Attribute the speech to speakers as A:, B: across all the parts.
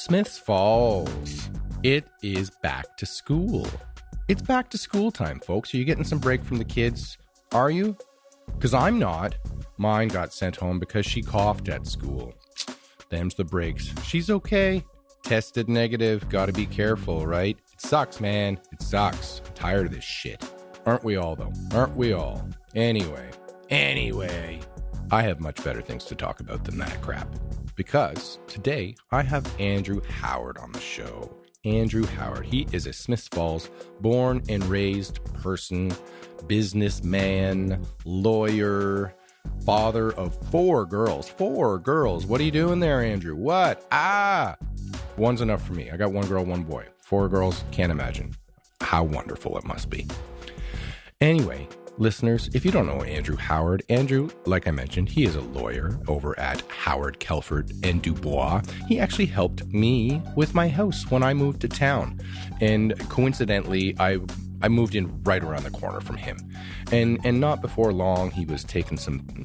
A: Smiths Falls. It is back to school. It's back to school time, folks. Are you getting some break from the kids? Are you? Because I'm not. Mine got sent home because she coughed at school. Them's the breaks. She's okay. Tested negative. Gotta be careful, right? It sucks, man. It sucks. I'm tired of this shit. Aren't we all, though? Aren't we all? Anyway, I have much better things to talk about than that crap. Because today I have Andrew Howard on the show. Andrew Howard. He is a Smiths Falls born and raised person, businessman, lawyer, father of 4 girls. 4 girls. What are you doing there, Andrew? What? One's enough for me. I got 1 girl, 1 boy. 4 girls. Can't imagine how wonderful it must be. Anyway, listeners, if you don't know Andrew Howard, Andrew, like I mentioned, he is a lawyer over at Howard, Kelford & Dubois. He actually helped me with my house when I moved to town. And coincidentally, I moved in right around the corner from him. And not before long, he was taking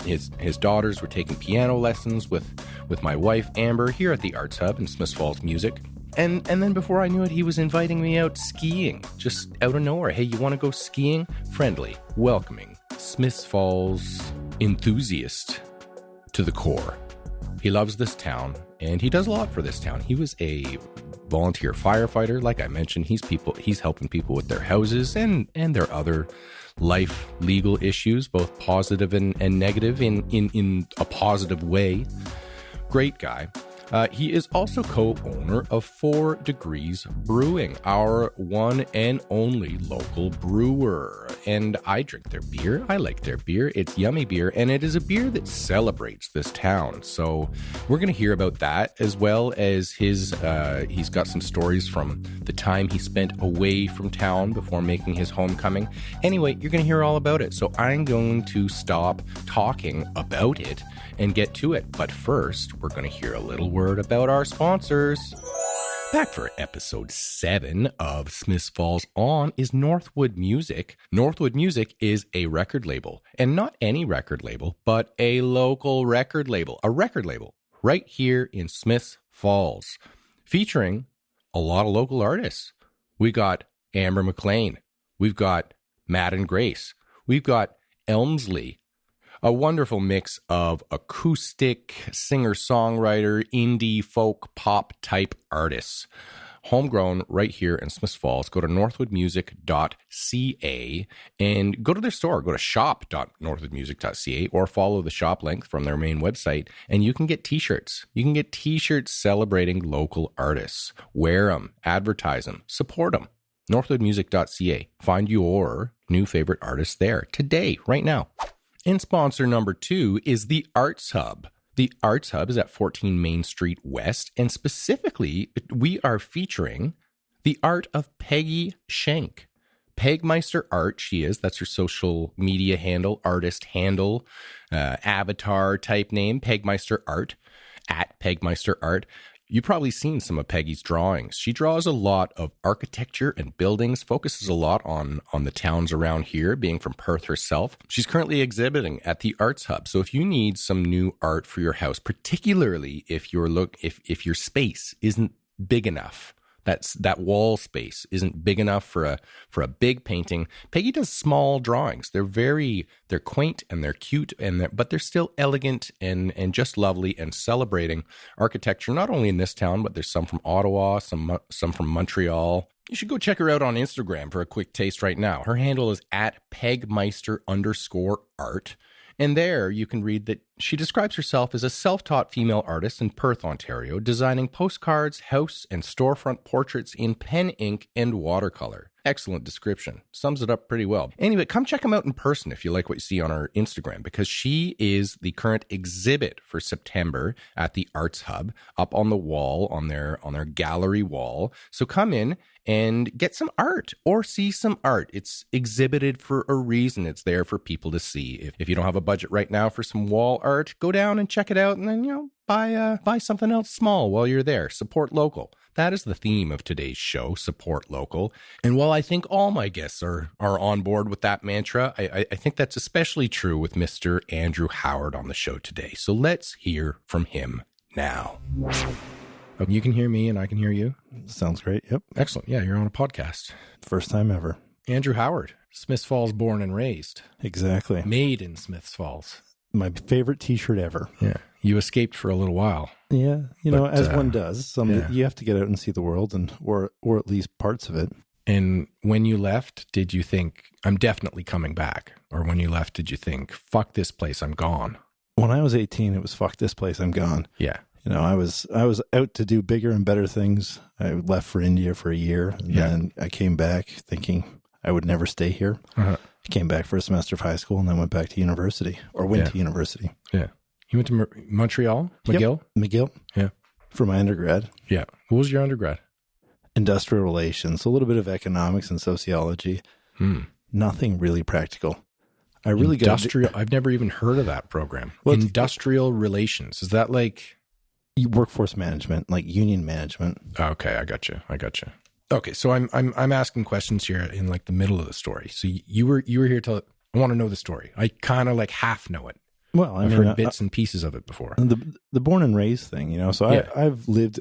A: his daughters were taking piano lessons with my wife, Amber, here at the Arts Hub in Smiths Falls Music. And then before I knew it, he was inviting me out skiing, just out of nowhere. Hey, you want to go skiing? Friendly, welcoming, Smiths Falls enthusiast to the core. He loves this town, and he does a lot for this town. He was a volunteer firefighter. Like I mentioned, he's helping people with their houses and their other life legal issues, both positive and negative in a positive way. Great guy. He is also co-owner of 4 Degrees Brewing, our one and only local brewer. And I drink their beer. I like their beer. It's yummy beer, and it is a beer that celebrates this town. So we're going to hear about that, as well as he's got some stories from the time he spent away from town before making his homecoming. Anyway, you're going to hear all about it. So I'm going to stop talking about it and get to it. But first, we're going to hear a little word about our sponsors. Back for episode 7 of Smiths Falls On is Northwood Music. Northwood Music is a record label, and not any record label, but a local record label, a record label right here in Smiths Falls, featuring a lot of local artists. We got Amber McLean, we've got Matt and Grace, we've got Elmsley, a wonderful mix of acoustic, singer-songwriter, indie, folk, pop type artists. Homegrown right here in Smiths Falls. Go to northwoodmusic.ca and go to their store. Go to shop.northwoodmusic.ca or follow the shop link from their main website, and you can get t-shirts. You can get t-shirts celebrating local artists. Wear them, advertise them, support them. northwoodmusic.ca. Find your new favorite artist there today, right now. And sponsor number 2 is the Arts Hub. The Arts Hub is at 14 Main Street West, and specifically, we are featuring the art of Peggy Schenk. Pegmeister Art, she is. That's her social media handle, artist handle, avatar type name, Pegmeister Art, at Pegmeister Art. You've probably seen some of Peggy's drawings. She draws a lot of architecture and buildings, focuses a lot on the towns around here, being from Perth herself. She's currently exhibiting at the Arts Hub. So if you need some new art for your house, particularly if your space isn't big enough, that wall space isn't big enough for a big painting, Peggy does small drawings. They're quaint and they're cute, but they're still elegant and just lovely, and celebrating architecture, not only in this town, but there's some from Ottawa, some from Montreal. You should go check her out on Instagram for a quick taste right now. Her handle is at Pegmeister_art. And there you can read that she describes herself as a self-taught female artist in Perth, Ontario, designing postcards, house, and storefront portraits in pen, ink, and watercolor. Excellent description. Sums it up pretty well. Anyway, come check them out in person if you like what you see on our Instagram, because she is the current exhibit for September at the Arts Hub, up on the wall, on their gallery wall. So come in and get some art or see some art. It's exhibited for a reason. It's there for people to see. If you don't have a budget right now for some wall art, go down and check it out, and then, buy something else small while you're there. Support local. That is the theme of today's show, support local. And while I think all my guests are on board with that mantra, I think that's especially true with Mr. Andrew Howard on the show today. So let's hear from him now. Okay, you can hear me and I can hear you.
B: Sounds great. Yep.
A: Excellent. Yeah, you're on a podcast.
B: First time ever.
A: Andrew Howard, Smiths Falls born and raised.
B: Exactly.
A: Made in Smiths Falls.
B: My favorite t-shirt ever.
A: Yeah. You escaped for a little while.
B: Yeah. As one does. You have to get out and see the world, or at least parts of it.
A: And when you left, did you think, I'm definitely coming back? Or when you left, did you think, fuck this place, I'm gone?
B: When I was 18, it was fuck this place, I'm gone.
A: Yeah.
B: I was out to do bigger and better things. I left for India for a year, and then I came back thinking I would never stay here. I came back for a semester of high school and then went back to university, or went to university.
A: Yeah. You went to Montreal? McGill?
B: Yep. McGill.
A: Yeah.
B: For my undergrad.
A: Yeah. What was your undergrad?
B: Industrial relations, a little bit of economics and sociology. Nothing really practical.
A: I've never even heard of that program. Well, industrial relations. Is that like
B: workforce management, like union management?
A: Okay, I got you. Okay, so I'm asking questions here in like the middle of the story. So you were here to, I want to know the story. I kind of like half know it.
B: Well,
A: I've heard bits and pieces of it before.
B: The born and raised thing, So I lived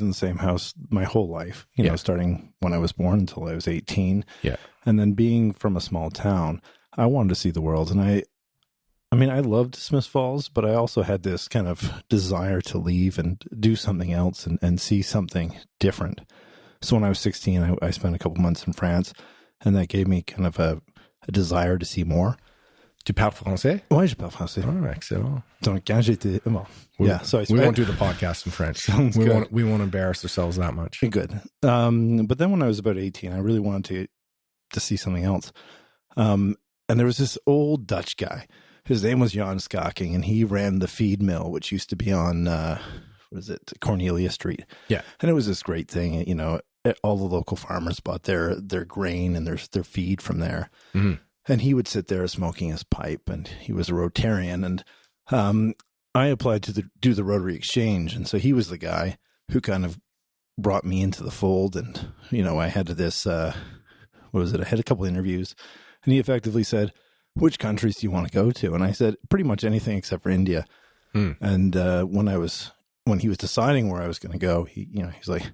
B: in the same house my whole life, starting when I was born until I was 18.
A: Yeah.
B: And then being from a small town, I wanted to see the world. And I loved Smiths Falls, but I also had this kind of desire to leave and do something else and see something different. So when I was 16, I spent a couple months in France, and that gave me kind of a desire to see more.
A: Tu parles français?
B: Oui, je parle français.
A: Oh, excellent.
B: Donc, quand j'étais... Well,
A: we won't do the podcast in French. We won't embarrass ourselves that much.
B: Good. But then when I was about 18, I really wanted to see something else. And there was this old Dutch guy. His name was Jan Skaking, and he ran the feed mill, which used to be on, Cornelia Street.
A: Yeah.
B: And it was this great thing, all the local farmers bought their grain and their feed from there. Mm-hmm. And he would sit there smoking his pipe, and he was a Rotarian. And I applied to do the Rotary Exchange, and so he was the guy who kind of brought me into the fold. And, I had this, I had a couple interviews, and he effectively said, which countries do you want to go to? And I said, pretty much anything except for India. And when he was deciding where I was going to go, he's like,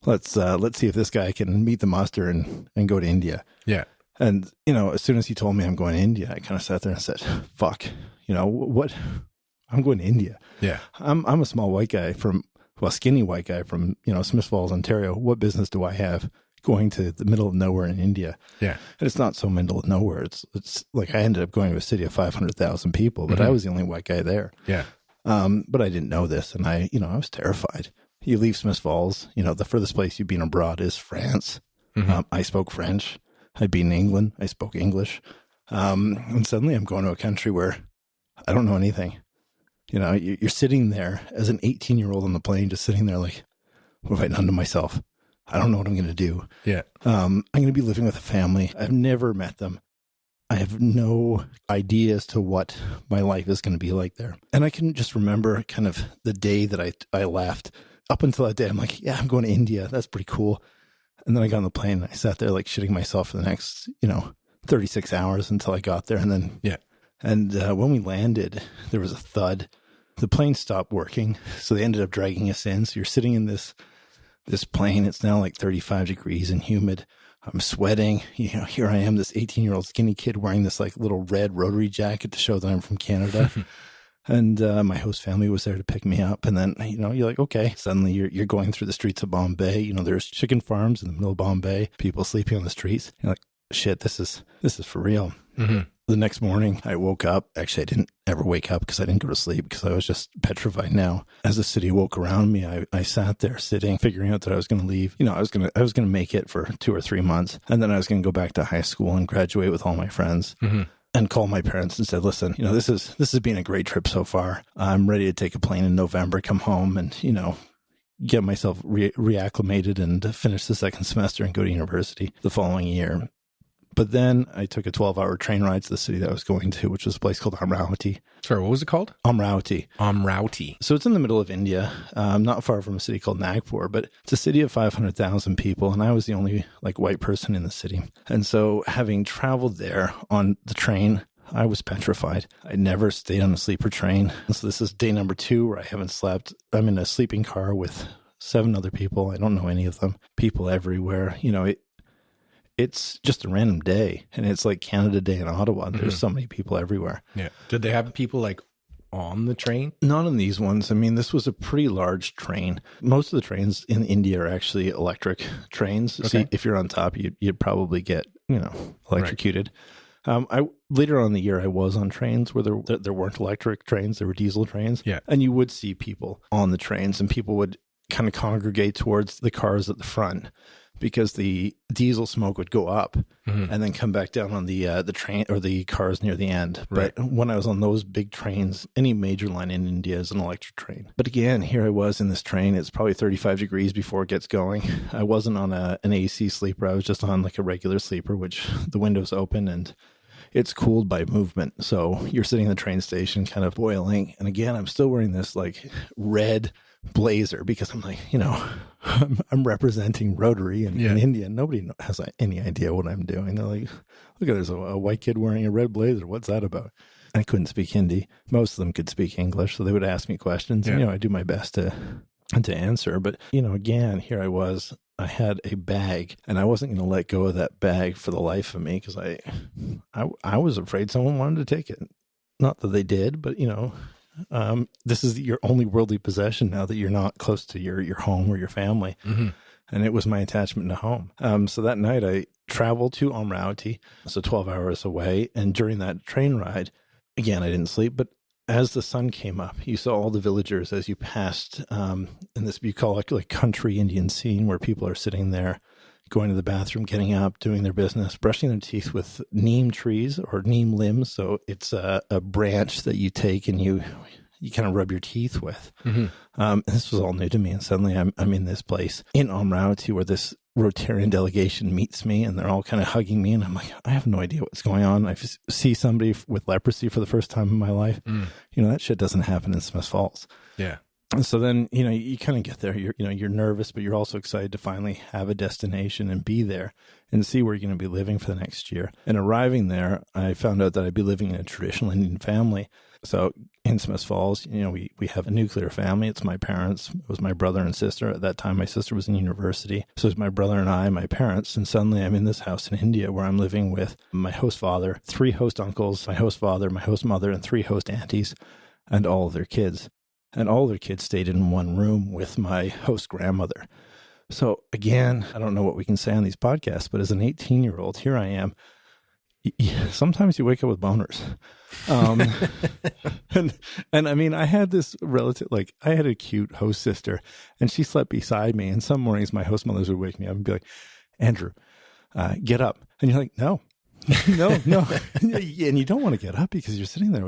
B: let's see if this guy can meet the muster and go to India.
A: Yeah.
B: And, as soon as he told me I'm going to India, I kind of sat there and said, fuck, what? I'm going to India.
A: Yeah.
B: I'm a small white guy skinny white guy from, Smiths Falls, Ontario. What business do I have going to the middle of nowhere in India?
A: Yeah. And
B: it's not so middle of nowhere. It's like I ended up going to a city of 500,000 people, but I was the only white guy there.
A: Yeah.
B: But I didn't know this, and I was terrified. You leave Smiths Falls, the furthest place you've been abroad is France. Mm-hmm. I spoke French. I'd been in England. I spoke English. And suddenly I'm going to a country where I don't know anything. You're sitting there as an 18-year-old on the plane, just sitting there like, what have I done to myself? I don't know what I'm going to do.
A: Yeah.
B: I'm going to be living with a family. I've never met them. I have no idea as to what my life is going to be like there. And I can just remember kind of the day that I left. Up until that day, I'm like, yeah, I'm going to India. That's pretty cool. And then I got on the plane and I sat there like shitting myself for the next, 36 hours until I got there. And then, and when we landed, there was a thud. The plane stopped working. So they ended up dragging us in. So you're sitting in this plane. It's now like 35 degrees and humid. I'm sweating. Here I am, this 18-year-old skinny kid wearing this like little red Rotary jacket to show that I'm from Canada. And my host family was there to pick me up. And then, you're like, okay, suddenly you're going through the streets of Bombay. There's chicken farms in the middle of Bombay, people sleeping on the streets. You're like, shit, this is for real. Mm-hmm. The next morning I woke up. Actually, I didn't ever wake up because I didn't go to sleep because I was just petrified now. As the city woke around me, I sat there sitting, figuring out that I was going to leave. I was going to make it for 2 or 3 months. And then I was going to go back to high school and graduate with all my friends. Mm-hmm. And called my parents and said, listen, this has been a great trip so far. I'm ready to take a plane in November, come home and, get myself reacclimated and finish the second semester and go to university the following year. But then I took a 12-hour train ride to the city that I was going to, which was a place called Amravati.
A: Sorry, what was it called?
B: Amravati.
A: Amravati.
B: So it's in the middle of India, not far from a city called Nagpur, but it's a city of 500,000 people, and I was the only white person in the city. And so having traveled there on the train, I was petrified. I never stayed on a sleeper train. So this is day number 2 where I haven't slept. I'm in a sleeping car with 7 other people. I don't know any of them. People everywhere. It's just a random day, and it's like Canada Day in Ottawa. There's so many people everywhere.
A: Yeah. Did they have people like on the train?
B: Not on these ones. I mean, this was a pretty large train. Most of the trains in India are actually electric trains.
A: Okay.
B: So if you're on top, you'd probably get, electrocuted. Later on in the year, I was on trains where there weren't electric trains. There were diesel trains.
A: Yeah.
B: And you would see people on the trains, and people would kind of congregate towards the cars at the front, because the diesel smoke would go up and then come back down on the train or the cars near the end.
A: Right.
B: But when I was on those big trains, any major line in India is an electric train. But again, here I was in this train. It's probably 35 degrees before it gets going. I wasn't on an AC sleeper. I was just on like a regular sleeper, which the window's open and it's cooled by movement. So you're sitting in the train station kind of boiling. And again, I'm still wearing this like red blazer because I'm like, I'm representing Rotary in India. Nobody has any idea what I'm doing. They're like, look, there's a white kid wearing a red blazer. What's that about? I couldn't speak Hindi. Most of them could speak English, so they would ask me questions.
A: Yeah.
B: And, I do my best to answer. But, again, here I was. I had a bag, and I wasn't going to let go of that bag for the life of me because I was afraid someone wanted to take it. Not that they did, but, this is your only worldly possession now that you're not close to your home or your family. Mm-hmm. And it was my attachment to home. So that night I traveled to Amravati, so 12 hours away. And during that train ride, again, I didn't sleep, but as the sun came up, you saw all the villagers as you passed in this bucolic, like country Indian scene where people are sitting there, going to the bathroom, getting up, doing their business, brushing their teeth with neem trees or neem limbs. So it's a branch that you take and you kind of rub your teeth with. Mm-hmm. This was all new to me. And suddenly I'm in this place in Amravati where this Rotarian delegation meets me and they're all kind of hugging me. And I'm like, I have no idea what's going on. I see somebody with leprosy for the first time in my life. That shit doesn't happen in Smith Falls.
A: Yeah.
B: And so then, you kind of get there, you're nervous, but you're also excited to finally have a destination and be there and see where you're going to be living for the next year. And arriving there, I found out that I'd be living in a traditional Indian family. So in Smith Falls, we have a nuclear family. It's my parents. It was my brother and sister. At that time, my sister was in university. So it's my brother and I, my parents. And suddenly I'm in this house in India where I'm living with my host father, 3 host uncles, my host father, my host mother, and 3 host aunties, and all of their kids. And all their kids stayed in one room with my host grandmother. So again, I don't know what we can say on these podcasts, but as an 18-year-old, here I am. Sometimes you wake up with boners. And I mean, I had this relative, I had a cute host sister and she slept beside me. And some mornings my host mothers would wake me up and be like, Andrew, get up. And you're like, no. And you don't want to get up because you're sitting there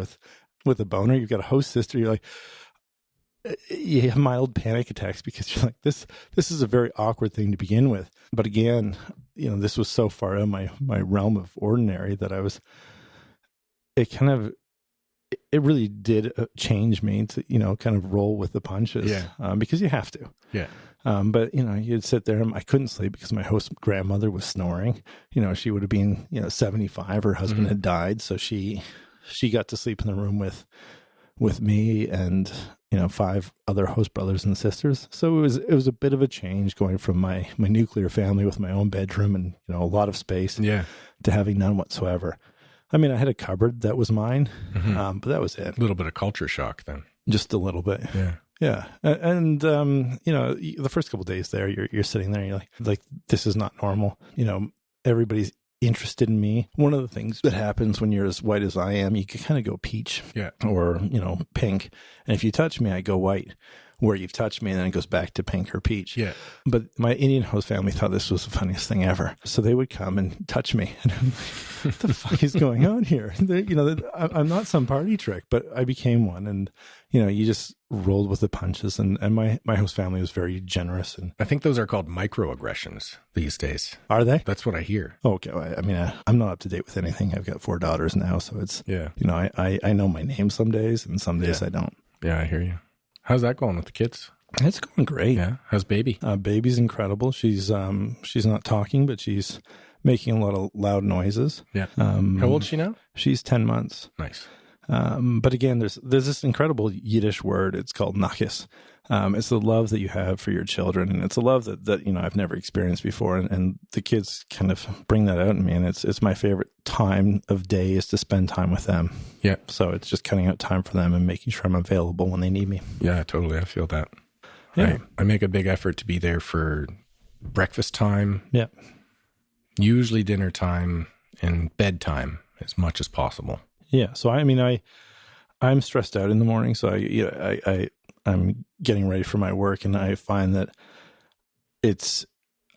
B: with a boner. You've got a host sister. You're like, you have mild panic attacks because you're like, this is a very awkward thing to begin with. But again, this was so far out of my realm of ordinary that it really did change me to, kind of roll with the punches.
A: Yeah.
B: Because you have to. Yeah. But, you'd sit there and I couldn't sleep because my host grandmother was snoring. She would have been, 75. Her husband had died. So she got to sleep in the room with me and 5 other host brothers and sisters. So it was a bit of a change going from my nuclear family with my own bedroom and a lot of space to having none whatsoever. I mean, I had a cupboard that was mine, but that was it.
A: A little bit of culture shock then.
B: Just a little bit. Yeah. And the first couple of days there, you're sitting there and you're like, this is not normal. Everybody's interested in me. One of the things that happens when you're as white as I am, you can kind of go peach or, pink. And if you touch me, I go white. Where you've touched me, and then it goes back to pink or peach. Yeah. But my Indian host family thought this was the funniest thing ever. So they would come and touch me. And I'm like, what the fuck is going on here? I'm not some party trick, but I became one. And, you just rolled with the punches. And my host family was very generous. And
A: I think those are called microaggressions these days.
B: Are they?
A: That's what I hear.
B: Oh, okay. I mean, I'm not up to date with anything. I've got 4 daughters now. So it's, I know my name some days and some days I don't.
A: Yeah, I hear you. How's that going with the kids?
B: It's going great.
A: Yeah. How's baby?
B: Baby's incredible. She's not talking, but she's making a lot of loud noises.
A: Yeah. How old is she now?
B: She's 10 months.
A: Nice.
B: But again, there's this incredible Yiddish word. It's called nakis. It's the love that you have for your children, and it's a love that I've never experienced before, and the kids kind of bring that out in me, and it's my favorite time of day is to spend time with them.
A: Yeah.
B: So it's just cutting out time for them and making sure I'm available when they need me.
A: Yeah, totally. I feel that.
B: Yeah.
A: I make a big effort to be there for breakfast time.
B: Yeah.
A: Usually dinner time and bedtime as much as possible.
B: Yeah. So I'm stressed out in the morning, so I'm getting ready for my work, and I find that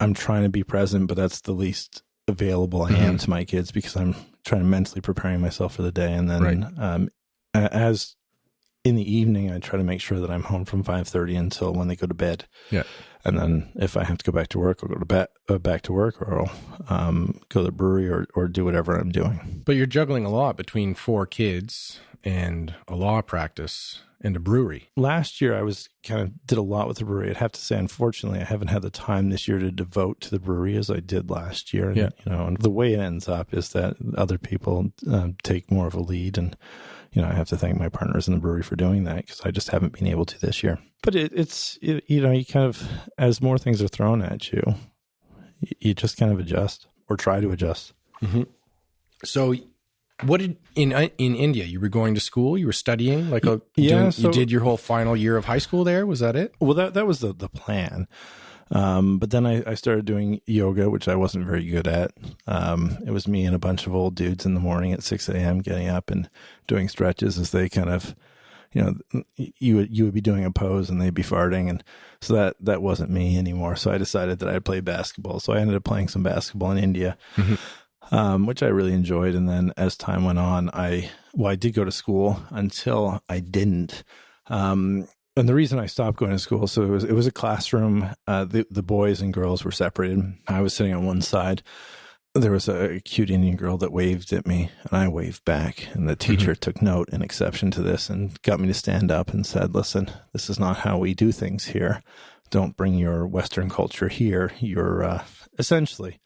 B: I'm trying to be present, but that's the least available I am to my kids because I'm trying to mentally preparing myself for the day. And then as in the evening, I try to make sure that I'm home from 5:30 until when they go to bed.
A: Yeah.
B: And then if I have to go back to work, I'll go to back to work, or I'll go to the brewery or do whatever I'm doing.
A: But you're juggling a lot between 4 kids and a law practice and a brewery.
B: Last year, I did a lot with the brewery. I'd have to say, unfortunately, I haven't had the time this year to devote to the brewery as I did last year. And, and the way it ends up is that other people take more of a lead, and I have to thank my partners in the brewery for doing that because I just haven't been able to this year. But you kind of, as more things are thrown at you, you just kind of adjust or try to adjust.
A: Mm-hmm. So what did, in India, you were going to school, you were studying, you did your whole final year of high school there? Was that it?
B: Well, that was the plan. But then I started doing yoga, which I wasn't very good at. It was me and a bunch of old dudes in the morning at 6 a.m. getting up and doing stretches as they kind of, you would be doing a pose and they'd be farting. And so that wasn't me anymore. So I decided that I'd play basketball. So I ended up playing some basketball in India, which I really enjoyed. And then as time went on, I did go to school until I didn't. And the reason I stopped going to school, so it was a classroom. The boys and girls were separated. I was sitting on one side. There was a cute Indian girl that waved at me, and I waved back. And the teacher took note and exception to this and got me to stand up and said, "Listen, this is not how we do things here. Don't bring your Western culture here. You're essentially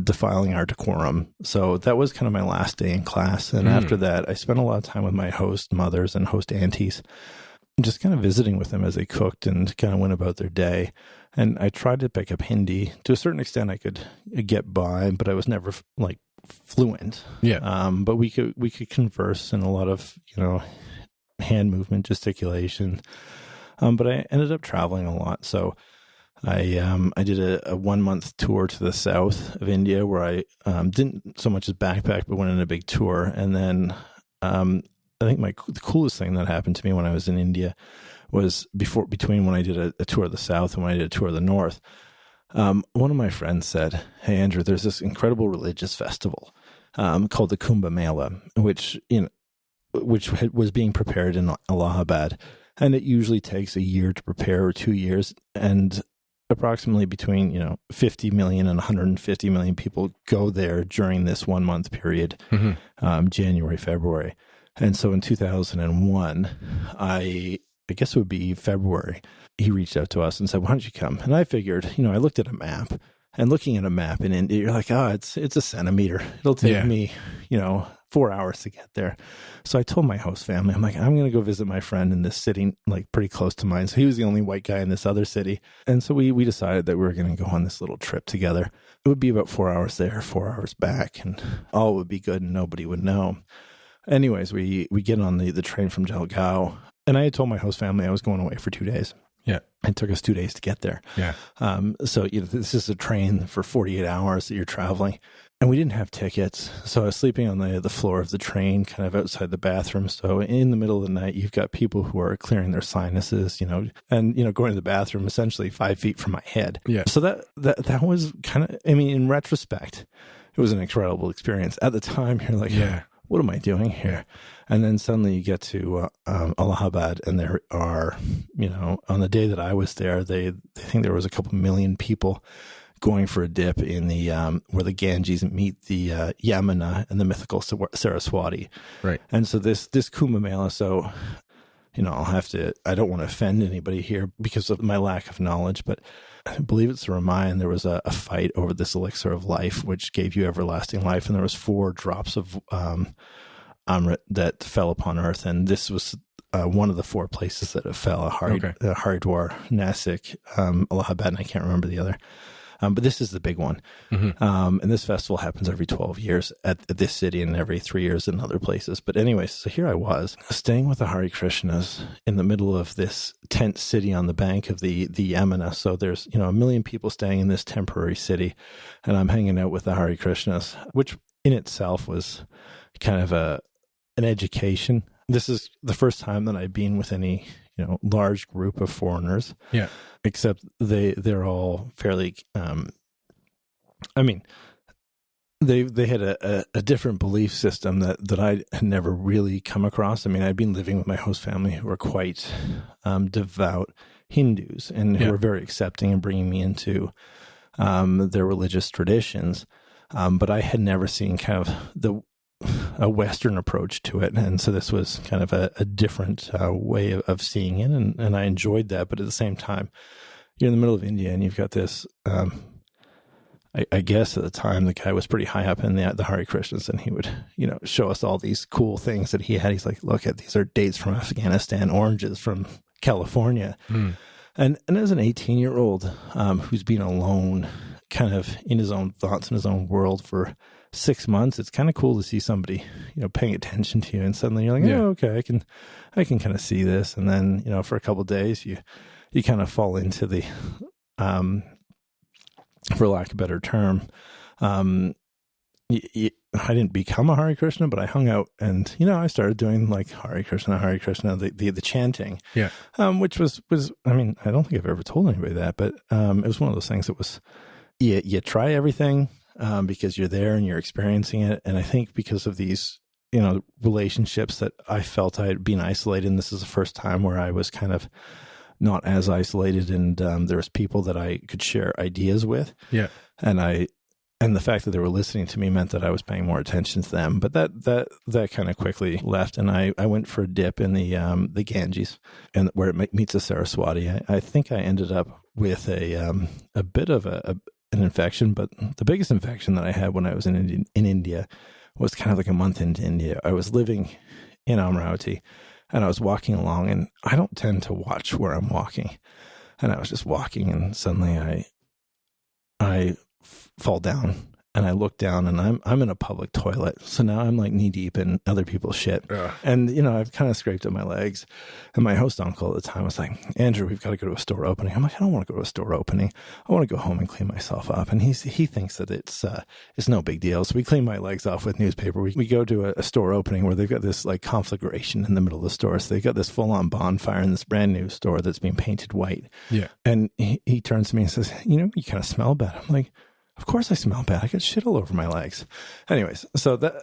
B: defiling our decorum." So that was kind of my last day in class. And after that, I spent a lot of time with my host mothers and host aunties, just kind of visiting with them as they cooked and kind of went about their day. And I tried to pick up Hindi. To a certain extent, I could get by, but I was never fluent.
A: Yeah.
B: But we could converse in a lot of, hand movement, gesticulation. But I ended up traveling a lot. So I did a 1-month tour to the south of India where I didn't so much as backpack, but went on a big tour. And then I think the coolest thing that happened to me when I was in India was between when I did a tour of the South and when I did a tour of the North. One of my friends said, "Hey, Andrew, there's this incredible religious festival called the Kumbh Mela, which was being prepared in Allahabad. And it usually takes a year to prepare or 2 years. And approximately between, 50 million and 150 million people go there during this 1-month period, January, February. And so in 2001, I guess it would be February, he reached out to us and said, "Why don't you come?" And I figured, I looked at a map, and looking at a map in India, you're like, it's a centimeter. It'll take me, 4 hours to get there. So I told my host family, I'm like, I'm going to go visit my friend in this city, like pretty close to mine. So he was the only white guy in this other city. And so we decided that we were going to go on this little trip together. It would be about 4 hours there, 4 hours back, and all would be good and nobody would know. Anyways, we get on the train from Jalgaon, and I had told my host family I was going away for 2 days.
A: Yeah.
B: It took us 2 days to get there.
A: Yeah.
B: So this is a train for 48 hours that you're traveling, and we didn't have tickets. So I was sleeping on the floor of the train, kind of outside the bathroom. So in the middle of the night, you've got people who are clearing their sinuses, and going to the bathroom essentially 5 feet from my head.
A: Yeah.
B: So that was kind of, in retrospect, it was an incredible experience. At the time, you're like, what am I doing here? And then suddenly you get to Allahabad, and there are, on the day that I was there, they think there was a couple million people going for a dip in the where the Ganges meet the Yamuna and the mythical Saraswati.
A: Right.
B: And so this Kumbh Mela, so I don't want to offend anybody here because of my lack of knowledge, but I believe it's the Ramayana. There was a fight over this elixir of life, which gave you everlasting life. And there was 4 drops of Amrit that fell upon earth. And this was one of the 4 places that it fell, Haridwar, Nasik, Allahabad, and I can't remember the other. But this is the big one. And this festival happens every 12 years at this city and every 3 years in other places. But anyways, so here I was staying with the Hare Krishnas in the middle of this tent city on the bank of the Yamuna. So there's, 1 million people staying in this temporary city, and I'm hanging out with the Hare Krishnas, which in itself was kind of an education. This is the first time that I've been with any large group of foreigners.
A: Yeah.
B: Except they're all fairly, they had a different belief system that I had never really come across. I mean, I'd been living with my host family who were quite devout Hindus and who were very accepting and bringing me into their religious traditions. But I had never seen kind of a Western approach to it. And so this was kind of a different way of seeing it. And I enjoyed that. But at the same time, you're in the middle of India and you've got this, I guess at the time, the guy was pretty high up in the Hare Krishnas, and he would, show us all these cool things that he had. He's like, look, these are dates from Afghanistan, oranges from California. And as an 18-year-old who's been alone, kind of in his own thoughts and his own world for 6 months, it's kind of cool to see somebody, paying attention to you, and suddenly you're like, oh, okay, I can kind of see this. And then, for a couple of days, you kind of fall into the, for lack of a better term, I didn't become a Hare Krishna, but I hung out and, I started doing like Hare Krishna, the chanting.
A: Yeah.
B: Which was, I mean, I don't think I've ever told anybody that, but it was one of those things that was, you try everything because you're there and you're experiencing it. And I think because of these, relationships that I felt I had been isolated, and this is the first time where I was kind of not as isolated, and there was people that I could share ideas with. Yeah. And the fact that they were listening to me meant that I was paying more attention to them. But that kind of quickly left, and I went for a dip in the Ganges, and where it meets the Saraswati. I think I ended up with a bit of an infection, but the biggest infection that I had when I was in India was kind of like a month into India. I was living in Amravati, and I was walking along, and I don't tend to watch where I'm walking. And I was just walking, and suddenly I fall down, and I look down, and I'm in a public toilet. So now I'm like knee deep in other people's shit. And, I've kind of scraped at my legs. And my host uncle at the time was like, Andrew, we've got to go to a store opening. I'm like, I don't want to go to a store opening. I want to go home and clean myself up. And he thinks that it's no big deal. So we clean my legs off with newspaper. We go to a store opening where they've got this like conflagration in the middle of the store. So they've got this full on bonfire in this brand new store that's being painted white. Yeah. And he turns to me and says, you kind of smell bad. I'm like, of course I smell bad. I got shit all over my legs. Anyways, so that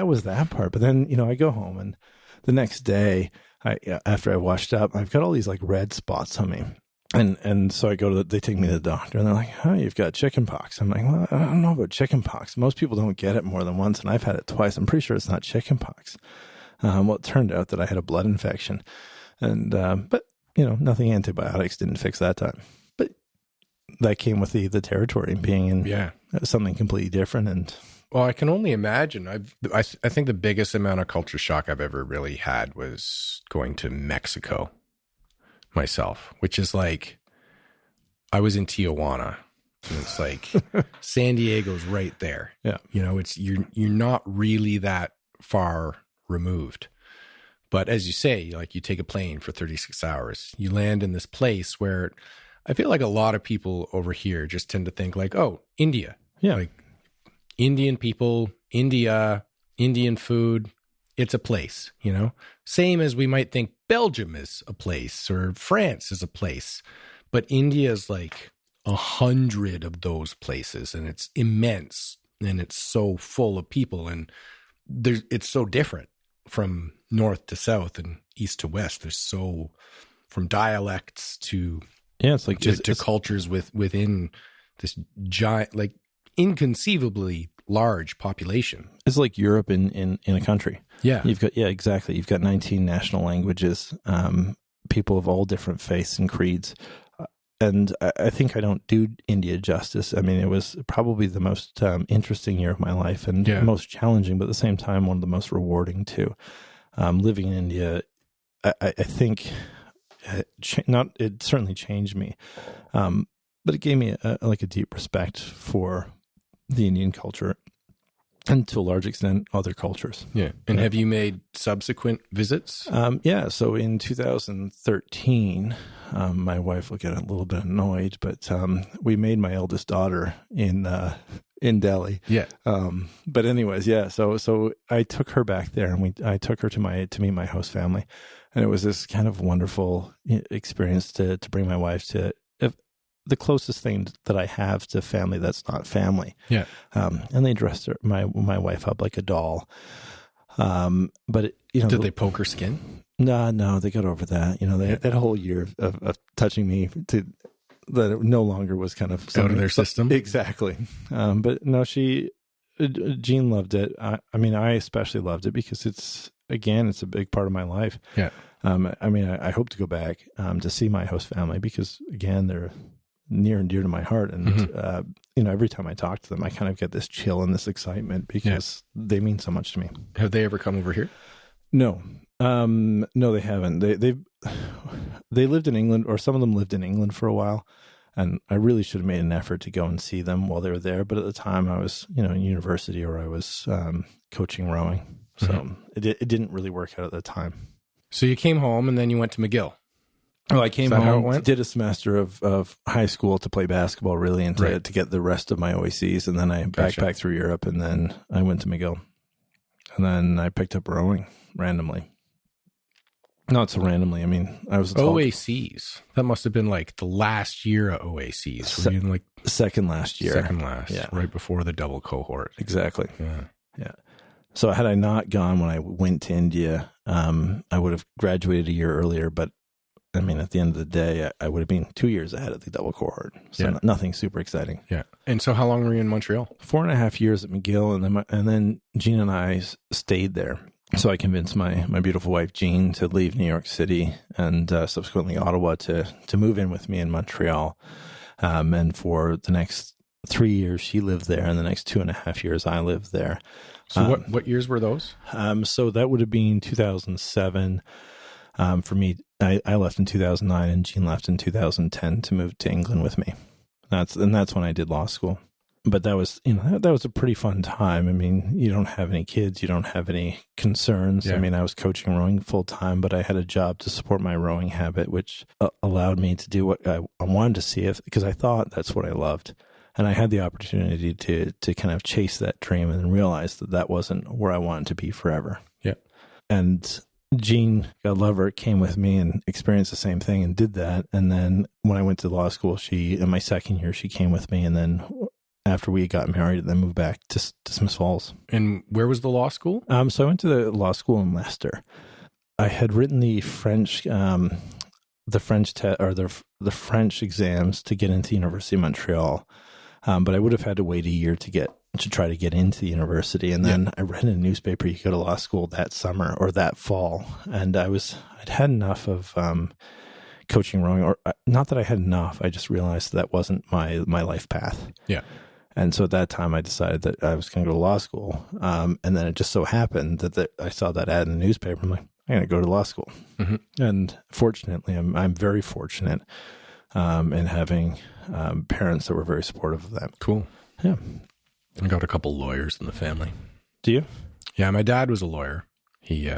B: was that part. But then, I go home, and the next day, after I washed up, I've got all these like red spots on me. And so I they take me to the doctor, and they're like, oh, you've got chicken pox. I'm like, well, I don't know about chicken pox. Most people don't get it more than once, and I've had it twice. I'm pretty sure it's not chicken pox. Well, it turned out that I had a blood infection, and, but nothing antibiotics didn't fix that time. That came with the territory and being in something completely different. And
A: well, I can only imagine. I think the biggest amount of culture shock I've ever really had was going to Mexico myself, which is like, I was in Tijuana, and it's like San Diego's right there. Yeah. It's, you're not really that far removed. But as you say, like, you take a plane for 36 hours, you land in this place where I feel like a lot of people over here just tend to think like, oh, India. Yeah. Like Indian people, India, Indian food, it's a place, Same as we might think Belgium is a place or France is a place. But India is like 100 of those places, and it's immense, and it's so full of people, and it's so different from north to south and east to west. There's so, from dialects to...
B: Yeah, it's like
A: to cultures within this giant, like inconceivably large population.
B: It's like Europe in a country. Yeah, exactly. You've got 19 national languages, people of all different faiths and creeds, and I think I don't do India justice. I mean, it was probably the most interesting year of my life, and most challenging, but at the same time one of the most rewarding too. living in India, I think it certainly changed me, but it gave me a deep respect for the Indian culture and to a large extent other cultures.
A: Yeah. And have you made subsequent visits?
B: Yeah. So in 2013, my wife will get a little bit annoyed, but we made my eldest daughter in Delhi.
A: Yeah.
B: But anyways, yeah. So I took her back there, and I took her to meet my host family, and it was this kind of wonderful experience to bring my wife to the closest thing that I have to family that's not family.
A: Yeah.
B: And they dressed my wife up like a doll. But
A: did they poke her skin?
B: No, they got over that. That whole year of touching me that it no longer was kind of
A: out of their system.
B: Exactly. But no, Jean loved it. I especially loved it because it's a big part of my life.
A: Yeah.
B: I hope to go back to see my host family because again, they're near and dear to my heart. And, every time I talk to them, I kind of get this chill and this excitement because they mean so much to me.
A: Have they ever come over here?
B: No. No, they haven't. They lived in England, or some of them lived in England for a while. And I really should have made an effort to go and see them while they were there. But at the time I was, in university, or I was coaching rowing. So it didn't really work out at the time.
A: So you came home and then you went to McGill.
B: Oh, I came home, did a semester of high school to play basketball, really, and to get the rest of my OACs. And then I backpacked through Europe, and then I went to McGill. And then I picked up rowing randomly. Not so randomly. I was
A: OACs. That must have been like the last year of OACs. Were you in
B: second last year?
A: Second last, right before the double cohort.
B: Exactly. Yeah. So had I not gone when I went to India, I would have graduated a year earlier. But at the end of the day, I would have been 2 years ahead of the double cohort. So nothing super exciting.
A: Yeah. And so how long were you in Montreal?
B: 4.5 years at McGill. And then Jean and I stayed there. So I convinced my beautiful wife, Jean, to leave New York City and subsequently Ottawa to move in with me in Montreal. And for the next 3 years, she lived there. And the next 2.5 years, I lived there.
A: So what years were those? So that would have been 2007.
B: For me, I left in 2009 and Jean left in 2010 to move to England with me. That's when I did law school. But that was, that was a pretty fun time. You don't have any kids, you don't have any concerns.
A: Yeah.
B: I was coaching rowing full time, but I had a job to support my rowing habit, which allowed me to do what I wanted to see, because I thought that's what I loved. And I had the opportunity to kind of chase that dream and realize that wasn't where I wanted to be forever.
A: Yeah.
B: And Jean, God love her, came with me and experienced the same thing and did that. And then when I went to law school, in my second year, she came with me. And then after we got married, then moved back to Smiths Falls.
A: And where was the law school?
B: So I went to the law school in Leicester. I had written the French French exams to get into the University of Montreal. But I would have had to wait a year to try to get into the university. And then I read in a newspaper you could go to law school that summer or that fall. And I'd had enough of coaching rowing, or not that I had enough. I just realized that wasn't my life path. Yeah. And so at that time I decided that I was going to go to law school. And then it just so happened that I saw that ad in the newspaper. I'm like, I'm going to go to law school. Mm-hmm. And fortunately, I'm very fortunate in having parents that were very supportive of that.
A: Cool.
B: Yeah.
A: I got a couple lawyers in the family.
B: Do you?
A: Yeah, my dad was a lawyer. He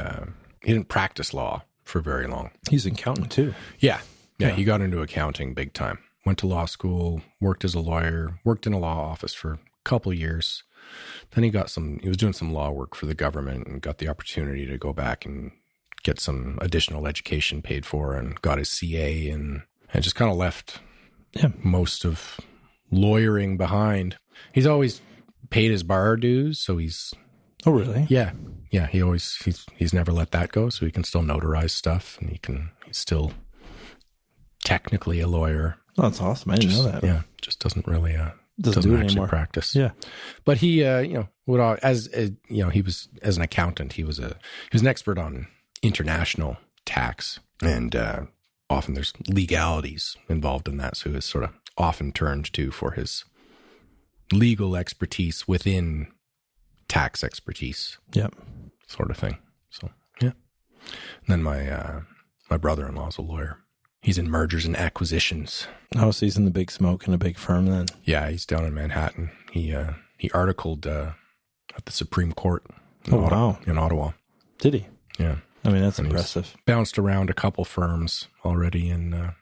A: didn't practice law for very long.
B: He's an accountant too.
A: Yeah. He got into accounting big time. Went to law school, worked as a lawyer, worked in a law office for a couple of years. Then he was doing some law work for the government and got the opportunity to go back and get some additional education paid for, and got his CA and just kind of left most of lawyering behind. He's always paid his bar dues, so he's...
B: Oh, really?
A: Yeah. He's never let that go, so he can still notarize stuff, and he's still technically a lawyer.
B: Oh, that's awesome. I didn't know that.
A: Yeah, just doesn't really
B: doesn't do it
A: actually
B: anymore.
A: Practice.
B: Yeah,
A: but he he was, as an accountant, he was an expert on international tax, and often there's legalities involved in that, so he was sort of often turned to for his legal expertise within tax expertise.
B: Yep.
A: Sort of thing. So, yeah. And then my brother-in-law's a lawyer. He's in mergers and acquisitions.
B: Oh, so he's in the big smoke in a big firm then?
A: Yeah, he's down in Manhattan. He articled at the Supreme Court
B: Wow.
A: in Ottawa.
B: Did he?
A: Yeah.
B: I mean, that's impressive.
A: Bounced around a couple firms already in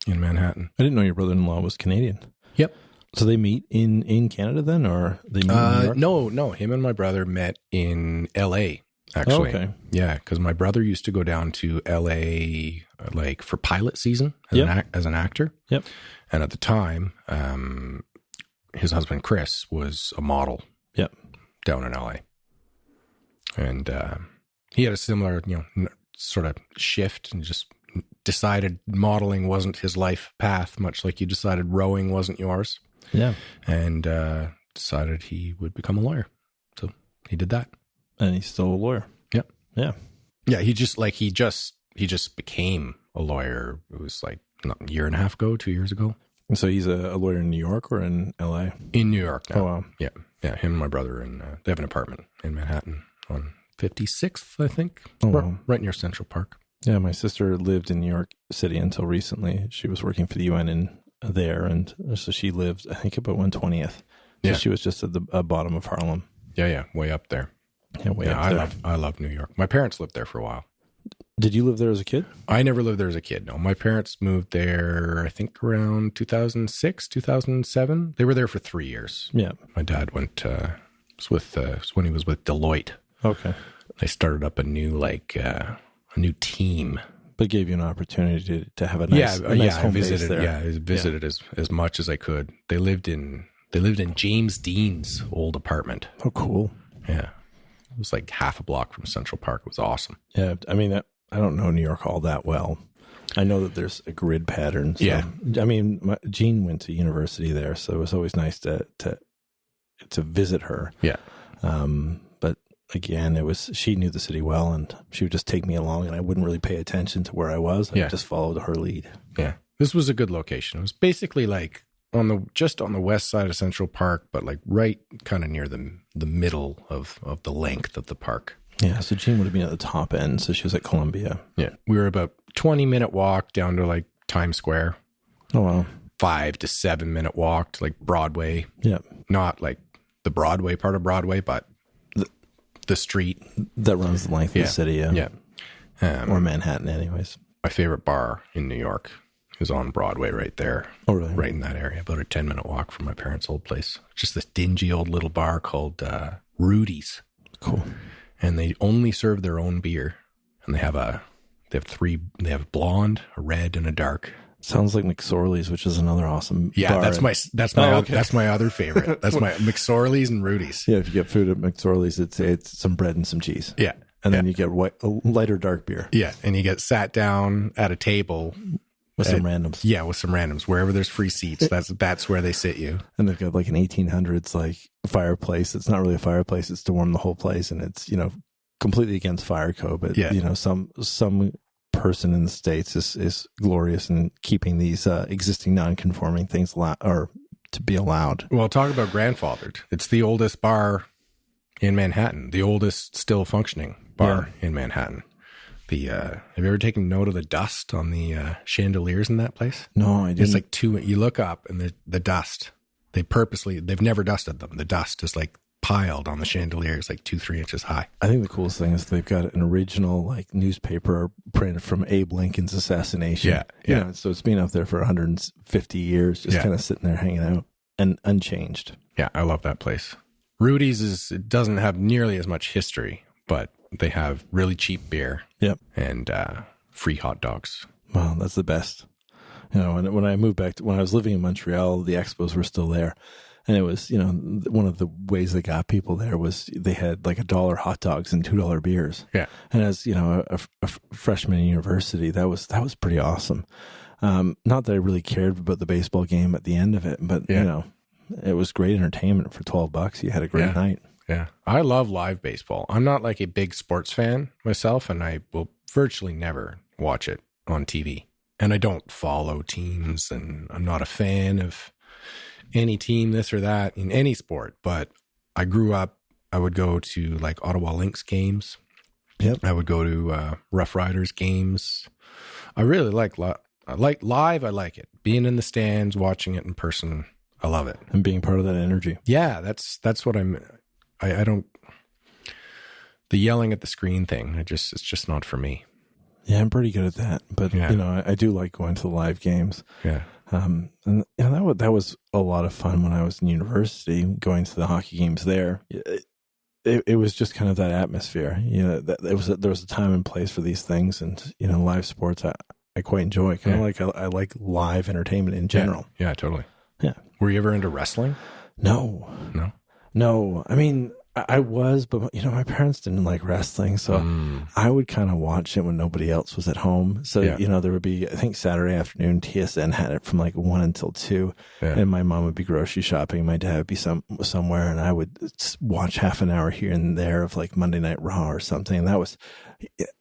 A: Manhattan.
B: I didn't know your brother-in-law was Canadian.
A: Yep.
B: So they meet in Canada then, or they meet in New York?
A: No. Him and my brother met in L.A., actually.
B: Oh, okay.
A: Yeah, because my brother used to go down to L.A. like for pilot season as an actor.
B: Yep.
A: And at the time, his husband Chris was a model.
B: Yep.
A: Down in L.A. And he had a similar, sort of shift and just decided modeling wasn't his life path, much like you decided rowing wasn't yours.
B: Yeah.
A: And decided he would become a lawyer. So he did that.
B: And he's still a lawyer.
A: Yep.
B: Yeah.
A: Yeah. He just became a lawyer. It was like a year and a half ago, 2 years ago.
B: And so he's a lawyer in New York or in LA?
A: In New York now.
B: Oh, wow.
A: Yeah. Yeah. Him and my brother, and they have an apartment in Manhattan on 56th, I think.
B: Oh, wow.
A: Right near Central Park.
B: Yeah. My sister lived in New York City until recently. She was working for the UN there. And so she lived, I think, about 120th. So
A: yeah.
B: she was just at the bottom of Harlem.
A: Yeah. Yeah. Way up there.
B: Yeah. Way up there.
A: I love New York. My parents lived there for a while.
B: Did you live there as a kid?
A: I never lived there as a kid. No, my parents moved there, I think around 2006, 2007. They were there for 3 years.
B: Yeah.
A: My dad went, when he was with Deloitte.
B: Okay.
A: They started up a new team.
B: But gave you an opportunity to have a nice, home base there.
A: Yeah, I visited as much as I could. They lived in James Dean's old apartment.
B: Oh, cool.
A: Yeah. It was like half a block from Central Park. It was awesome.
B: Yeah. I mean, I don't know New York all that well. I know that there's a grid pattern. So,
A: yeah.
B: I mean, Jean went to university there, so it was always nice to visit her.
A: Yeah.
B: But again, she knew the city well, and she would just take me along, and I wouldn't really pay attention to where I was. I just followed her lead.
A: Yeah. This was a good location. It was basically like just on the west side of Central Park, but like right kind of near the middle of the length of the park.
B: Yeah, so Jean would have been at the top end, so she was at Columbia.
A: Yeah. We were about 20-minute walk down to like Times Square.
B: Oh, wow.
A: 5 to 7 minute walk to like Broadway.
B: Yeah.
A: Not like the Broadway part of Broadway, but the street.
B: That runs the length of the city, yeah.
A: Yeah.
B: Or Manhattan anyways.
A: My favorite bar in New York is on Broadway right there.
B: Oh, really?
A: Right in that area. About a 10-minute walk from my parents' old place. Just this dingy old little bar called Rudy's.
B: Cool.
A: And they only serve their own beer. And they have a blonde, a red, and a dark.
B: Sounds like McSorley's, which is another awesome
A: bar. That's my other favorite. That's my McSorley's and Rudy's.
B: Yeah, if you get food at McSorley's, it's some bread and some cheese.
A: Yeah.
B: And then you get a lighter dark beer.
A: Yeah, and you get sat down at a table
B: with some randoms.
A: Yeah, with some randoms. Wherever there's free seats, that's where they sit you.
B: And they've got like an 1800s like fireplace. It's not really a fireplace. It's to warm the whole place, and it's completely against fire code. But some person in the States is glorious in keeping these existing non-conforming things to be allowed.
A: Well, talk about grandfathered. It's the oldest bar in Manhattan, the oldest still functioning bar in Manhattan. Have you ever taken note of the dust on the chandeliers in that place?
B: No, I didn't.
A: It's like you look up and the dust, they've never dusted them. The dust is like piled on the chandeliers, like 2-3 inches high.
B: I think the coolest thing is they've got an original like newspaper print from Abe Lincoln's assassination.
A: Yeah.
B: So it's been up there for 150 years, just kind of sitting there hanging out and unchanged.
A: Yeah, I love that place. Rudy's it doesn't have nearly as much history, but they have really cheap beer.
B: Yep.
A: And free hot dogs.
B: Wow, that's the best. When I moved back when I was living in Montreal, the Expos were still there. And it was, one of the ways they got people there was they had like $1 hot dogs and $2 beers.
A: Yeah.
B: And as, a freshman in university, that was pretty awesome. Not that I really cared about the baseball game at the end of it, but, it was great entertainment for $12. You had a great night.
A: Yeah. I love live baseball. I'm not like a big sports fan myself, and I will virtually never watch it on TV. And I don't follow teams, and I'm not a fan of any team, this or that, in any sport. But I grew up, I would go to like Ottawa Lynx games
B: Yep.
A: I would go to Rough Riders games. I really like live. I like it. Being in the stands, watching it in person. I love it.
B: And being part of that energy.
A: Yeah, that's what I don't, the yelling at the screen thing, it's just not for me.
B: Yeah, I'm pretty good at that. But, I do like going to the live games.
A: Yeah.
B: And that was a lot of fun when I was in university, going to the hockey games there. It was just kind of that atmosphere. There was a time and place for these things, and live sports I quite enjoy. Kind of like I like live entertainment in general.
A: Yeah, totally.
B: Yeah.
A: Were you ever into wrestling?
B: No. I mean, I was, but my parents didn't like wrestling, so I would kind of watch it when nobody else was at home. So there would be, I think Saturday afternoon, TSN had it from like 1 until 2, and my mom would be grocery shopping, my dad would be somewhere, and I would watch half an hour here and there of like Monday Night Raw or something. And that was,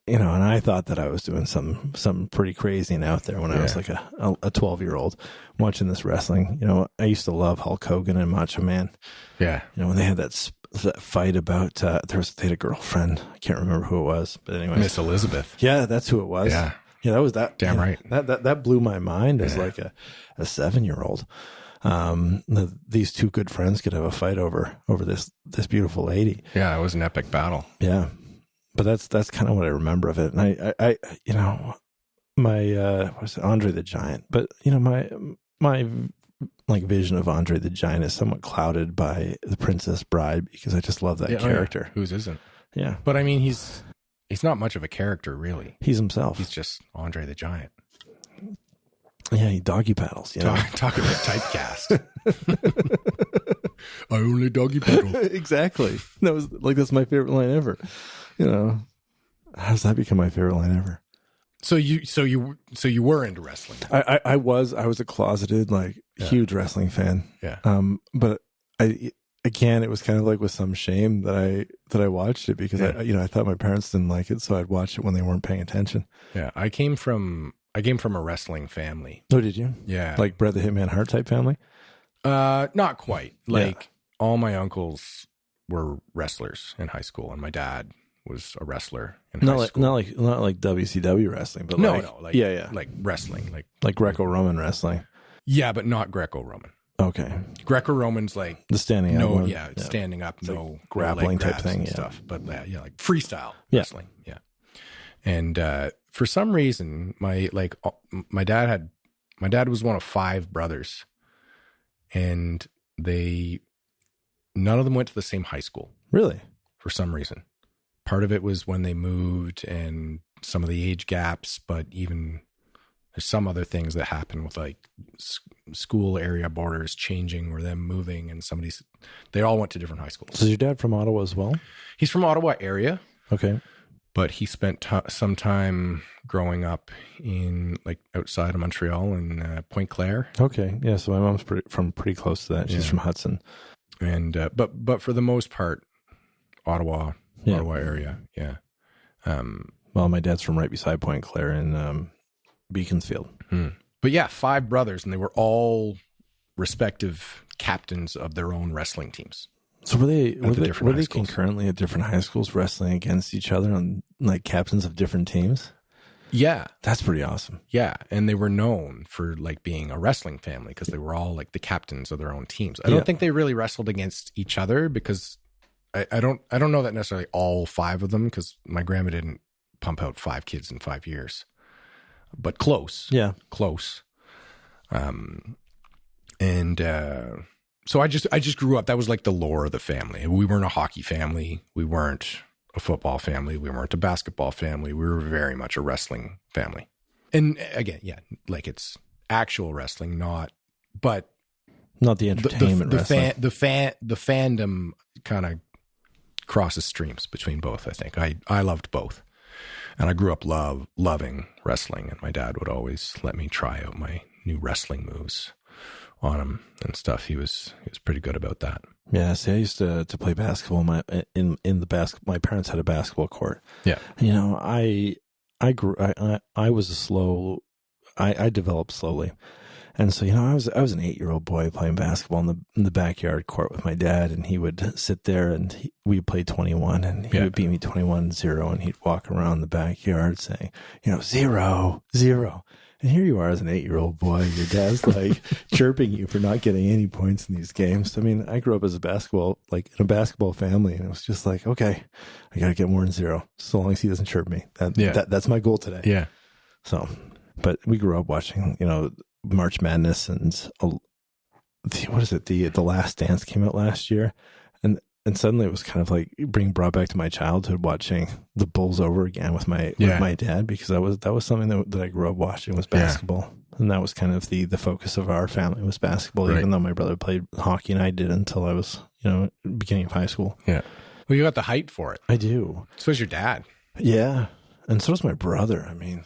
B: and I thought that I was doing something pretty crazy and out there when I was like a 12-year-old watching this wrestling. I used to love Hulk Hogan and Macho Man.
A: Yeah.
B: When they had that fight about they had a girlfriend. I can't remember who it was, but anyway,
A: Miss Elizabeth.
B: Yeah, that's who it was.
A: Yeah,
B: that was that.
A: Damn right.
B: That blew my mind as like a 7-year-old. These two good friends could have a fight over this beautiful lady.
A: Yeah, it was an epic battle.
B: Yeah, but that's kind of what I remember of it. And I my was it Andre the Giant? But my like vision of Andre the Giant is somewhat clouded by The Princess Bride, because I just love that character.
A: Oh, yeah. Whose isn't?
B: Yeah.
A: But I mean, he's not much of a character, really.
B: He's himself.
A: He's just Andre the Giant.
B: Yeah, he doggy paddles.
A: Talk about typecast. I only doggy paddle.
B: Exactly. That's my favorite line ever. How does that become my favorite line ever?
A: So you were into wrestling.
B: I was a closeted huge wrestling fan.
A: Yeah.
B: But it was kind of like with some shame that I watched it, because I thought my parents didn't like it, so I'd watch it when they weren't paying attention.
A: Yeah. I came from a wrestling family.
B: Oh, did you?
A: Yeah.
B: Like Bret the Hitman Hart type family?
A: Not quite. All my uncles were wrestlers in high school, and my dad was a wrestler in high school.
B: Not like WCW wrestling, but
A: like wrestling,
B: like Greco-Roman wrestling.
A: Yeah, but not Greco-Roman.
B: Okay.
A: Greco-Roman's like
B: the standing up.
A: No, yeah, standing up, it's no like
B: grappling
A: leg
B: type thing,
A: stuff. But like freestyle wrestling. Yeah. And for some reason, my dad was one of 5 brothers, and none of them went to the same high school.
B: Really?
A: For some reason. Part of it was when they moved and some of the age gaps, but even there's some other things that happen with like school area borders changing or them moving, and they all went to different high schools.
B: So is your dad from Ottawa as well?
A: He's from Ottawa area.
B: Okay.
A: But he spent some time growing up in like outside of Montreal in Pointe Claire.
B: Okay. Yeah. So my mom's pretty close to that. She's from Hudson.
A: And, but for the most part, Ottawa area. Yeah.
B: Well, my dad's from right beside Pointe Claire in Beaconsfield.
A: But yeah, 5 brothers, and they were all respective captains of their own wrestling teams.
B: So were they concurrently at different high schools wrestling against each other on like captains of different teams?
A: Yeah.
B: That's pretty awesome.
A: Yeah. And they were known for like being a wrestling family, because they were all like the captains of their own teams. I don't think they really wrestled against each other, because I don't know that necessarily all 5 of them, because my grandma didn't pump out 5 kids in 5 years, but close.
B: Yeah.
A: Close. So I just grew up. That was like the lore of the family. We weren't a hockey family. We weren't a football family. We weren't a basketball family. We were very much a wrestling family. And again, like it's actual wrestling, not the entertainment wrestling. The fandom kind of crosses streams between both, I think. I loved both. And I grew up loving wrestling, and my dad would always let me try out my new wrestling moves on him and stuff. He was pretty good about that.
B: Yeah, see, I used to play basketball. My parents had a basketball court.
A: Yeah.
B: I developed slowly. And so, I was an 8-year-old boy playing basketball in the backyard court with my dad, and he would sit there and we'd play 21, and he would beat me 21-0, and he'd walk around the backyard saying, 0, 0. And here you are as an 8-year-old boy, your dad's like chirping you for not getting any points in these games. I mean, I grew up as in a basketball family, and it was just like, okay, I got to get more than 0, so long as he doesn't chirp me. That's my goal today.
A: Yeah.
B: So, but we grew up watching, March Madness, and the Last Dance came out last year, and suddenly it was kind of like being brought back to my childhood, watching the Bulls over again with my dad, because that was something that I grew up watching, was basketball, and that was kind of the focus of our family, was basketball. Even though my brother played hockey and I did until I was beginning of high school.
A: Yeah, well, you got the height for it.
B: I do.
A: So is your dad.
B: Yeah, and so does my brother. I mean,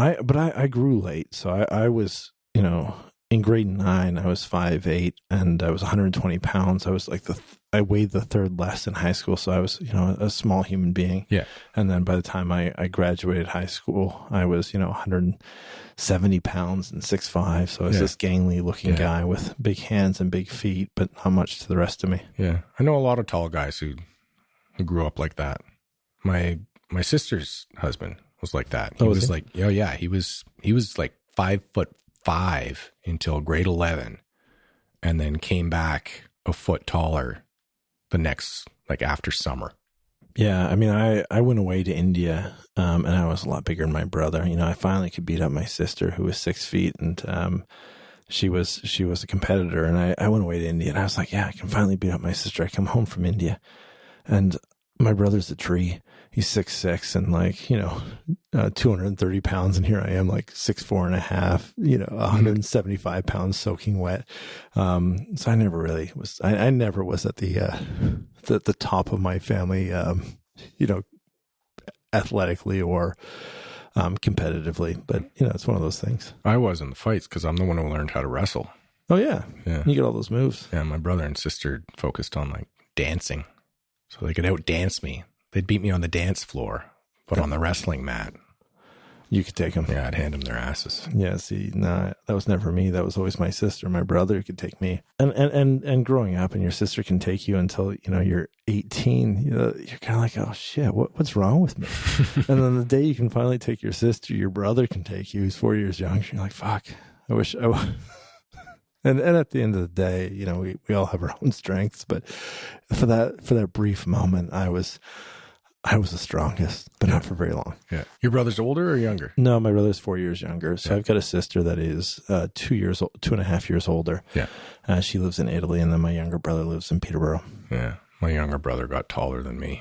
B: I grew late, so I was, in grade 9, I was 5'8", and I was 120 pounds. I was like I weighed the third less in high school, so I was, a small human being.
A: Yeah.
B: And then by the time I graduated high school, I was, 170 pounds and 6'5", so I was this gangly looking guy with big hands and big feet, but not much to the rest of me.
A: Yeah, I know a lot of tall guys who grew up like that. My sister's husband was like that. He was like, he was like 5'5" until grade 11, and then came back a foot taller the next, like, after summer.
B: Yeah, I mean, I went away to India, and I was a lot bigger than my brother. I finally could beat up my sister, who was 6 feet, and she was a competitor. And I went away to India, and I was like, yeah, I can finally beat up my sister. I come home from India, and my brother's a tree. He's 6'6", and 230 pounds, and here I am, like 6'4.5", 175 pounds soaking wet. So I never really was. I never was at the top of my family, athletically or competitively. But it's one of those things.
A: I was in the fights because I'm the one who learned how to wrestle.
B: Oh yeah, you get all those moves.
A: Yeah, my brother and sister focused on like dancing, so they could outdance me. They'd beat me on the dance floor, but on the wrestling mat,
B: you could take them.
A: Yeah, I'd hand them their asses.
B: Yeah, see, no, that was never me. That was always my sister. My brother could take me. And growing up, and your sister can take you until you're 18. You're kind of like, oh shit, what's wrong with me? And then the day you can finally take your sister, your brother can take you, who's 4 years younger. You're like, fuck, I wish I was. And at the end of the day, we all have our own strengths, but for that brief moment, I was the strongest, but not for very long.
A: Yeah. Your brother's older or younger?
B: No, my brother's 4 years younger. So I've got a sister that is 2.5 years older.
A: Yeah.
B: She lives in Italy, and then my younger brother lives in Peterborough.
A: Yeah. My younger brother got taller than me.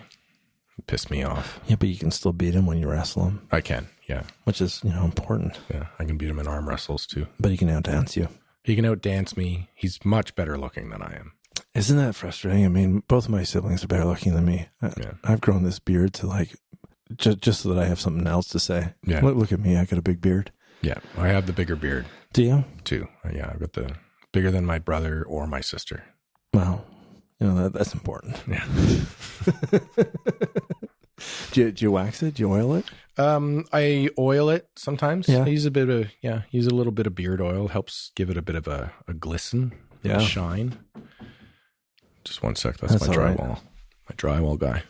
A: It pissed me off.
B: Yeah, but you can still beat him when you wrestle him.
A: I can, yeah.
B: Which is, important.
A: Yeah, I can beat him in arm wrestles too.
B: But he can outdance you.
A: He can outdance me. He's much better looking than I am.
B: Isn't that frustrating? I mean, both of my siblings are better looking than me. I've grown this beard to like, just so that I have something else to say.
A: Yeah.
B: Look at me. I got a big beard.
A: Yeah. I have the bigger beard.
B: Do you?
A: Too. Yeah. I've got the bigger than my brother or my sister.
B: Well, that's important.
A: Yeah.
B: Do you wax it? Do you oil it?
A: I oil it sometimes.
B: Yeah.
A: I use a little bit of beard oil. Helps give it a bit of a glisten, a shine. Just one sec. That's my drywall. Right. My drywall guy.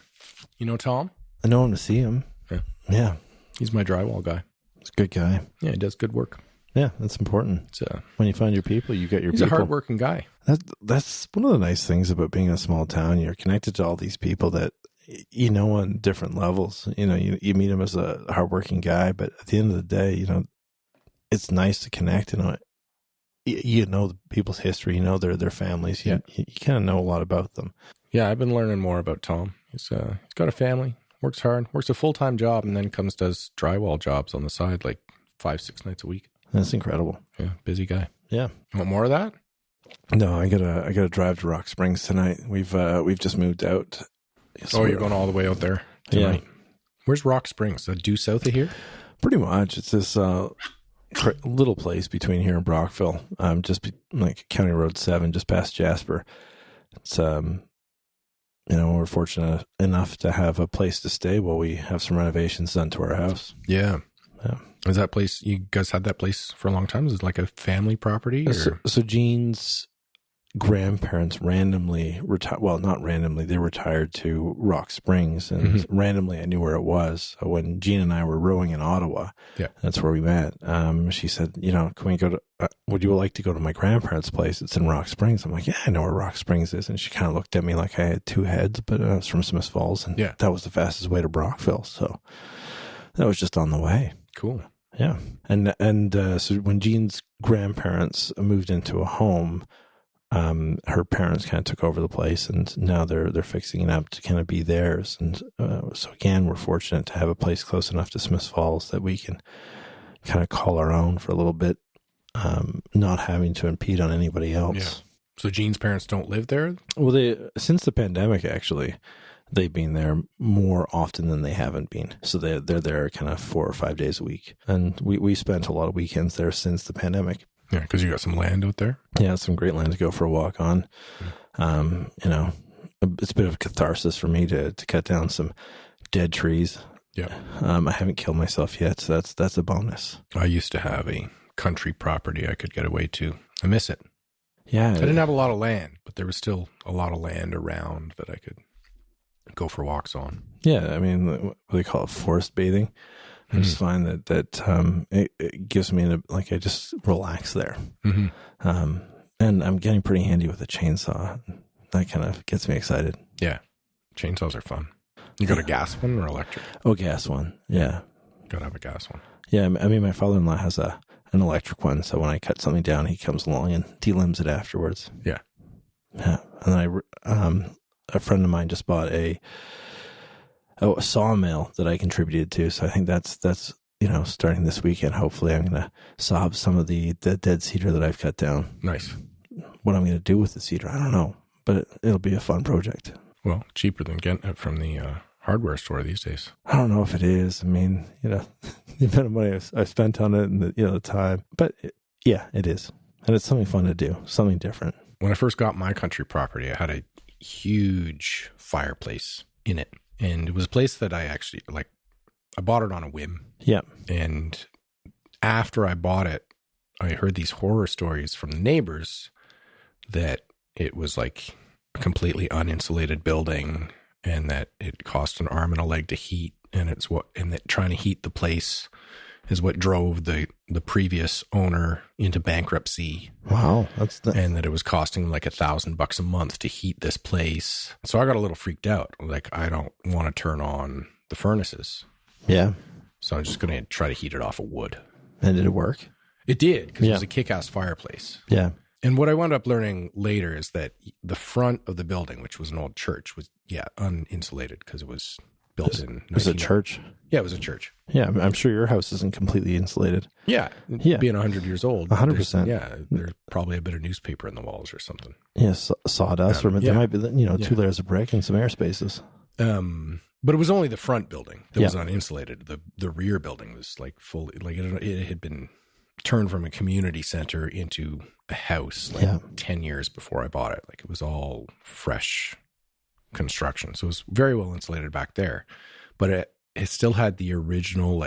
A: You know Tom?
B: I know him to see him.
A: Yeah.
B: Yeah.
A: He's my drywall guy.
B: He's a good guy.
A: Yeah, he does good work.
B: Yeah, that's important. When you find your people, you get your
A: he's
B: people.
A: He's a hardworking guy.
B: That's one of the nice things about being in a small town. You're connected to all these people that on different levels. You meet him as a hardworking guy, but at the end of the day, it's nice to connect. The people's history. Their families. You kind of know a lot about them.
A: Yeah, I've been learning more about Tom. He's got a family, works hard, works a full-time job, and then does drywall jobs on the side, like 5-6 nights a week.
B: That's incredible.
A: Yeah, busy guy.
B: Yeah.
A: You want more of that?
B: No, I gotta drive to Rock Springs tonight. We've just moved out.
A: So you're going all the way out there tonight? Yeah. Where's Rock Springs? Due south of here?
B: Pretty much. It's this little place between here and Brockville, like County Road 7, just past Jasper. It's we're fortunate enough to have a place to stay while we have some renovations done to our house.
A: Yeah.
B: Yeah.
A: Is that place, you guys had that place for a long time? Is it like a family property? Or?
B: So Jean's grandparents randomly retired. Well, not randomly. They retired to Rock Springs, and randomly I knew where it was. So when Jean and I were rowing in Ottawa, that's where we met. She said, can we go to, would you like to go to my grandparents' place? It's in Rock Springs. I'm like, yeah, I know where Rock Springs is. And she kind of looked at me like I had two heads, but I was from Smith Falls, and that was the fastest way to Brockville. So that was just on the way.
A: Cool.
B: Yeah. And so when Jean's grandparents moved into a home, her parents kind of took over the place, and now they're fixing it up to kind of be theirs. And so again, we're fortunate to have a place close enough to Smith Falls that we can kind of call our own for a little bit, not having to impede on anybody else.
A: Yeah. So Jean's parents don't live there?
B: Well, since the pandemic, actually, they've been there more often than they haven't been. So they're there kind of 4 or 5 days a week. And we spent a lot of weekends there since the pandemic.
A: Yeah, because you got some land out there.
B: Yeah, some great land to go for a walk on. It's a bit of a catharsis for me to cut down some dead trees.
A: Yeah.
B: I haven't killed myself yet, so that's a bonus.
A: I used to have a country property I could get away to. I miss it.
B: Yeah.
A: I didn't have a lot of land, but there was still a lot of land around that I could go for walks on.
B: Yeah, I mean, what they call it, forest bathing. I just find that it gives me I just relax there. And I'm getting pretty handy with a chainsaw. That kind of gets me excited.
A: Yeah. Chainsaws are fun. You got a gas one or electric?
B: Oh, gas one. Yeah.
A: Got to have a gas one.
B: Yeah. I mean, my father-in-law has an electric one. So when I cut something down, he comes along and delimbs it afterwards.
A: Yeah.
B: Yeah. And a friend of mine just bought a sawmill that I contributed to. So I think that's starting this weekend, hopefully I'm going to saw up some of the dead cedar that I've cut down.
A: Nice.
B: What I'm going to do with the cedar, I don't know, but it'll be a fun project.
A: Well, cheaper than getting it from the hardware store these days.
B: I don't know if it is. I mean, the amount of money I've spent on it and the time, but it is. And it's something fun to do, something different.
A: When I first got my country property, I had a huge fireplace in it. And it was a place that I actually, I bought it on a whim.
B: Yeah.
A: And after I bought it, I heard these horror stories from the neighbors that it was like a completely uninsulated building and that it cost an arm and a leg to heat. And that trying to heat the place is what drove the previous owner into bankruptcy.
B: Wow.
A: And that it was costing like $1,000 a month to heat this place. So I got a little freaked out. Like, I don't want to turn on the furnaces.
B: Yeah.
A: So I'm just going to try to heat it off of wood.
B: And did it work?
A: It did, because it was a kick-ass fireplace.
B: Yeah.
A: And what I wound up learning later is that the front of the building, which was an old church, was, uninsulated because it was built in.
B: It was a church?
A: Yeah, it was a church.
B: Yeah, I'm sure your house isn't completely insulated.
A: Yeah. Being 100 years old.
B: 100%.
A: Yeah, there's probably a bit of newspaper in the walls or something.
B: Yeah, sawdust. Or there might be, 2 layers of brick and some air spaces.
A: But it was only the front building that was uninsulated. The rear building was fully, it had been turned from a community center into a house 10 years before I bought it. It was all fresh construction. So it was very well insulated back there. But it still had the original,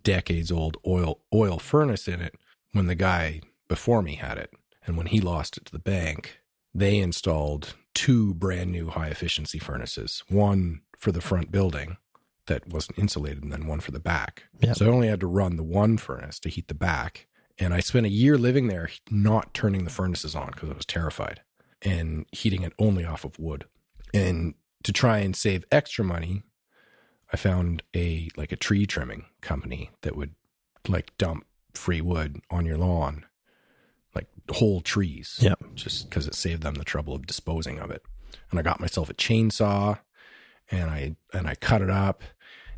A: decades old oil furnace in it when the guy before me had it. And when he lost it to the bank, they installed 2 brand new high efficiency furnaces, one for the front building that wasn't insulated and then one for the back. Yep. So I only had to run the one furnace to heat the back. And I spent a year living there, not turning the furnaces on because I was terrified, and heating it only off of wood. And to try and save extra money, I found a tree trimming company that would dump free wood on your lawn, whole trees.
B: Yeah.
A: Just because it saved them the trouble of disposing of it. And I got myself a chainsaw and I cut it up,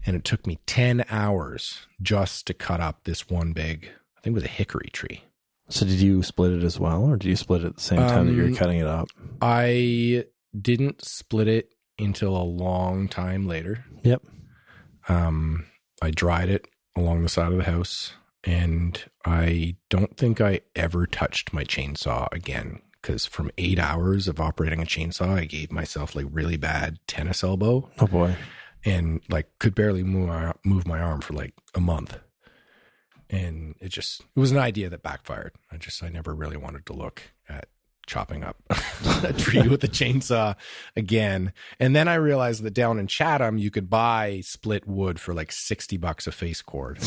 A: and it took me 10 hours just to cut up this one big, I think it was a hickory tree.
B: So did you split it as well, or did you split it at the same time that you were cutting it up?
A: I didn't split it until a long time later.
B: Yep.
A: I dried it along the side of the house, and I don't think I ever touched my chainsaw again, because from 8 hours of operating a chainsaw, I gave myself really bad tennis elbow.
B: Oh boy.
A: And could barely move my arm for a month. And it was an idea that backfired. I never really wanted to look at chopping up a tree with a chainsaw again. And then I realized that down in Chatham, you could buy split wood for like $60 a face cord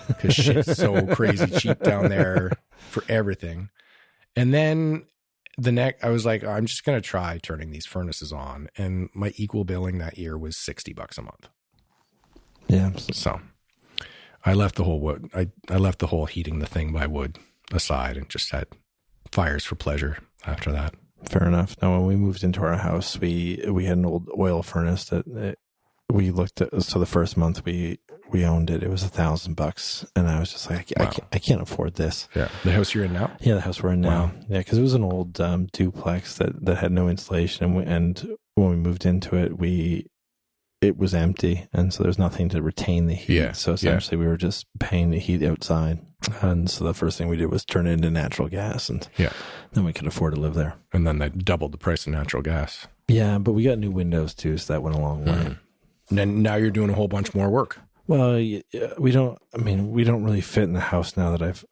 A: because shit's so crazy cheap down there for everything. And then I was like, I'm just going to try turning these furnaces on. And my equal billing that year was $60 a month.
B: Yeah.
A: So I left the whole wood. I left the whole heating the thing by wood aside and just had fires for pleasure after that.
B: Fair enough. Now, when we moved into our house, we had an old oil furnace that we looked at. So the first month we owned it, it was $1,000, and I was just like,
A: Wow.
B: I can't afford this.
A: Yeah, the house you're in now.
B: Yeah, the house we're in now.
A: Wow.
B: Yeah, because it was an old duplex that had no insulation, and when we moved into it, it was empty, and so there's nothing to retain the heat.
A: Yeah.
B: So essentially, we were just paying the heat outside, and so the first thing we did was turn it into natural gas, and then we could afford to live there.
A: And then they doubled the price of natural gas.
B: Yeah, but we got new windows too, so that went a long way.
A: And then now you're doing a whole bunch more work.
B: Well, we don't really fit in the house now that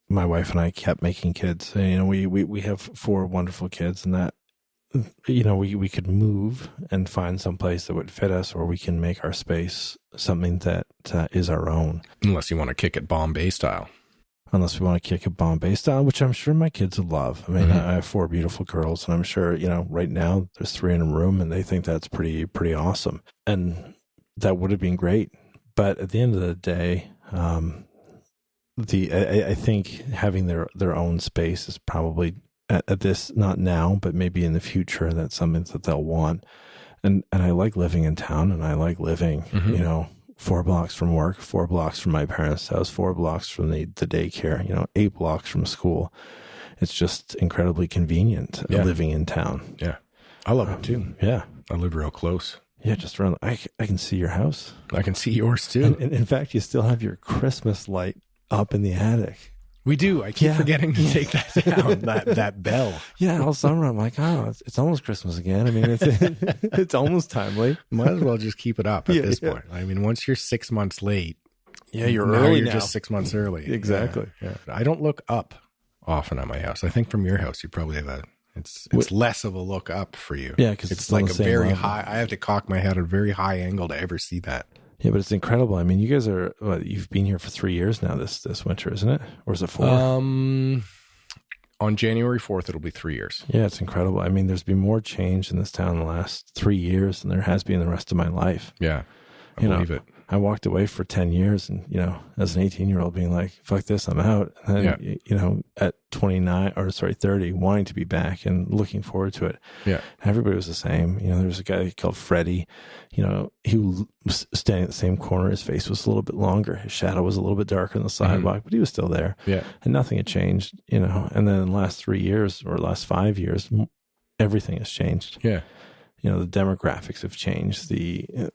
B: my wife and I kept making kids. And, we have 4 wonderful kids, and that, we could move and find some place that would fit us, or we can make our space something that is our own.
A: Unless you want to kick it Bombay style.
B: Unless we want to kick it Bombay style, which I'm sure my kids would love. I mean, I have 4 beautiful girls, and I'm sure, right now there's 3 in a room, and they think that's pretty awesome. And that would have been great. But at the end of the day, I think having their own space is probably at this, not now, but maybe in the future, that's something that they'll want. And I like living in town, and I like living, 4 blocks from work, 4 blocks from my parents' house, 4 blocks from the daycare, 8 blocks from school. It's just incredibly convenient living in town.
A: Yeah. I love it too.
B: Yeah.
A: I live real close.
B: Yeah, just around. I can see your house.
A: I can see yours too.
B: And in fact, you still have your Christmas light up in the attic.
A: We do. I keep forgetting to take that down, that bell.
B: Yeah, all summer I'm like, it's almost Christmas again. I mean, it's almost timely.
A: Might as well just keep it up at this point. I mean, once you're 6 months late,
B: you're early
A: you're
B: now.
A: just 6 months early.
B: Exactly.
A: Yeah. I don't look up often at my house. I think from your house, you probably have it's less of a look up for you.
B: Yeah, because
A: it's like a very high. I have to cock my head at a very high angle to ever see that.
B: Yeah, but it's incredible. I mean, you guys you've been here for 3 years now this winter, isn't it? Or is it 4?
A: On January 4th, it'll be 3 years.
B: Yeah, it's incredible. I mean, there's been more change in this town in the last 3 years than there has been the rest of my life.
A: Yeah, I believe it.
B: I walked away for 10 years and, as an 18-year-old being like, fuck this, I'm out. And then, at 30, wanting to be back and looking forward to it.
A: Yeah.
B: Everybody was the same. There was a guy called Freddie, he was standing at the same corner. His face was a little bit longer. His shadow was a little bit darker on the sidewalk, but he was still there.
A: Yeah.
B: And nothing had changed, And then in the last 3 years or last 5 years, everything has changed.
A: Yeah.
B: The demographics have changed. The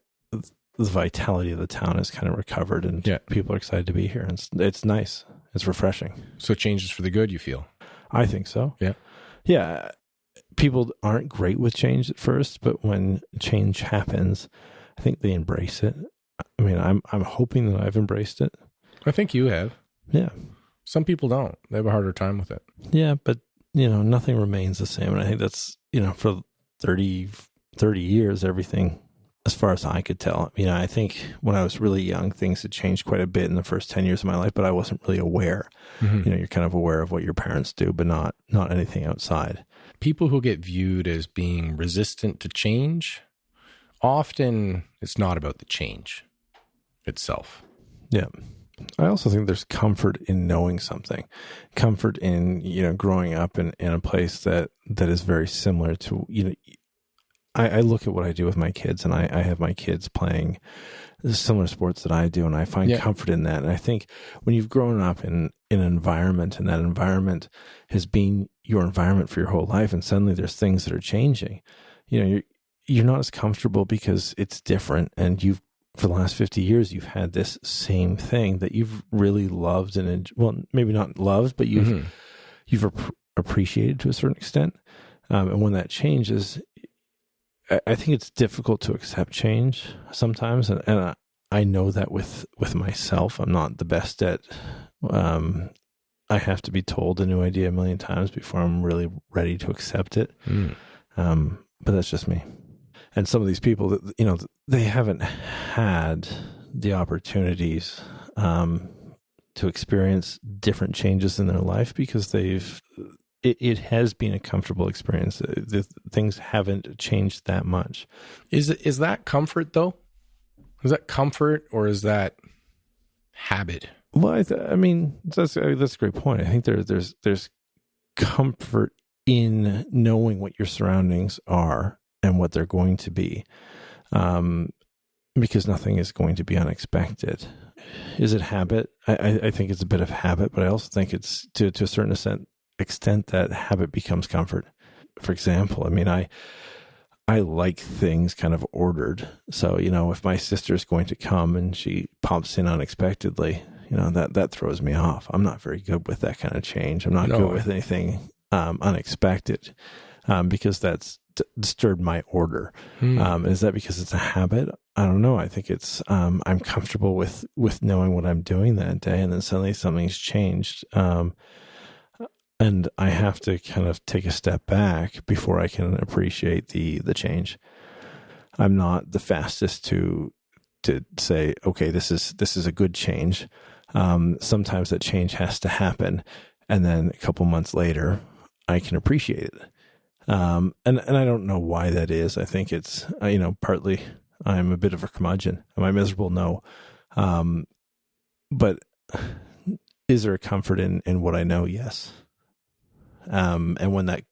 B: vitality of the town has kind of recovered, and people are excited to be here. And it's nice. It's refreshing.
A: So changes for the good, you feel?
B: I think so.
A: Yeah.
B: Yeah. People aren't great with change at first, but when change happens, I think they embrace it. I mean, I'm hoping that I've embraced it.
A: I think you have.
B: Yeah.
A: Some people don't. They have a harder time with it.
B: Yeah, but, nothing remains the same. And I think that's, for 30 years, everything, as far as I could tell. I think when I was really young, things had changed quite a bit in the first 10 years of my life, but I wasn't really aware.
A: Mm-hmm.
B: You're kind of aware of what your parents do, but not anything outside.
A: People who get viewed as being resistant to change, often it's not about the change itself.
B: Yeah. I also think there's comfort in knowing something, comfort in, growing up in a place that is very similar to, I look at what I do with my kids, and I have my kids playing similar sports that I do, and I find comfort in that. And I think when you've grown up in an environment, and that environment has been your environment for your whole life, and suddenly there's things that are changing, you're not as comfortable because it's different, and for the last 50 years, you've had this same thing that you've really loved and, maybe not loved, but you've appreciated to a certain extent. And when that changes, I think it's difficult to accept change sometimes. And I know that with myself, I'm not the best at, I have to be told a new idea a million times before I'm really ready to accept it. But that's just me. And some of these people that, you know, they haven't had the opportunities, to experience different changes in their life because it has been a comfortable experience. Things haven't changed that much.
A: Is that comfort though? Is that comfort or is that habit?
B: Well, I mean, that's a great point. I think there's comfort in knowing what your surroundings are and what they're going to be, because nothing is going to be unexpected. Is it habit? I think it's a bit of habit, but I also think it's to a certain extent that habit becomes comfort. For example, I mean, I like things kind of ordered. So, you know, if my sister's going to come and she pops in unexpectedly, you know, that throws me off. I'm not very good with that kind of change. I'm not good with anything unexpected, because that's disturbed my order. Is that because it's a habit? I don't know. I think it's I'm comfortable with knowing what I'm doing that day, and then suddenly something's changed, and I have to kind of take a step back before I can appreciate the change. I'm not the fastest to say, okay, this is a good change. Sometimes that change has to happen, and then a couple months later, I can appreciate it. And I don't know why that is. I think it's, you know, partly I'm a bit of a curmudgeon. Am I miserable? No. But is there a comfort in what I know? Yes. And when that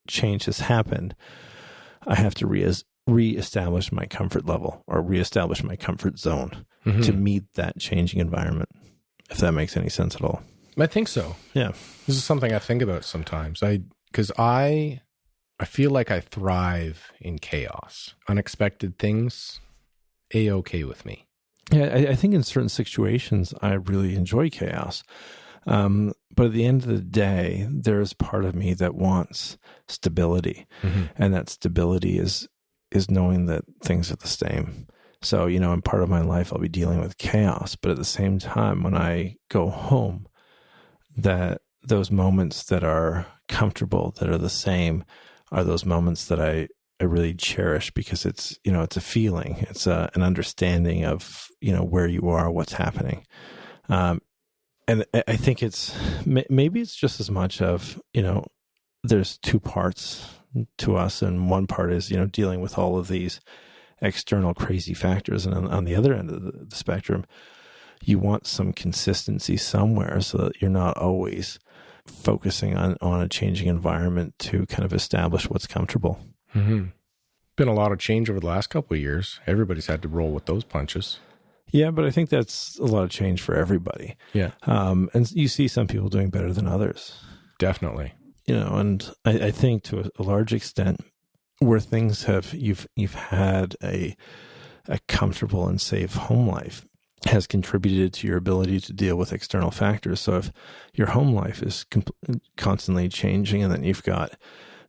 B: change has happened, I have to reestablish my comfort level or reestablish my comfort zone to meet that changing environment, if that makes any sense at all.
A: I think so. Yeah. This is something I think about sometimes. Because I feel like I thrive in chaos. Unexpected things, A-okay with me.
B: Yeah, I think in certain situations, I really enjoy chaos. But at the end of the day, there's part of me that wants stability. And that stability is knowing that things are the same. So, you know, in part of my life, I'll be dealing with chaos. But at the same time, when I go home, that those moments that are comfortable, that are the same, are those moments that I really cherish because it's, you know, it's a feeling, it's an understanding of, you know, where you are, what's happening. And I think maybe it's just as much of, you know, there's two parts to us. And one part is, you know, dealing with all of these external crazy factors. And on the other end of the spectrum, you want some consistency somewhere so that you're not always focusing on a changing environment to kind of establish what's comfortable.
A: Been a lot of change over the last couple of years. Everybody's had to roll with those punches.
B: Yeah, but I think that's a lot of change for everybody.
A: Yeah.
B: And you see some people doing better than others.
A: Definitely.
B: You know, and I think to a large extent where things you've had a comfortable and safe home life has contributed to your ability to deal with external factors. So if your home life is constantly changing, and then you've got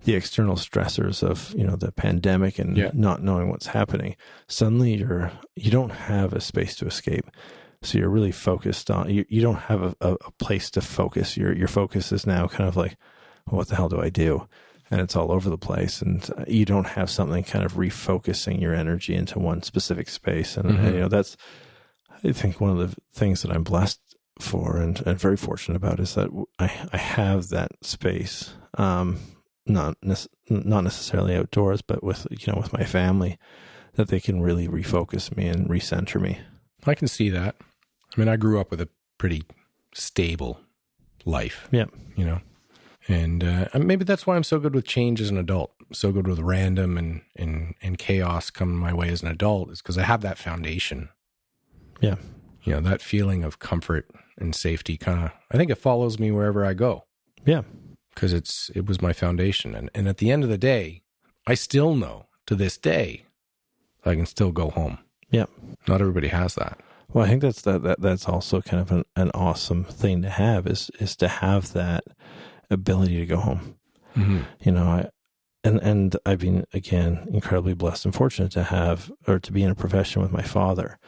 B: the external stressors of, you know, the pandemic and not knowing what's happening, suddenly you don't have a space to escape. So you're really focused on, you don't have a place to focus. Your focus is now kind of like, well, what the hell do I do? And it's all over the place, and you don't have something kind of refocusing your energy into one specific space. And, you know, that's, I think, one of the things that I'm blessed for and very fortunate about is that I have that space, not necessarily outdoors, but with my family, that they can really refocus me and recenter me.
A: I can see that. I mean, I grew up with a pretty stable life.
B: Yeah.
A: You know, and maybe that's why I'm so good with change as an adult. So good with random and chaos coming my way as an adult, is because I have that foundation.
B: Yeah.
A: You know, that feeling of comfort and safety I think it follows me wherever I go.
B: Yeah.
A: Because it was my foundation. And at the end of the day, I still know to this day, I can still go home.
B: Yeah.
A: Not everybody has that.
B: Well, I think that's also kind of an awesome thing to have is to have that ability to go home. You know, and I've been, again, incredibly blessed and fortunate to have, or to be in a profession with my father,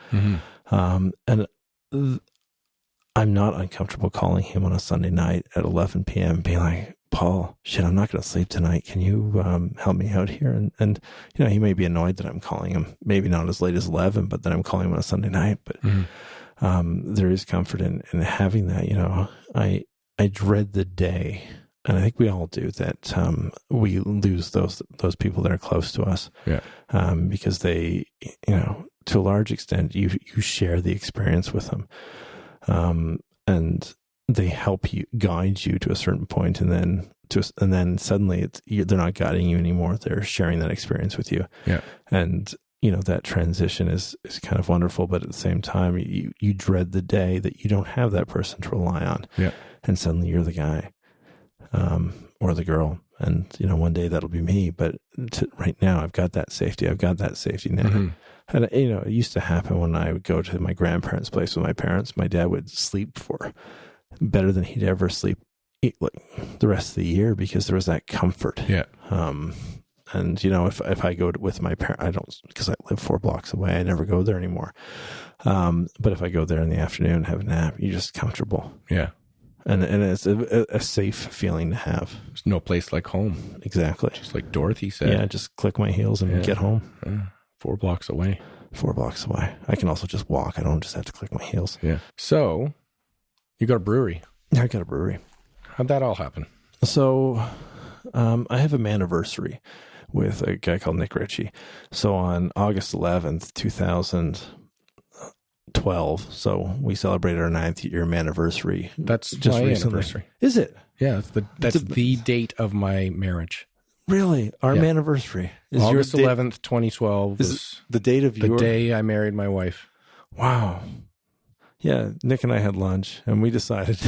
B: And I'm not uncomfortable calling him on a Sunday night at 11 p.m. being like, Paul, shit, I'm not going to sleep tonight. Can you help me out here? And he may be annoyed that I'm calling him, maybe not as late as 11, but then I'm calling him on a Sunday night. But there is comfort in having that. I dread the day, and I think we all do, that we lose those people that are close to us. Yeah. Because they, to a large extent, you share the experience with them. And they help you, guide you to a certain point, and then suddenly they're not guiding you anymore. They're sharing that experience with you. Yeah. And that transition is kind of wonderful, but at the same time, you dread the day that you don't have that person to rely on. Yeah. And suddenly you're the guy, or the girl. And, one day that'll be me, but right now I've got that safety. I've got that safety net. Mm-hmm. And, it used to happen when I would go to my grandparents' place with my parents. My dad would sleep for better than he'd ever sleep the rest of the year, because there was that comfort. Yeah. And, if I go with my parents, I don't, because I live 4 blocks away, I never go there anymore. But if I go there in the afternoon and have a nap, you're just comfortable. Yeah. And it's a safe feeling to have.
A: There's no place like home.
B: Exactly.
A: Just like Dorothy said.
B: Yeah, just click my heels and get home.
A: 4 blocks away.
B: 4 blocks away. I can also just walk. I don't just have to click my heels.
A: Yeah. So, you got a brewery.
B: Yeah, I got a brewery.
A: How'd that all happen?
B: So, I have a maniversary with a guy called Nick Ritchie. So, on August 11th, 2012, so we celebrated our 9th year anniversary.
A: That's just my anniversary.
B: Is it?
A: Yeah, that's the date of my marriage.
B: Really? Our anniversary
A: is August 11th, 2012
B: is the date of
A: the day I married my wife.
B: Wow. Yeah, Nick and I had lunch, and we decided.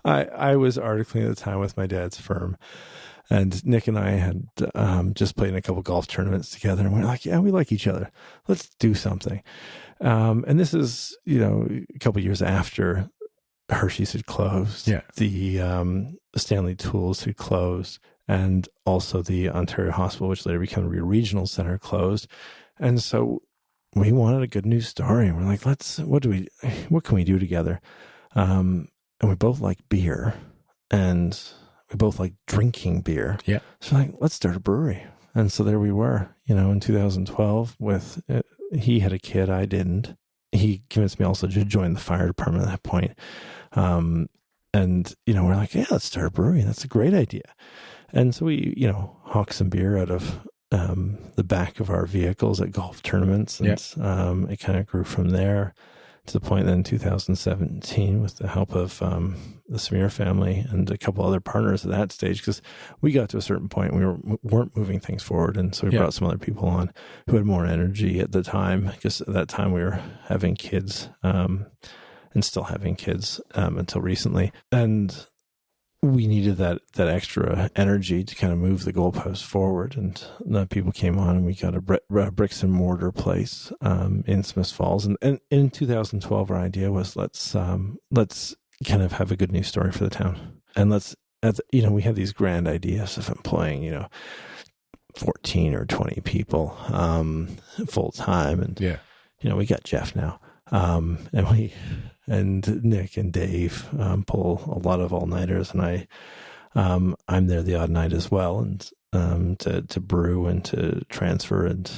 B: I was articling at the time with my dad's firm, and Nick and I had just played in a couple golf tournaments together, and we're like, yeah, we like each other. Let's do something. And this is, a couple years after Hershey's had closed. Yeah. The Stanley Tools had closed, and also the Ontario Hospital, which later became a regional center, closed. And so we wanted a good news story. And we're like, what can we do together? And we both like beer, and we both like drinking beer. Yeah. So like, let's start a brewery. And so there we were, in 2012 he had a kid. I didn't. He convinced me also to join the fire department at that point. And, we're like, yeah, let's start a brewery. That's a great idea. And so we, hawked some beer out of the back of our vehicles at golf tournaments. And it kind of grew from there to the point then in 2017 with the help of the Smear family and a couple other partners at that stage, because we got to a certain point we weren't moving things forward. And so we brought some other people on who had more energy at the time, because at that time we were having kids and still having kids until recently. And we needed that extra energy to kind of move the goalposts forward, and the people came on, and we got a bricks and mortar place in Smiths Falls. And in 2012, our idea was let's kind of have a good news story for the town, and we had these grand ideas of employing 14 or 20 people full time, and we got Jeff now, and Nick and Dave pull a lot of all-nighters, and I'm there the odd night as well, and to brew and to transfer, and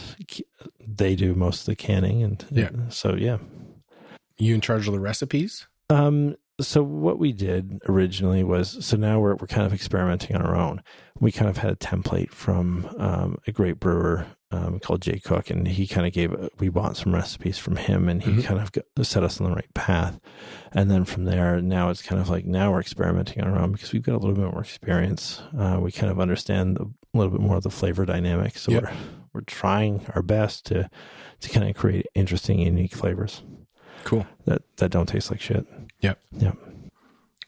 B: they do most of the canning, and so you
A: in charge of the recipes?
B: So what we did originally was, so now we're kind of experimenting on our own. We kind of had a template from a great brewer called Jay Cook, and he kind of we bought some recipes from him, and he kind of set us on the right path. And then from there, now it's kind of like, now we're experimenting on our own because we've got a little bit more experience. We kind of understand a little bit more of the flavor dynamics. So we're trying our best to kind of create interesting, unique flavors.
A: Cool.
B: That don't taste like shit.
A: Yep. Yep.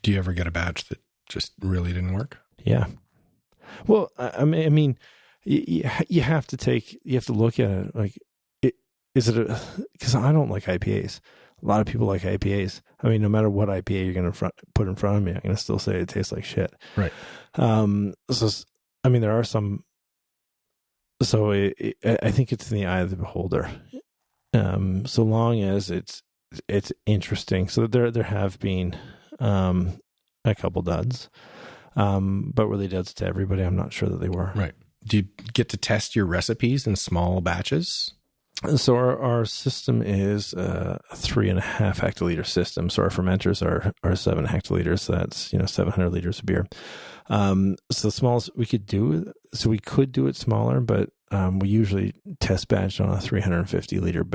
A: Do you ever get a batch that just really didn't work?
B: Yeah. Well, I mean, you have to look at it like, because I don't like IPAs. A lot of people like IPAs. I mean, no matter what IPA you're going to put in front of me, I'm going to still say it tastes like shit.
A: Right.
B: So, I mean, there are some. So I think it's in the eye of the beholder. So long as it's interesting. So there have been a couple duds, but were they duds to everybody? I'm not sure that they were.
A: Right. Do you get to test your recipes in small batches?
B: So our system is a 3.5 hectoliter system. So our fermenters are 7 hectoliters. So that's 700 liters of beer. So the smallest we could do. So we could do it smaller, but we usually test batch on a 350 liter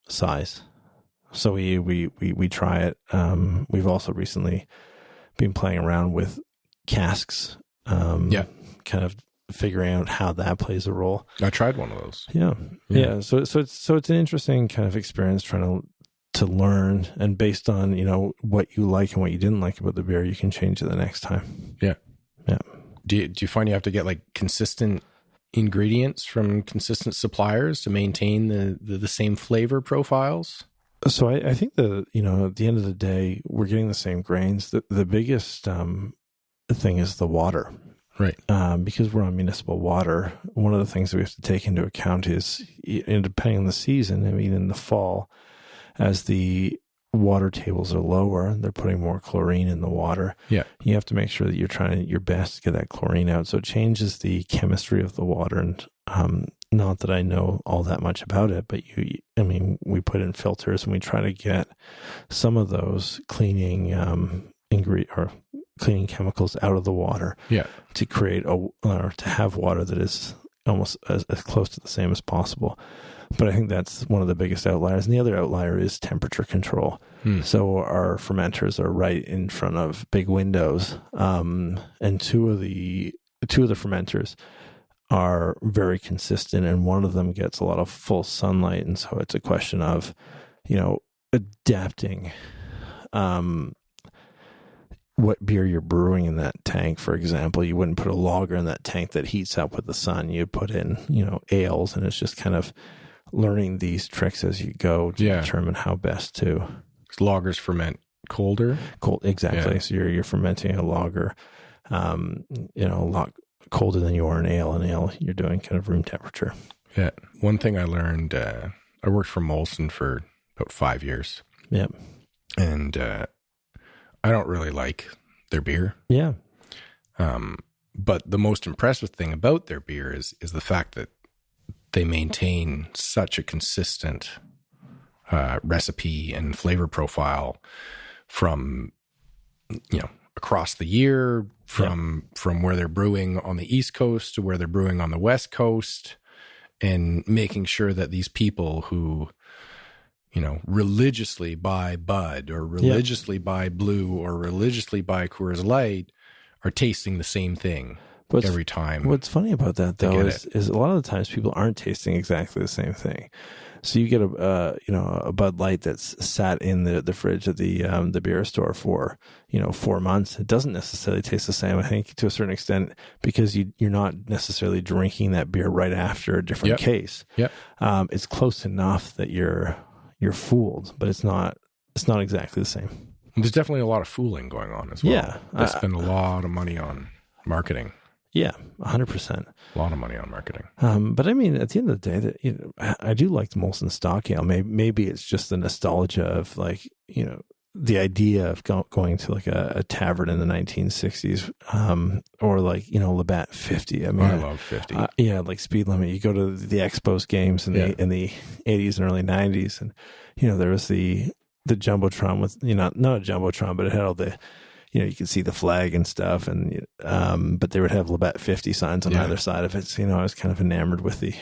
B: size. So we try it. We've also recently been playing around with casks. Kind of figuring out how that plays a role.
A: I tried one of those.
B: Yeah. So it's an interesting kind of experience trying to learn, and based on what you like and what you didn't like about the beer, you can change it the next time.
A: Yeah. Do you find you have to get like consistent ingredients from consistent suppliers to maintain the same flavor profiles?
B: So I think at the end of the day, we're getting the same grains. The biggest thing is the water.
A: Right.
B: Because we're on municipal water, one of the things that we have to take into account is, depending on the season, in the fall, as the water tables are lower, they're putting more chlorine in the water.
A: Yeah.
B: You have to make sure that you're trying your best to get that chlorine out. So it changes the chemistry of the water. And not that I know all that much about it, but we put in filters and we try to get some of those cleaning cleaning chemicals out of the water, to create or to have water that is almost as close to the same as possible. But I think that's one of the biggest outliers. And the other outlier is temperature control. So our fermenters are right in front of big windows, and two of the fermenters are very consistent, and one of them gets a lot of full sunlight, and so it's a question of adapting what beer you're brewing in that tank. For example, you wouldn't put a lager in that tank that heats up with the sun. You put in, ales, and it's just kind of learning these tricks as you go to determine how best to.
A: Lagers ferment colder.
B: Cold, exactly. Yeah. So you're fermenting a lager, a lot colder than you are an ale. An ale, you're doing kind of room temperature.
A: Yeah. One thing I learned, I worked for Molson for about 5 years.
B: Yeah.
A: And I don't really like their beer.
B: Yeah.
A: But the most impressive thing about their beer is the fact that they maintain such a consistent recipe and flavor profile from across the year, from where they're brewing on the East Coast to where they're brewing on the West Coast, and making sure that these people who religiously buy Bud or religiously buy Blue or religiously buy Coors Light are tasting the same thing every time.
B: What's funny about that, though, is a lot of the times people aren't tasting exactly the same thing. So you get a Bud Light that's sat in the fridge at the beer store for 4 months. It doesn't necessarily taste the same, I think, to a certain extent, because you're not necessarily drinking that beer right after a different case.
A: Yep.
B: It's close enough that you're fooled, but it's not exactly the same.
A: There's definitely a lot of fooling going on as well.
B: Yeah.
A: They spend a lot of money on marketing.
B: Yeah, 100%.
A: A lot of money on marketing.
B: But at the end of the day, I do like the Molson Stock Ale. Maybe it's just the nostalgia of the idea of going to like a tavern in the 1960s, or Labatt 50. I love 50. Like Speed Limit. You go to the Expos games in the 80s and early 90s, and there was the Jumbotron with not a Jumbotron, but it had all the you could see the flag and stuff, and but they would have Labatt 50 signs on either side of it. So I was kind of enamored with the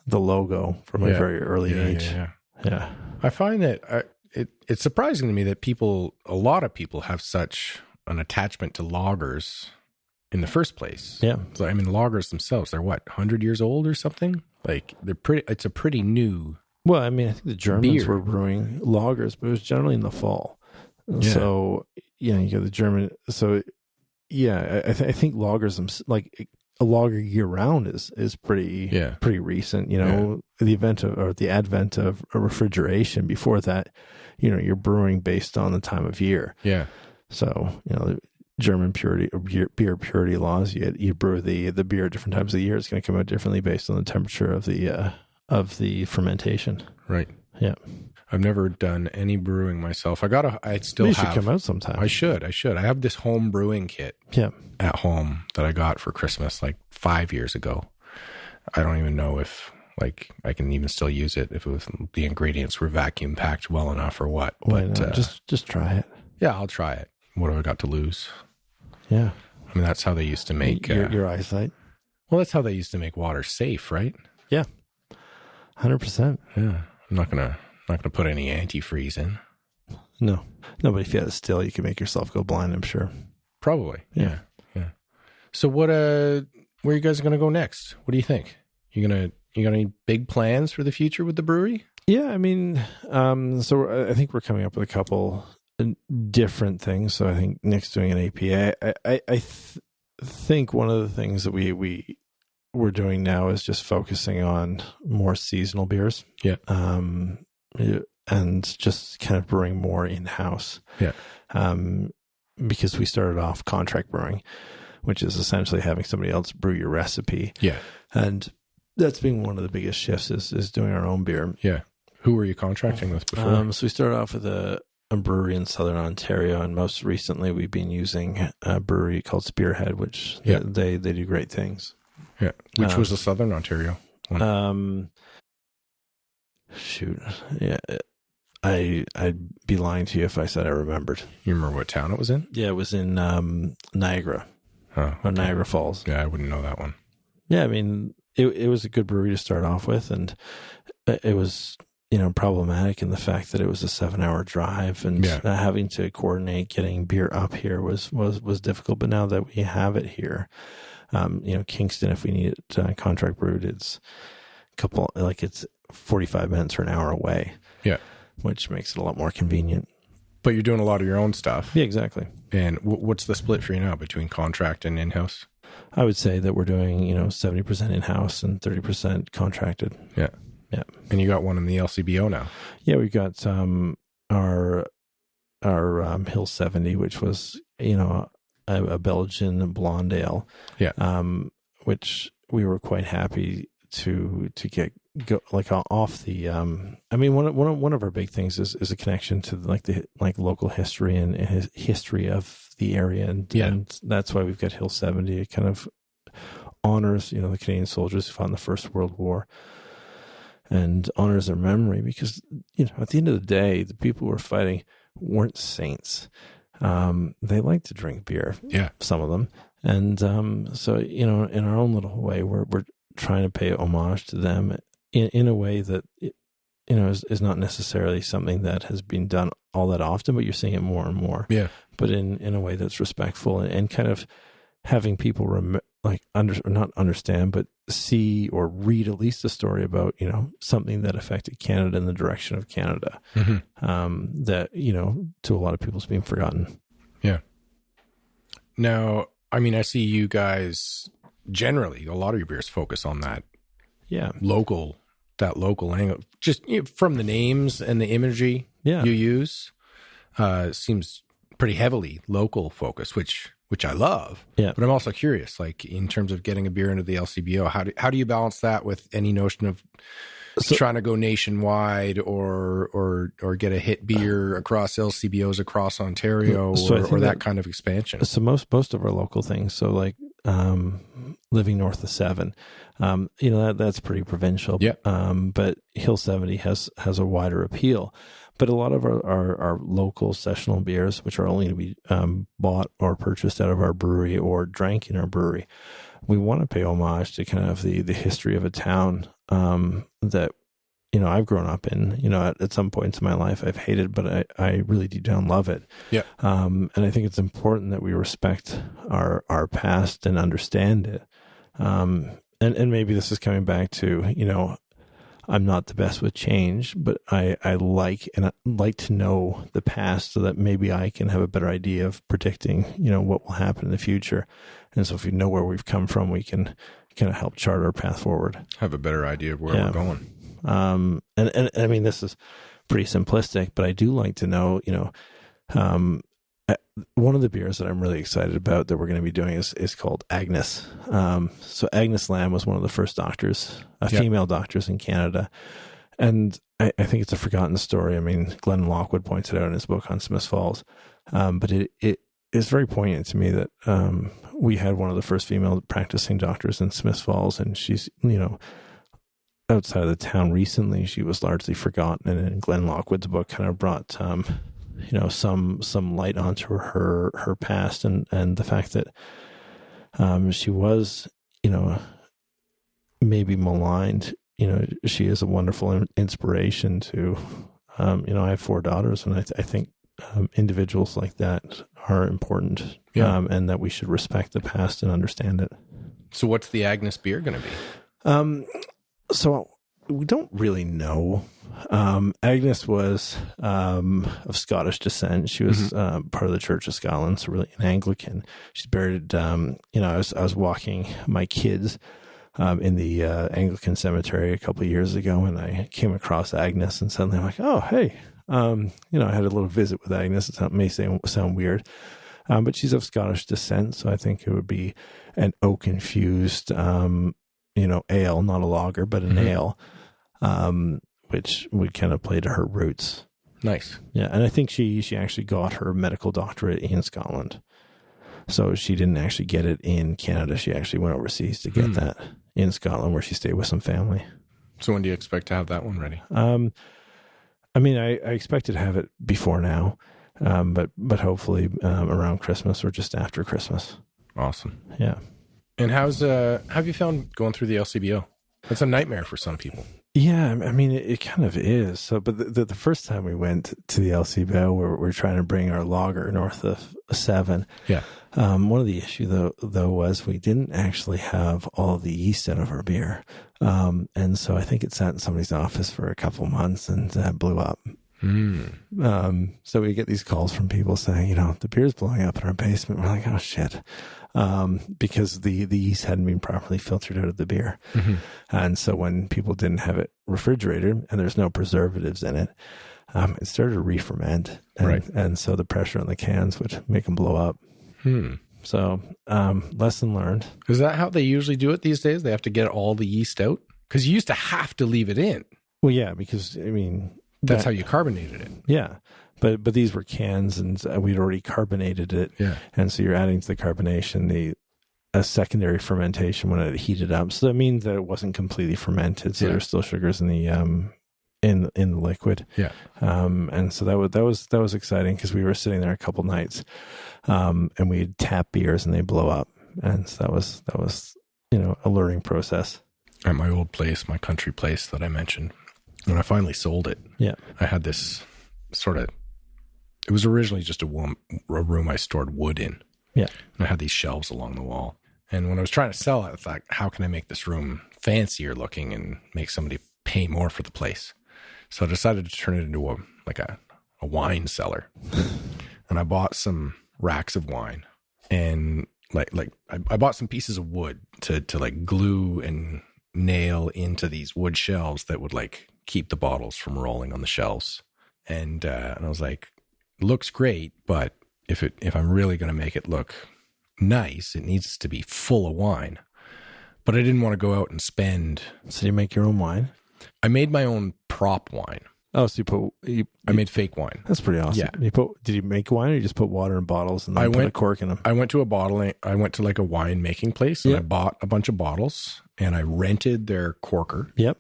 B: logo from a very early age. Yeah.
A: I find that it's surprising to me that a lot of people have such an attachment to lagers in the first place.
B: Yeah.
A: So lagers themselves, they're 100 years old or something? Like it's a pretty new.
B: Well, I think the Germans were brewing lagers, but it was generally in the fall. Yeah. So, you got the German. So, I think lagers, like a lager year round is pretty recent. The advent of refrigeration. Before that, you're brewing based on the time of year.
A: Yeah.
B: So, the German purity or beer purity laws, you brew the beer at different times of the year. It's going to come out differently based on the temperature of the of the fermentation.
A: Right.
B: Yeah.
A: I've never done any brewing myself. I still
B: You
A: have.
B: should come out sometime.
A: I should. I have this home brewing kit at home that I got for Christmas like 5 years ago. I don't even know if like I can even still use it if the ingredients were vacuum packed well enough or what.
B: Why
A: But
B: not? Just try it.
A: Yeah, I'll try it. What have I got to lose?
B: Yeah.
A: I mean, that's how they used to make
B: your eyesight.
A: Well, that's how they used to make water safe, right?
B: Yeah. 100%.
A: Yeah. I'm not gonna put any antifreeze in.
B: No, but if you had a still, you could make yourself go blind, I'm sure.
A: Probably.
B: Yeah.
A: So where are you guys going to go next? What do you think? You got any big plans for the future with the brewery?
B: Yeah, I mean, so I think we're coming up with a couple different things. So I think Nick's doing an APA. I think one of the things that we're doing now is just focusing on more seasonal beers.
A: Yeah.
B: And just kind of brewing more in-house.
A: Yeah.
B: Because we started off contract brewing, which is essentially having somebody else brew your recipe.
A: Yeah.
B: And that's been one of the biggest shifts is doing our own beer.
A: Yeah. Who were you contracting with before?
B: So we started off with a brewery in Southern Ontario, and most recently we've been using a brewery called Spearhead, which they do great things.
A: Yeah. Which was the Southern Ontario one?
B: Shoot. Yeah. I'd be lying to you if I said I remembered.
A: You remember what town it was in?
B: Yeah, it was in Niagara.
A: Oh, okay.
B: Niagara Falls.
A: Yeah, I wouldn't know that one.
B: Yeah, I mean, it was a good brewery to start off with, and it was, problematic in the fact that it was a 7-hour drive, and having to coordinate getting beer up here was difficult. But now that we have it here, Kingston, if we need it contract brewed, it's it's 45 minutes or an hour away.
A: Yeah.
B: Which makes it a lot more convenient.
A: But you're doing a lot of your own stuff.
B: Yeah, exactly.
A: And what's the split for you now between contract and in-house?
B: I would say that we're doing, 70% in-house and 30% contracted.
A: Yeah.
B: Yeah.
A: And you got one in the LCBO now.
B: Yeah, we've got our Hill 70, which was, a Belgian blonde ale.
A: Yeah.
B: Which we were quite happy to go off the one of our big things is a connection to the local history and history of the area, and that's why we've got Hill 70. It kind of honors the Canadian soldiers who fought in the First World War and honors their memory, because at the end of the day, the people who were fighting weren't saints. They like to drink beer, some of them, and so in our own little way we're trying to pay homage to them in a way that is not necessarily something that has been done all that often, but you're seeing it more and more.
A: Yeah.
B: But in a way that's respectful and kind of having people not understand, but see or read at least a story about something that affected Canada in the direction of Canada. Mm-hmm. That to a lot of people is being forgotten.
A: Yeah. Now, I mean, I see you guys generally a lot of your beers focus on that. Yeah. Local angle, just from the names and the imagery you use, seems pretty heavily local focus, which I love. Yeah. But I'm also curious, like in terms of getting a beer into the LCBO, how do you balance that with any notion of trying to go nationwide or get a hit beer across LCBOs across Ontario or that kind of expansion? So
B: most of our local things, so like living north of 7, that's pretty provincial. Yeah. But Hill 70 has a wider appeal. But a lot of our local sessional beers, which are only to be bought or purchased out of our brewery or drank in our brewery, we want to pay homage to kind of the history of a town that I've grown up in. At some points in my life I've hated, but I really deep down love it. Yeah. And I think it's important that we respect our past and understand it. And maybe this is coming back to I'm not the best with change, but I like to know the past so that maybe I can have a better idea of predicting, what will happen in the future. And so if we know where we've come from, we can kind of help chart our path forward.
A: Have a better idea of where we're going.
B: And I mean, this is pretty simplistic, but I do like to know, one of the beers that I'm really excited about that we're going to be doing is called Agnes. So Agnes Lamb was one of the first doctors, female doctors in Canada. And I think it's a forgotten story. I mean, Glenn Lockwood points it out in his book on Smiths Falls. But it is very poignant to me that we had one of the first female practicing doctors in Smiths Falls, and she's, outside of the town recently, she was largely forgotten. And Glenn Lockwood's book kind of brought, some light onto her past and the fact that she was, maybe maligned. She is a wonderful inspiration to, I have 4 daughters, and I think individuals like that are important, and that we should respect the past and understand it.
A: So what's the Agnes beer going to be?
B: So we don't really know. Agnes was of Scottish descent. She was part of the Church of Scotland, so really an Anglican. She's buried, I was walking my kids in the Anglican cemetery a couple of years ago, and I came across Agnes, and suddenly I'm like, oh, hey. I had a little visit with Agnes. It may sound weird, but she's of Scottish descent, so I think it would be an oak-infused, ale, not a lager, but an ale, which would kind of play to her roots.
A: Nice.
B: Yeah, and I think she actually got her medical doctorate in Scotland. So she didn't actually get it in Canada. She actually went overseas to get that in Scotland, where she stayed with some family.
A: So when do you expect to have that one ready?
B: I expected to have it before now, but hopefully around Christmas or just after Christmas.
A: Awesome.
B: Yeah.
A: And have you found going through the LCBO? It's a nightmare for some people.
B: Yeah, I mean, it kind of is. So, but the first time we went to the LCBO, we're trying to bring our lager north of 7.
A: Yeah.
B: One of the issues though was we didn't actually have all the yeast out of our beer, and so I think it sat in somebody's office for a couple months and blew up. So we get these calls from people saying, the beer's blowing up in our basement. We're like, oh shit. Because the yeast hadn't been properly filtered out of the beer. And so when people didn't have it refrigerated and there's no preservatives in it, it started to re-ferment. And so the pressure on the cans would make them blow up. So, lesson learned.
A: Is that how they usually do it these days? They have to get all the yeast out? Because you used to have to leave it in.
B: Well, yeah, because,
A: that's how you carbonated it.
B: Yeah. But these were cans, and we'd already carbonated it. Yeah. And so you're adding to the carbonation a secondary fermentation when it heated up. So that means that it wasn't completely fermented. So there's still sugars in the in the liquid. Yeah. And so that was exciting because we were sitting there a couple nights, and we'd tap beers and they blow up. And so that was a learning process.
A: At my old place, my country place that I mentioned, when I finally sold it, I had this it was originally just a room I stored wood in. Yeah. And I had these shelves along the wall. And when I was trying to sell it, I thought, how can I make this room fancier looking and make somebody pay more for the place? So I decided to turn it into a wine cellar. And I bought some racks of wine, and I bought some pieces of wood to glue and nail into these wood shelves that would keep the bottles from rolling on the shelves. And I was like, looks great, but if I'm really going to make it look nice, it needs to be full of wine. But I didn't want to go out and spend.
B: So you make your own wine?
A: I made my own prop wine.
B: Oh, so
A: I made fake wine. That's
B: pretty awesome. Yeah. Did you make wine, or you just put water in bottles and then put a cork in them?
A: I went to a wine making place, and I bought a bunch of bottles, and I rented their corker.
B: Yep.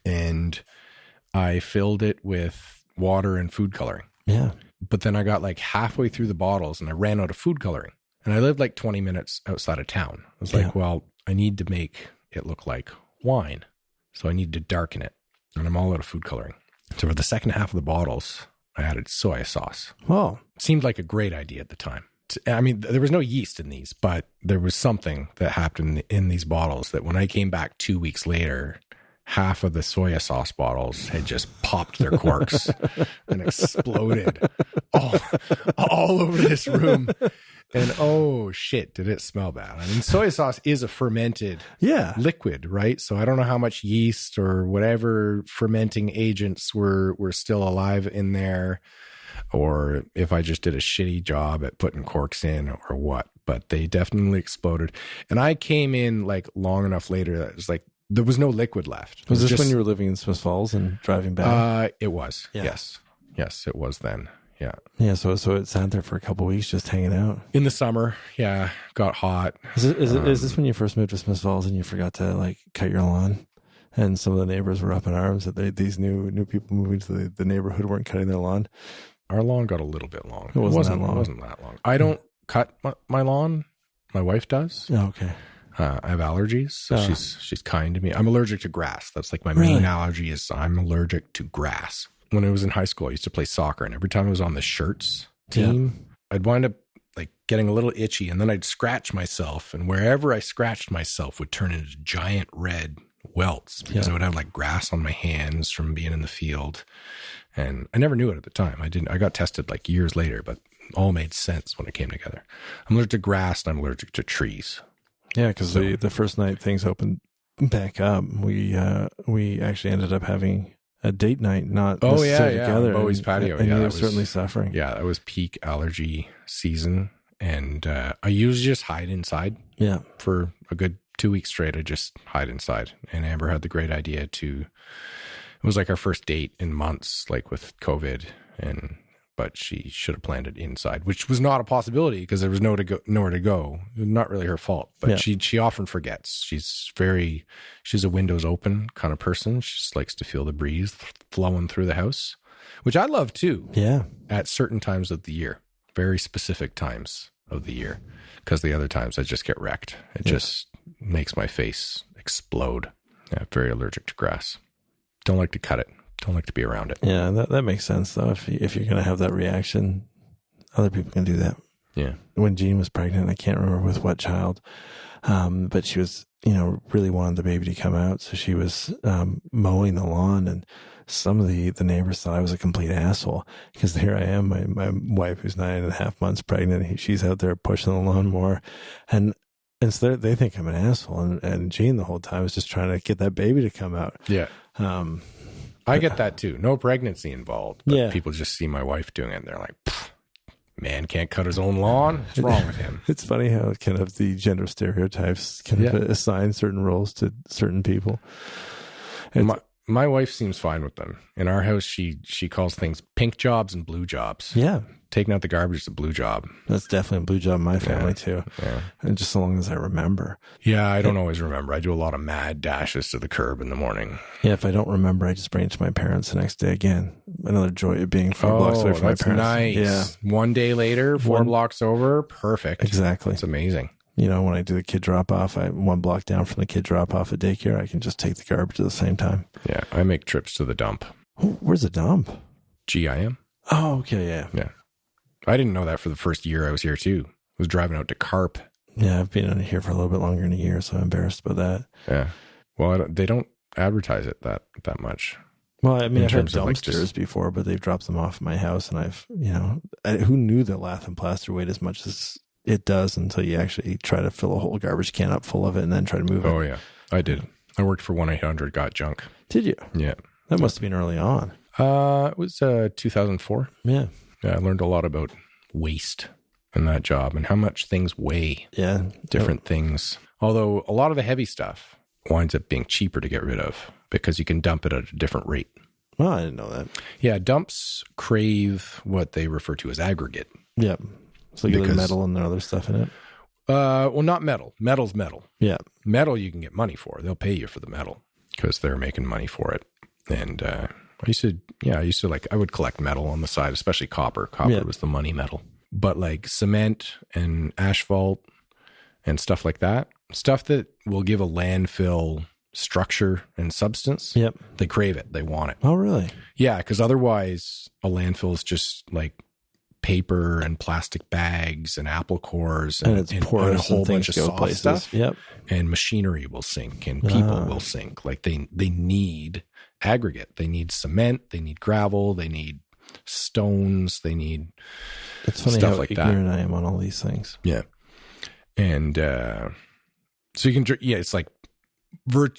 A: And I filled it with water and food coloring.
B: Yeah.
A: But then I got halfway through the bottles and I ran out of food coloring. And I lived 20 minutes outside of town. I was like, well, I need to make it look like wine. So I need to darken it. And I'm all out of food coloring. So for the second half of the bottles, I added soy sauce.
B: Oh.
A: It seemed like a great idea at the time. I mean, there was no yeast in these, but there was something that happened in these bottles that when I came back 2 weeks later, half of the soy sauce bottles had just popped their corks and exploded all over this room. And oh shit, did it smell bad. I mean, soy sauce is a fermented liquid, right? So I don't know how much yeast or whatever fermenting agents were still alive in there. or if I just did a shitty job at putting corks in or what. But they definitely exploded. And I came in like long enough later that it was like, there was no liquid left.
B: Was this
A: just,
B: when you were living in Smith Falls and driving back?
A: It was.
B: Yeah.
A: Yes. Yes, it was then. Yeah.
B: Yeah. So it sat there for a couple of weeks just hanging out.
A: In the summer. Yeah. Got hot.
B: Is this when you first moved to Smith Falls and you forgot to like cut your lawn? And some of the neighbors were up in arms that these new people moving to the neighborhood weren't cutting their lawn.
A: Our lawn got a little bit long.
B: It wasn't that long.
A: It wasn't that long. I don't cut my lawn. My wife does.
B: Oh, okay.
A: I have allergies, so she's kind to me. I'm allergic to grass. That's like my main allergy is I'm allergic to grass. When I was in high school, I used to play soccer, and every time I was on the shirts team, I'd wind up like getting a little itchy, and then I'd scratch myself, and wherever I scratched myself would turn into giant red welts because I would have like grass on my hands from being in the field, and I never knew it at the time. I got tested like years later, but all made sense when it came together. I'm allergic to grass, and I'm allergic to trees.
B: Yeah, because the first night things opened back up, we actually ended up having a date night, not necessarily together.
A: Bowie's patio.
B: And
A: yeah,
B: you were
A: was
B: certainly suffering.
A: Yeah, that was peak allergy season, and I usually just hide inside.
B: Yeah,
A: for a good 2 weeks straight, I just hide inside. And Amber had the great idea it was like our first date in months, like with COVID, but she should have planned it inside, which was not a possibility because there was nowhere to go. Not really her fault, but she often forgets. She's a windows open kind of person. She just likes to feel the breeze flowing through the house, which I love too.
B: Yeah.
A: At certain times of the year, very specific times of the year, because the other times I just get wrecked. It just makes my face explode. Yeah, very allergic to grass. Don't like to cut it. Don't like to be around it.
B: Yeah, that makes sense though. If you're going to have that reaction, other people can do that.
A: Yeah.
B: When Jean was pregnant, I can't remember with what child, but she was, really wanted the baby to come out. So she was mowing the lawn, and some of the neighbors thought I was a complete asshole because here I am, my wife who's 9.5 months pregnant. She's out there pushing the lawnmower, and so they think I'm an asshole. And Jean the whole time was just trying to get that baby to come out.
A: Yeah. I get that too. No pregnancy involved, but people just see my wife doing it and they're like, man can't cut his own lawn. What's wrong with him?
B: It's funny how kind of the gender stereotypes can assign certain roles to certain people.
A: My wife seems fine with them. In our house, she calls things pink jobs and blue jobs.
B: Yeah.
A: Taking out the garbage is a blue job.
B: That's definitely a blue job in my family too.
A: Yeah.
B: And just so long as I remember.
A: Yeah, I don't always remember. I do a lot of mad dashes to the curb in the morning.
B: Yeah, if I don't remember, I just bring it to my parents the next day again. Another joy of being 4 blocks away from my parents.
A: Nice.
B: Yeah.
A: 1 day later, 4 blocks over. Perfect.
B: Exactly.
A: It's amazing.
B: When I do the kid drop off, 1 block down from the kid drop off at daycare, I can just take the garbage at the same time.
A: Yeah, I make trips to the dump.
B: Where's the dump?
A: GIM.
B: Oh, okay, yeah.
A: Yeah. I didn't know that for the first year I was here too. I was driving out to Carp.
B: Yeah, I've been here for a little bit longer than a year, so I'm embarrassed about that.
A: Yeah. Well, they don't advertise it that much.
B: Well, I mean, I've had dumpsters before, but they've dropped them off at my house, and who knew that lath and plaster weighed as much as it does until you actually try to fill a whole garbage can up full of it and then try to move it.
A: Oh, yeah. I did. I worked for 1-800-GOT-JUNK.
B: Did you?
A: Yeah.
B: That must have been early on.
A: It was 2004.
B: Yeah.
A: Yeah, I learned a lot about waste in that job and how much things weigh.
B: Yeah.
A: Different things. Although a lot of the heavy stuff winds up being cheaper to get rid of because you can dump it at a different rate.
B: Well, I didn't know that.
A: Yeah, dumps crave what they refer to as aggregate.
B: Yeah. So you get metal and other stuff in it?
A: Well, not metal. Metal's metal.
B: Yeah.
A: Metal you can get money for. They'll pay you for the metal because they're making money for it. And I used to I would collect metal on the side, especially copper. Copper was the money metal. But like cement and asphalt and stuff like that, stuff that will give a landfill structure and substance.
B: Yep.
A: They crave it. They want it.
B: Oh, really?
A: Yeah, because otherwise a landfill is just like paper and plastic bags and apple cores and
B: it's porous
A: and a whole bunch of soft
B: places.
A: stuff.
B: Yep.
A: And machinery will sink and people will sink. Like they need aggregate. They need cement. They need gravel. They need stones. They need
B: it's funny
A: stuff
B: how
A: like
B: ignorant
A: that.
B: I am on all these things.
A: Yeah. And so you can, it's like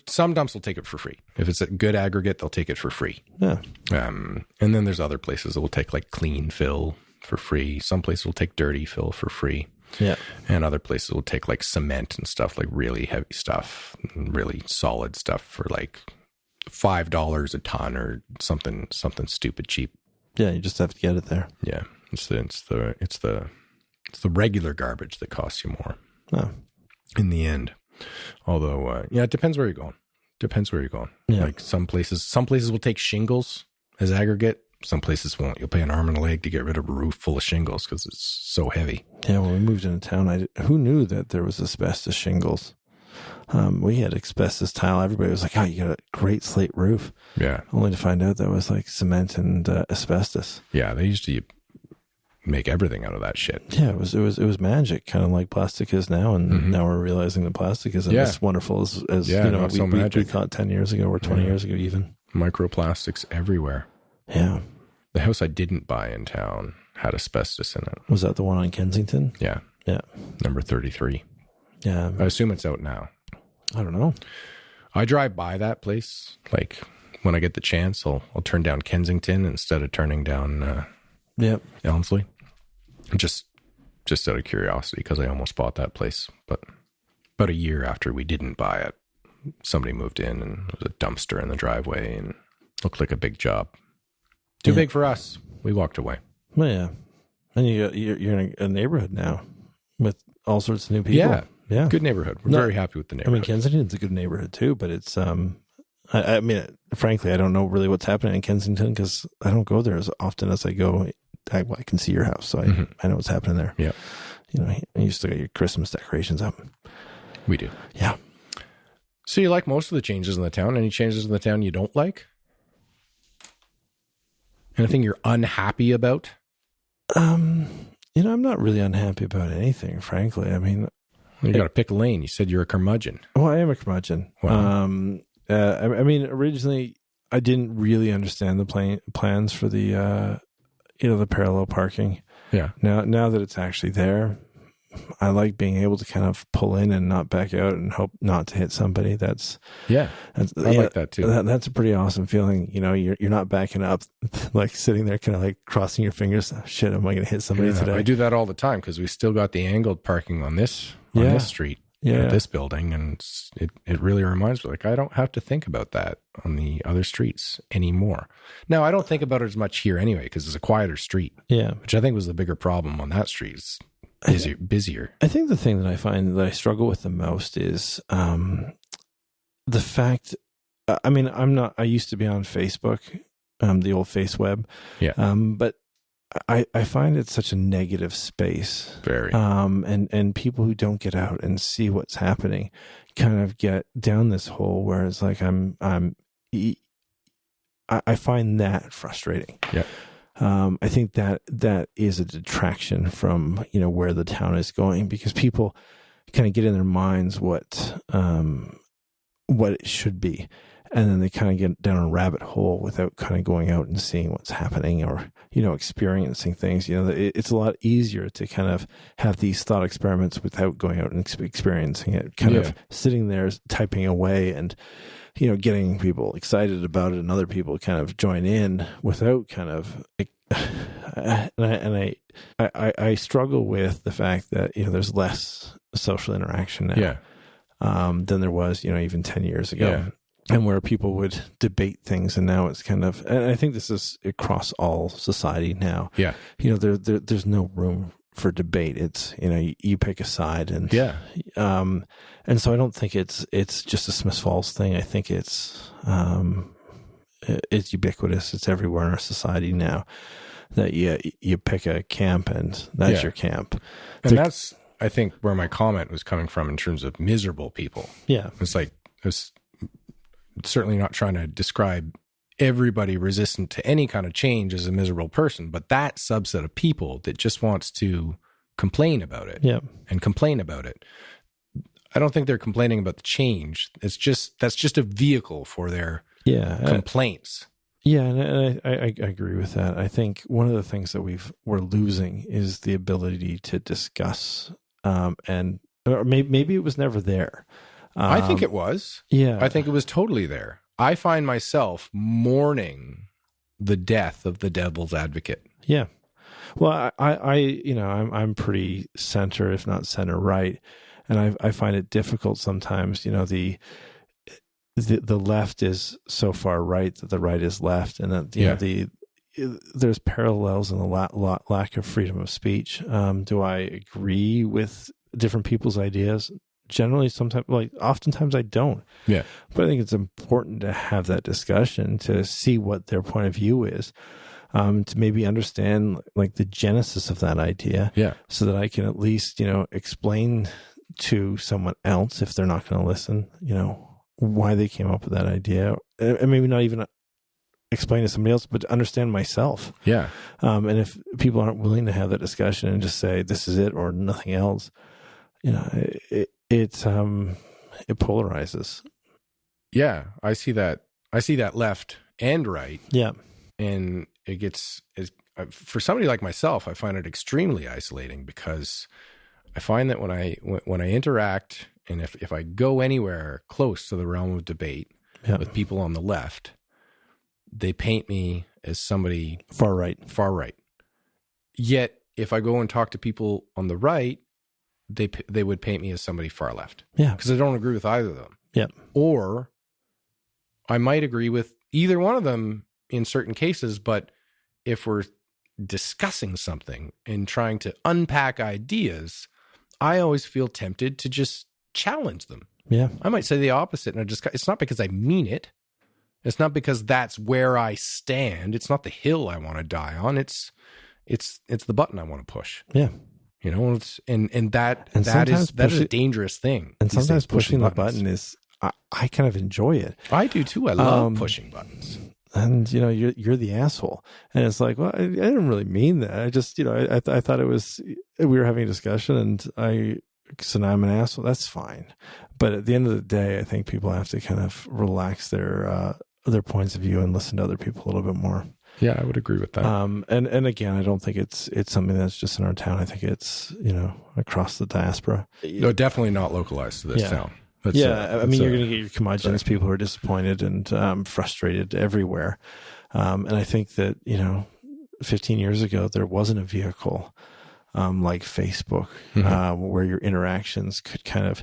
A: Some dumps will take it for free. If it's a good aggregate, they'll take it for free.
B: Yeah.
A: And then there's other places that will take like clean fill for free. Some places will take dirty fill for free.
B: Yeah.
A: And other places will take like cement and stuff, like really heavy stuff, really solid stuff for like $5 a ton or something stupid cheap.
B: Yeah, you just have to get it there.
A: Yeah. It's the regular garbage that costs you more.
B: Oh.
A: In the end. Although, it depends where you're going.
B: Yeah.
A: Like some places will take shingles as aggregate. Some places won't. You'll pay an arm and a leg to get rid of a roof full of shingles because it's so heavy.
B: Yeah, when we moved into town, who knew that there was asbestos shingles? We had asbestos tile. Everybody was like, "Oh, you got a great slate roof."
A: Yeah.
B: Only to find out that was like cement and asbestos.
A: Yeah, they used to make everything out of that shit.
B: Yeah, it was magic, kind of like plastic is now, and now we're realizing that plastic isn't as wonderful as we thought 10 years ago or 20 years ago even.
A: Microplastics everywhere.
B: Yeah.
A: The house I didn't buy in town had asbestos in it.
B: Was that the one on Kensington?
A: Yeah.
B: Yeah.
A: Number 33.
B: Yeah.
A: I assume it's out now.
B: I don't know.
A: I drive by that place. Like when I get the chance, I'll turn down Kensington instead of turning down Elmsley. Just out of curiosity, because I almost bought that place. But about a year after we didn't buy it, somebody moved in and there was a dumpster in the driveway and looked like a big job. Too big for us. We walked away.
B: Well, yeah. And you're in a neighborhood now with all sorts of new people.
A: Yeah.
B: Yeah.
A: Good neighborhood. We're very happy with the neighborhood.
B: I mean, Kensington's a good neighborhood too, but it's, I mean, frankly, I don't know really what's happening in Kensington because I don't go there as often as I go. I can see your house, so I know what's happening there.
A: Yeah.
B: You still got your Christmas decorations up.
A: We do.
B: Yeah.
A: So you like most of the changes in the town? Any changes in the town you don't like? Anything you're unhappy about?
B: I'm not really unhappy about anything, frankly. I mean,
A: you got to pick a lane. You said you're a curmudgeon.
B: Well, I am a curmudgeon. Wow. I mean, originally I didn't really understand the plans for the, the parallel parking.
A: Yeah.
B: Now that it's actually there, I like being able to kind of pull in and not back out and hope not to hit somebody. I like that too. That's a pretty awesome feeling. You're not backing up, like sitting there kind of like crossing your fingers. Oh, shit, am I going to hit somebody today?
A: I do that all the time because we still got the angled parking on this street, this building. And it really reminds me, like, I don't have to think about that on the other streets anymore. Now, I don't think about it as much here anyway because it's a quieter street. Yeah. Which I think was the bigger problem on that street. It's busier.
B: I think the thing that I find that I struggle with the most is the fact, I used to be on Facebook, the old face web.
A: Yeah.
B: But I find it's such a negative space.
A: Very.
B: And people who don't get out and see what's happening kind of get down this hole where it's like I find that frustrating.
A: Yeah.
B: I think that is a detraction from, where the town is going because people kind of get in their minds what it should be. And then they kind of get down a rabbit hole without kind of going out and seeing what's happening or, experiencing things. It's a lot easier to kind of have these thought experiments without going out and experiencing it, kind of sitting there typing away and, getting people excited about it and other people kind of join in without kind of, I struggle with the fact that, there's less social interaction now than there was, even 10 years ago.
A: Yeah.
B: And where people would debate things, and now it's kind of, and I think this is across all society now.
A: Yeah.
B: There's no room for debate. It's, you pick a side and, and so I don't think it's just a Smiths Falls thing. I think it's ubiquitous. It's everywhere in our society now that you pick a camp and that's your camp.
A: And that's, I think, where my comment was coming from in terms of miserable people.
B: Yeah.
A: It's like, it's certainly not trying to describe everybody resistant to any kind of change as a miserable person, but that subset of people that just wants to complain about it and complain about it. I don't think they're complaining about the change. That's just a vehicle for their complaints.
B: And I agree with that. I think one of the things that we're losing is the ability to discuss, or maybe it was never there.
A: I think it was.
B: Yeah.
A: I think it was totally there. I find myself mourning the death of the devil's advocate.
B: Yeah. Well, I'm pretty center, if not center right. And I find it difficult sometimes, the left is so far right that the right is left, and that there's parallels in the lack of freedom of speech. Do I agree with different people's ideas? Generally, oftentimes I don't.
A: Yeah.
B: But I think it's important to have that discussion to see what their point of view is, to maybe understand like the genesis of that idea.
A: Yeah.
B: So that I can at least, explain to someone else, if they're not going to listen, why they came up with that idea. And maybe not even explain to somebody else, but to understand myself.
A: Yeah.
B: And if people aren't willing to have that discussion and just say, this is it or nothing else, it polarizes.
A: Yeah, I see that. I see that left and right.
B: Yeah.
A: And for somebody like myself, I find it extremely isolating, because I find that when I interact, and if I go anywhere close to the realm of debate with people on the left, they paint me as somebody
B: far right.
A: Yet if I go and talk to people on the right, they would paint me as somebody far left.
B: Yeah.
A: Because I don't agree with either of them.
B: Yeah.
A: Or I might agree with either one of them in certain cases, but if we're discussing something and trying to unpack ideas, I always feel tempted to just challenge them.
B: Yeah.
A: I might say the opposite. And it's not because I mean it. It's not because that's where I stand. It's not the hill I want to die on. It's the button I want to push.
B: Yeah.
A: That is a dangerous thing.
B: And sometimes pushing the button is, I kind of enjoy it.
A: I do too. I love pushing buttons.
B: And you're the asshole, and it's like, well, I didn't really mean that. I just, I thought it was, we were having a discussion, and so now I'm an asshole. That's fine, but at the end of the day, I think people have to kind of relax their points of view and listen to other people a little bit more.
A: Yeah, I would agree with that.
B: And again, I don't think it's something that's just in our town. I think it's across the diaspora.
A: No, definitely not localized to this town.
B: You're going to get your curmudgeons, people who are disappointed and frustrated everywhere. And I think that, 15 years ago, there wasn't a vehicle like Facebook, where your interactions could kind of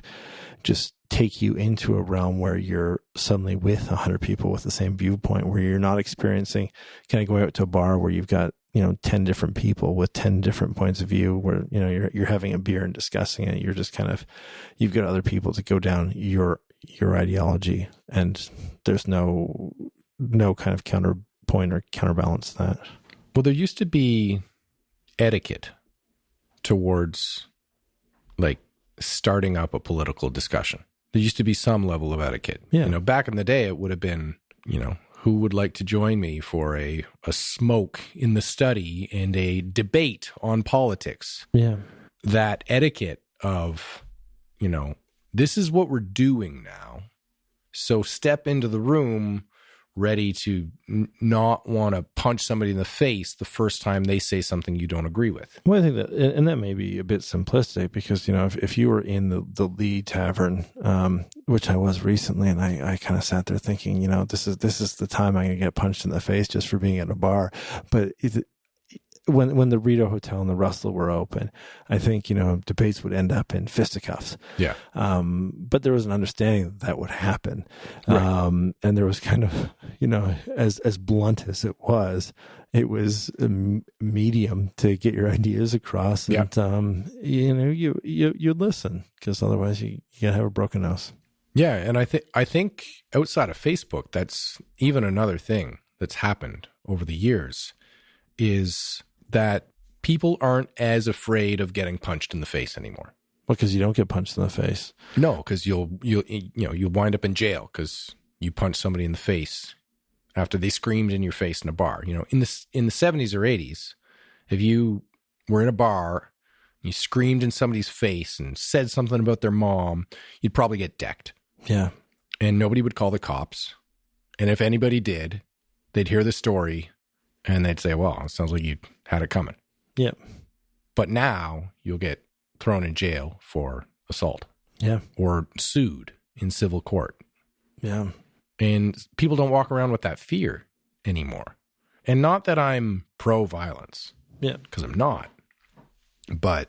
B: just take you into a realm where you're suddenly with 100 people with the same viewpoint, where you're not experiencing kind of going out to a bar where you've got 10 different people with 10 different points of view, where you're having a beer and discussing it. You're just kind of, you've got other people to go down your ideology, and there's no kind of counterpoint or counterbalance to that.
A: Well, there used to be etiquette towards like starting up a political discussion. There used to be some level of etiquette.
B: Yeah.
A: Back in the day, it would have been, who would like to join me for a smoke in the study and a debate on politics?
B: Yeah.
A: That etiquette of, this is what we're doing now. So step into the room ready to not want to punch somebody in the face the first time they say something you don't agree with.
B: Well, I think that, and that may be a bit simplistic, because, if you were in the Lee Tavern, which I was recently, and I kind of sat there thinking, this is the time I'm going to get punched in the face just for being at a bar. But when the Rito Hotel and the Russell were open, I think, debates would end up in fisticuffs.
A: Yeah.
B: But there was an understanding that would happen.
A: Right.
B: And there was kind of, as blunt as it was a medium to get your ideas across. And, you listen, because otherwise you can have a broken nose.
A: Yeah. And I think outside of Facebook, that's even another thing that's happened over the years, is that people aren't as afraid of getting punched in the face anymore.
B: Well, because you don't get punched in the face.
A: No, because you'll wind up in jail because you punched somebody in the face after they screamed in your face in a bar. In the 70s or 80s, if you were in a bar, you screamed in somebody's face and said something about their mom, you'd probably get decked.
B: Yeah.
A: And nobody would call the cops. And if anybody did, they'd hear the story and they'd say, well, it sounds like you had it coming.
B: Yeah.
A: But now you'll get thrown in jail for assault.
B: Yeah.
A: Or sued in civil court.
B: Yeah.
A: And people don't walk around with that fear anymore. And not that I'm pro-violence.
B: Yeah.
A: Because I'm not. But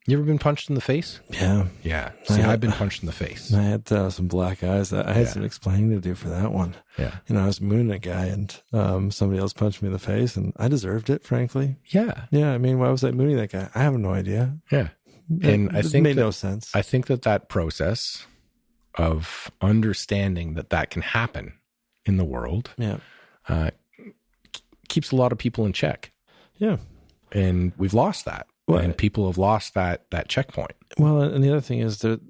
A: you ever been punched in the face?
B: Yeah.
A: Yeah. See, I've been punched in the face.
B: I had some black eyes. I had some explaining to do for that one.
A: Yeah.
B: I was mooning a guy and somebody else punched me in the face and I deserved it, frankly.
A: Yeah.
B: Yeah. I mean, why was I mooning that guy? I have no idea.
A: Yeah. And I think
B: it made no sense.
A: I think that process of understanding that can happen in the world keeps a lot of people in check.
B: Yeah.
A: And we've lost that. Well, and people have lost that checkpoint.
B: Well, and the other thing is that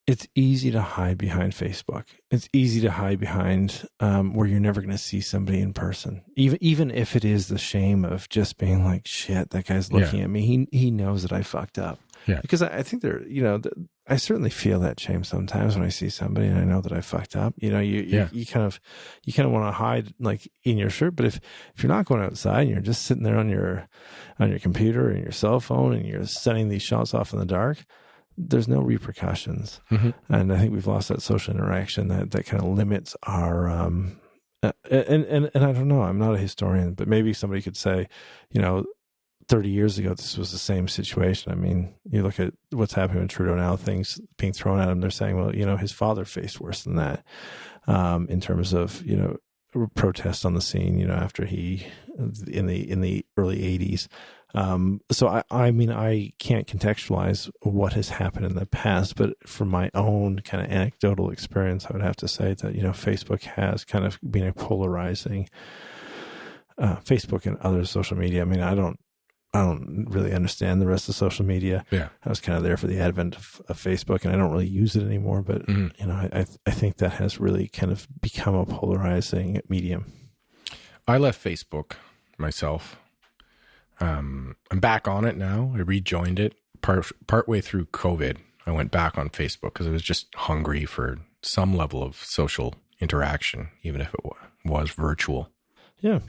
B: it's easy to hide behind Facebook. It's easy to hide behind where you're never going to see somebody in person. Even if it is the shame of just being like, shit, that guy's looking at me. He knows that I fucked up. Yeah. Because I think I certainly feel that shame sometimes when I see somebody and I know that I fucked up. You kind of want to hide like in your shirt. But if you're not going outside and you're just sitting there on your computer and your cell phone and you're sending these shots off in the dark, there's no repercussions. Mm-hmm. And I think we've lost that social interaction that kind of limits our, and I don't know, I'm not a historian, but maybe somebody could say, 30 years ago, this was the same situation. I mean, you look at what's happening with Trudeau now, things being thrown at him. They're saying, well, his father faced worse than that in terms of, protests on the scene, after he, in the early 80s. So I mean, I can't contextualize what has happened in the past, but from my own kind of anecdotal experience, I would have to say that, Facebook has kind of been a polarizing, Facebook and other social media. I mean, I don't really understand the rest of social media. Yeah. I was kind of there for the advent of Facebook and I don't really use it anymore, but I think that has really kind of become a polarizing medium.
A: I left Facebook myself. I'm back on it now. I rejoined it partway through COVID. I went back on Facebook because I was just hungry for some level of social interaction, even if it was virtual.
B: Yeah.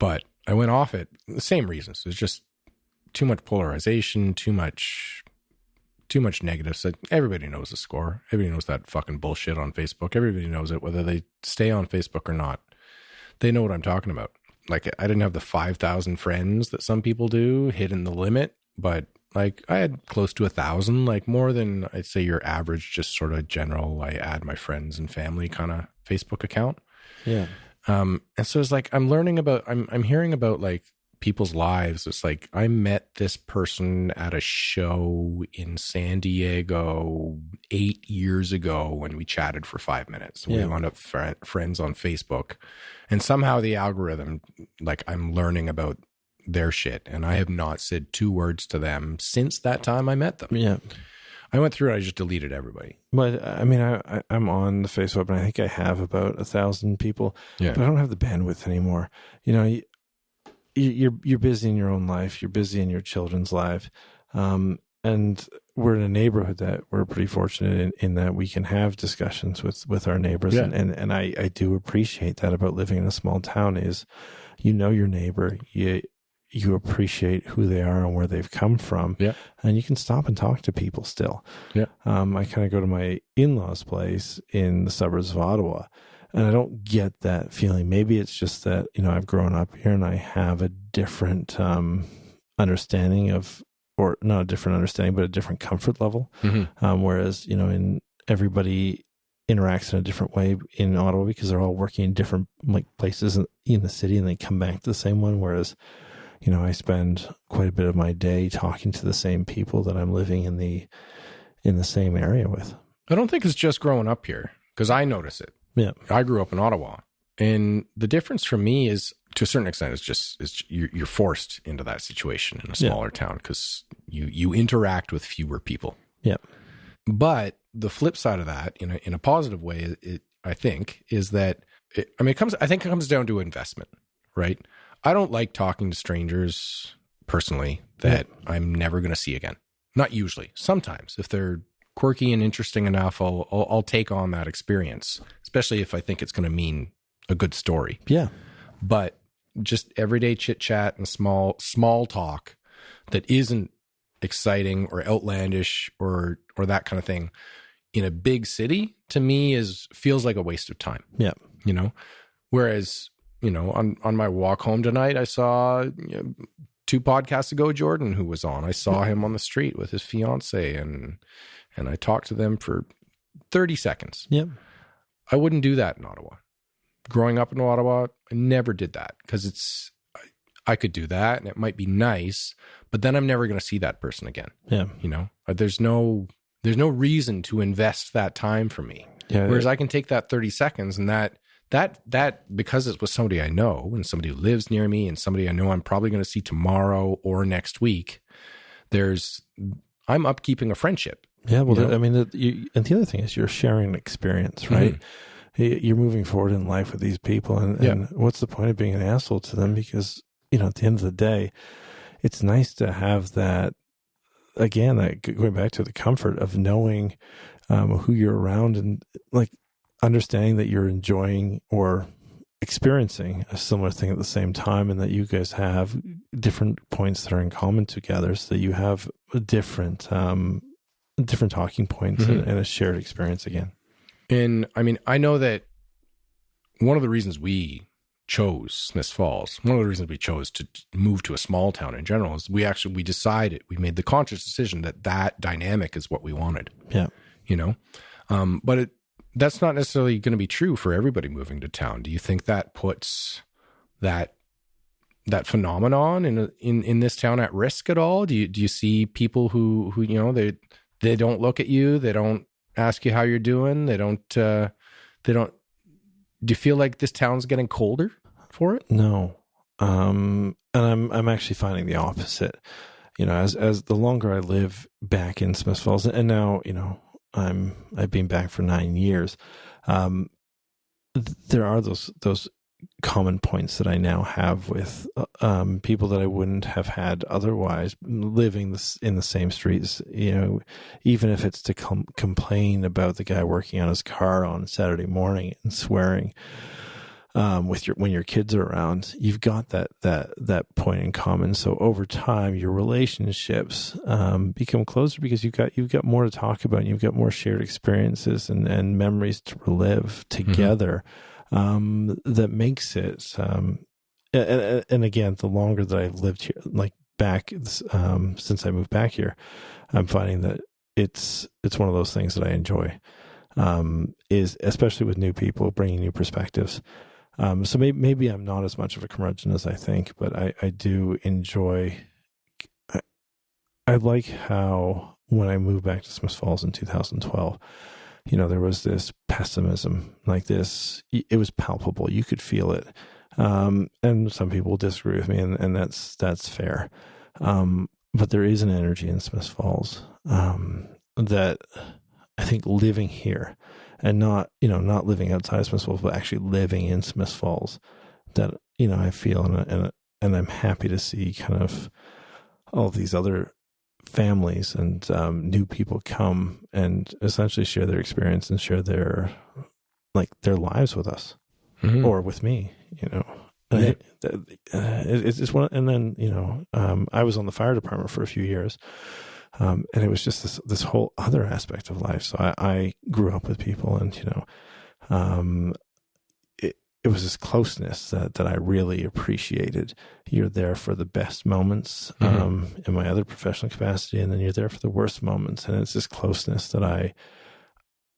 A: But I went off it. The same reasons. It's just too much polarization, too much negative. So everybody knows the score. Everybody knows that fucking bullshit on Facebook. Everybody knows it, whether they stay on Facebook or not. They know what I'm talking about. Like, I didn't have the 5,000 friends that some people do, hitting the limit, but like I had close to 1,000, like more than I'd say your average, just sort of general, I add my friends and family kind of Facebook account.
B: Yeah.
A: And so it's like, I'm hearing about like people's lives. It's like, I met this person at a show in San Diego 8 years ago when we chatted for 5 minutes. We wound up friends on Facebook, and somehow the algorithm, like, I'm learning about their shit, and I have not said 2 words to them since that time I met them.
B: Yeah.
A: I went through it. I just deleted everybody.
B: But I mean, I'm on the Facebook, and I think I have about 1,000 people. Yeah. But I don't have the bandwidth anymore. You're busy in your own life. You're busy in your children's life. And we're in a neighborhood that we're pretty fortunate in that we can have discussions with our neighbors. Yeah. And I do appreciate that about living in a small town is, your neighbor, you appreciate who they are and where they've come from. Yeah. And you can stop and talk to people still. Yeah. I kind of go to my in-laws' place in the suburbs of Ottawa, and I don't get that feeling. Maybe it's just that, I've grown up here and I have a different understanding of, or not a different understanding, but a different comfort level. Mm-hmm. Whereas, in everybody interacts in a different way in Ottawa because they're all working in different places in the city and they come back to the same one. Whereas, I spend quite a bit of my day talking to the same people that I'm living in the same area with.
A: I don't think it's just growing up here because I notice it.
B: Yeah.
A: I grew up in Ottawa, and the difference for me is, to a certain extent, you're forced into that situation in a smaller town because you interact with fewer people.
B: Yeah.
A: But the flip side of that, in a positive way, I think, is that it comes down to investment, right? I don't like talking to strangers personally that I'm never going to see again. Not usually. Sometimes, if they're quirky and interesting enough, I'll take on that experience, especially if I think it's going to mean a good story.
B: Yeah.
A: But just everyday chit chat and small talk that isn't exciting or outlandish or that kind of thing, in a big city, to me, feels like a waste of time.
B: Yeah.
A: Whereas, on my walk home tonight, I saw 2 podcasts ago, Jordan, who was on. I saw him on the street with his fiance, and I talked to them for 30 seconds.
B: Yep.
A: I wouldn't do that in Ottawa. Growing up in Ottawa, I never did that because I could do that and it might be nice, but then I'm never going to see that person again.
B: Yeah.
A: There's no reason to invest that time for me.
B: Yeah.
A: Whereas I can take that 30 seconds and that because it's with somebody I know and somebody who lives near me and somebody I know I'm probably going to see tomorrow or next week, I'm upkeeping a friendship.
B: Yeah. Well, and the other thing is you're sharing an experience, right? Mm-hmm. You're moving forward in life with these people, and what's the point of being an asshole to them? Because, at the end of the day, it's nice to have that, again, going back to the comfort of knowing who you're around and like understanding that you're enjoying or experiencing a similar thing at the same time, and that you guys have different points that are in common together, so that you have different talking points and a shared experience again.
A: And I know that one of the reasons we chose Smiths Falls, one of the reasons we chose to move to a small town in general, is we made the conscious decision that dynamic is what we wanted.
B: Yeah.
A: But that's not necessarily going to be true for everybody moving to town. Do you think that puts that phenomenon in this town at risk at all? Do you see people who they don't look at you, they don't ask you how you're doing, they don't do you feel like this town's getting colder for it?
B: No. And I'm actually finding the opposite. As the longer I live back in Smiths Falls, and now, I've been back for 9 years. There are those common points that I now have with people that I wouldn't have had otherwise living in the same streets. Even if it's to complain about the guy working on his car on Saturday morning and swearing when your kids are around, you've got that point in common. So over time, your relationships become closer because you've got more to talk about, and you've got more shared experiences and memories to relive together. That makes it, and again, the longer that I've lived here, like back since I moved back here, I'm finding that it's one of those things that I enjoy, is especially with new people, bringing new perspectives. So maybe I'm not as much of a curmudgeon as I think, but I do enjoy. I like how when I moved back to Smiths Falls in 2012. There was this pessimism like this. It was palpable. You could feel it. And some people disagree with me, and that's fair. But there is an energy in Smiths Falls that I think living here and not living outside of Smiths Falls, but actually living in Smiths Falls, that, I feel and I'm happy to see kind of all of these other families and new people come and essentially share their experience and share their lives with us or with me, it's one. And then, I was on the fire department for a few years, and it was just this whole other aspect of life. So I grew up with people, and, it was this closeness that I really appreciated. You're there for the best moments in my other professional capacity, and then you're there for the worst moments. And it's this closeness that I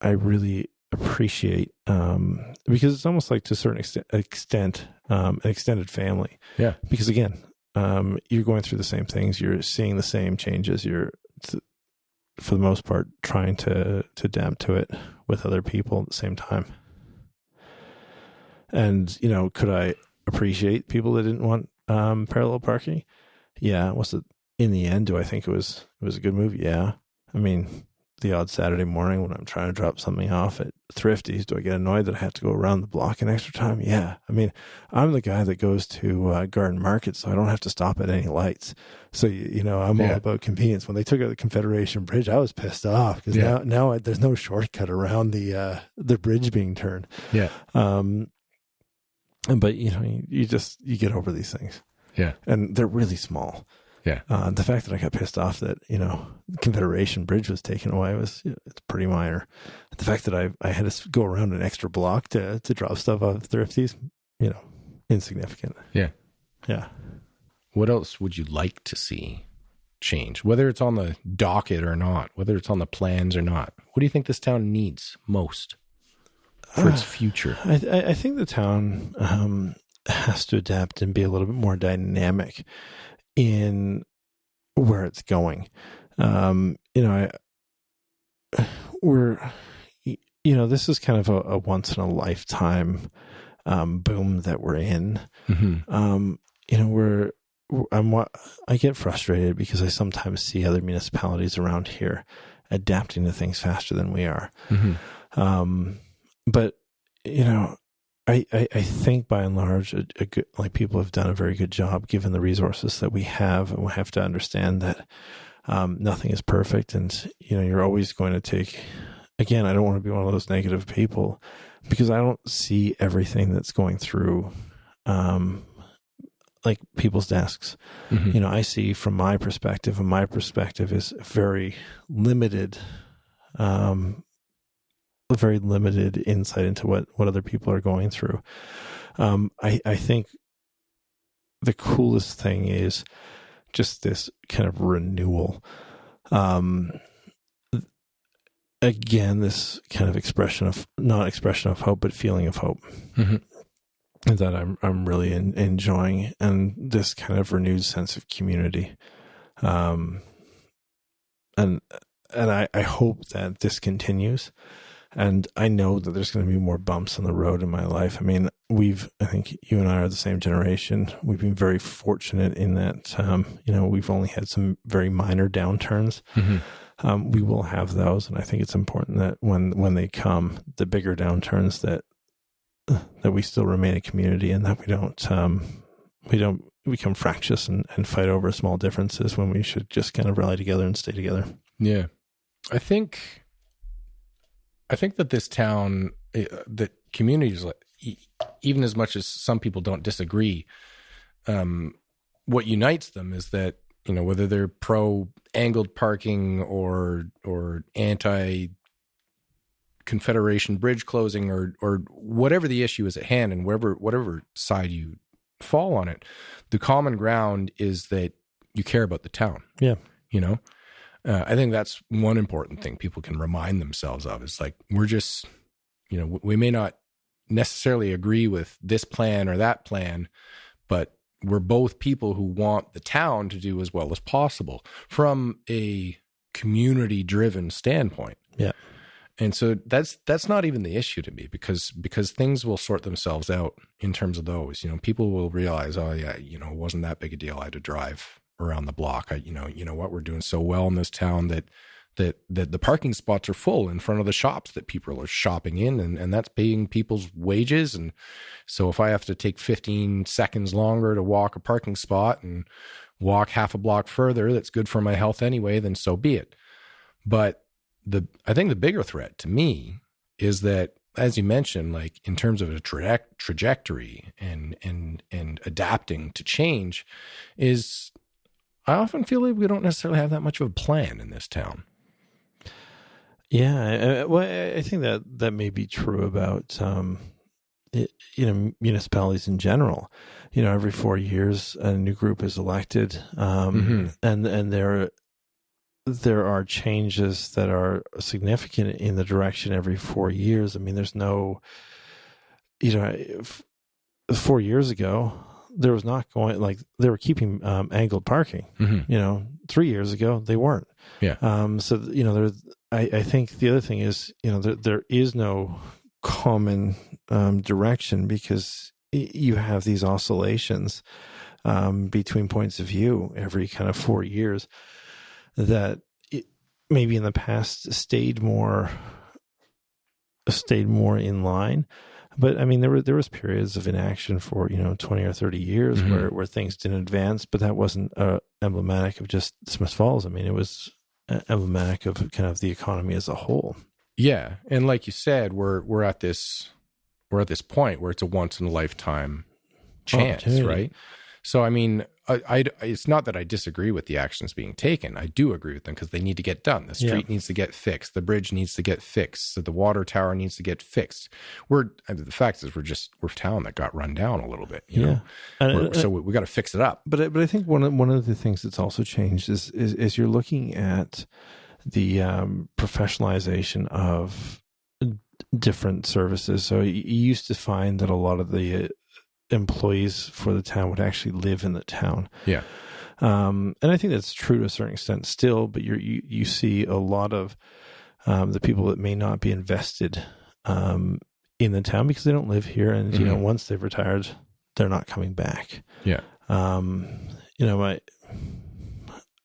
B: really appreciate, because it's almost like to a certain extent an extended family.
A: Yeah.
B: Because again, you're going through the same things. You're seeing the same changes. You're, for the most part, trying to adapt to it with other people at the same time. And, could I appreciate people that didn't want parallel parking? Yeah. In the end, do I think it was a good move? Yeah. I mean, the odd Saturday morning when I'm trying to drop something off at Thrifty's, do I get annoyed that I have to go around the block an extra time? Yeah. I mean, I'm the guy that goes to Garden Market, so I don't have to stop at any lights. So, I'm all about convenience. When they took out the Confederation Bridge, I was pissed off because now there's no shortcut around the bridge being turned.
A: Yeah.
B: But you get over these things.
A: Yeah.
B: And they're really small.
A: Yeah.
B: The fact that I got pissed off that, the Confederation Bridge was taken away it's pretty minor. The fact that I had to go around an extra block to drop stuff off Thrifties, insignificant.
A: Yeah.
B: Yeah.
A: What else would you like to see change? Whether it's on the docket or not, whether it's on the plans or not. What do you think this town needs most for its future?
B: I think the town has to adapt and be a little bit more dynamic in where it's going. This is kind of a once in a lifetime boom that we're in.
A: Mm-hmm.
B: I get frustrated because I sometimes see other municipalities around here adapting to things faster than we are.
A: Mm-hmm.
B: But I think by and large, people have done a very good job given the resources that we have, and we have to understand that nothing is perfect, and you're always going to take. Again, I don't want to be one of those negative people because I don't see everything that's going through, people's desks.
A: Mm-hmm.
B: I see from my perspective, and my perspective is very limited. A very limited insight into what other people are going through. I think the coolest thing is just this kind of renewal. Again, this kind of not expression of hope, but feeling of hope.
A: Mm-hmm.
B: That I'm really enjoying, and this kind of renewed sense of community. And I hope that this continues. And I know that there's going to be more bumps on the road in my life. I mean, I think you and I are the same generation. We've been very fortunate in that, we've only had some very minor downturns.
A: Mm-hmm.
B: We will have those. And I think it's important that when they come, the bigger downturns, that we still remain a community, and that we don't become fractious and fight over small differences when we should just kind of rally together and stay together.
A: Yeah. I think that this town, that communities, even as much as some people don't disagree, what unites them is that, whether they're pro angled parking or anti Confederation Bridge closing or whatever the issue is at hand, and whatever side you fall on it, the common ground is that you care about the town.
B: Yeah.
A: I think that's one important thing people can remind themselves of. Is like, we're just, we may not necessarily agree with this plan or that plan, but we're both people who want the town to do as well as possible from a community-driven standpoint.
B: Yeah. And
A: so that's not even the issue to me, because things will sort themselves out in terms of those. People will realize, oh yeah, it wasn't that big a deal. I had to drive around the block. What, we're doing so well in this town that the parking spots are full in front of the shops that people are shopping in, and that's paying people's wages. And so if I have to take 15 seconds longer to walk a parking spot and walk half a block further, that's good for my health anyway, then so be it. But I think the bigger threat to me is that, as you mentioned, like in terms of a trajectory and adapting to change, is I often feel like we don't necessarily have that much of a plan in this town.
B: Yeah, I think that may be true about municipalities in general. Every 4 years a new group is elected, and there are changes that are significant in the direction every 4 years. I mean, there's no, 4 years ago, there was not going, like, they were keeping angled parking.
A: Mm-hmm.
B: 3 years ago, they weren't.
A: Yeah.
B: I think the other thing is, there is no common direction, because you have these oscillations between points of view every kind of 4 years that maybe in the past stayed more in line. But I mean, there was periods of inaction for 20 or 30 years
A: mm-hmm.
B: where things didn't advance, but that wasn't emblematic of just Smith Falls. I mean, it was emblematic of kind of the economy as a whole.
A: Yeah, and like you said, we're at this point where it's a once in a lifetime chance, right? So I mean, it's not that I disagree with the actions being taken. I do agree with them because they need to get done. The street needs to get fixed. The bridge needs to get fixed. So the water tower needs to get fixed. The fact is we're a town that got run down a little bit, you know, so we got to fix it up.
B: But I think one of the things that's also changed is you're looking at the professionalization of different services. So you used to find that a lot of the employees for the town would actually live in the town.
A: Yeah.
B: And I think that's true to a certain extent still, but you see a lot of the people that may not be invested in the town because they don't live here. And, you know, once they've retired, they're not coming back.
A: Yeah.
B: You know,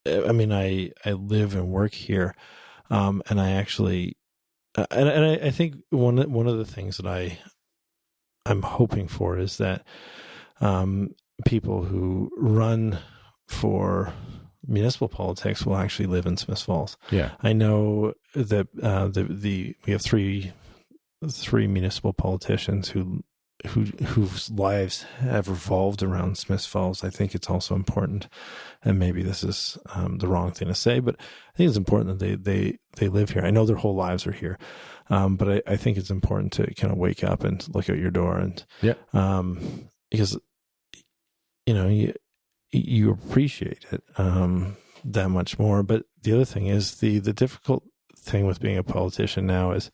B: I live and work here. And I actually, and I think one of the things that I'm hoping for is that people who run for municipal politics will actually live in Smiths Falls.
A: Yeah,
B: I know that we have three municipal politicians whose lives have revolved around Smiths Falls. I think it's also important, and maybe this is the wrong thing to say, but I think it's important that they live here. I know their whole lives are here, but I think it's important to kind of wake up and look out your door and because you know you appreciate it that much more. But the other thing is the difficult thing with being a politician now is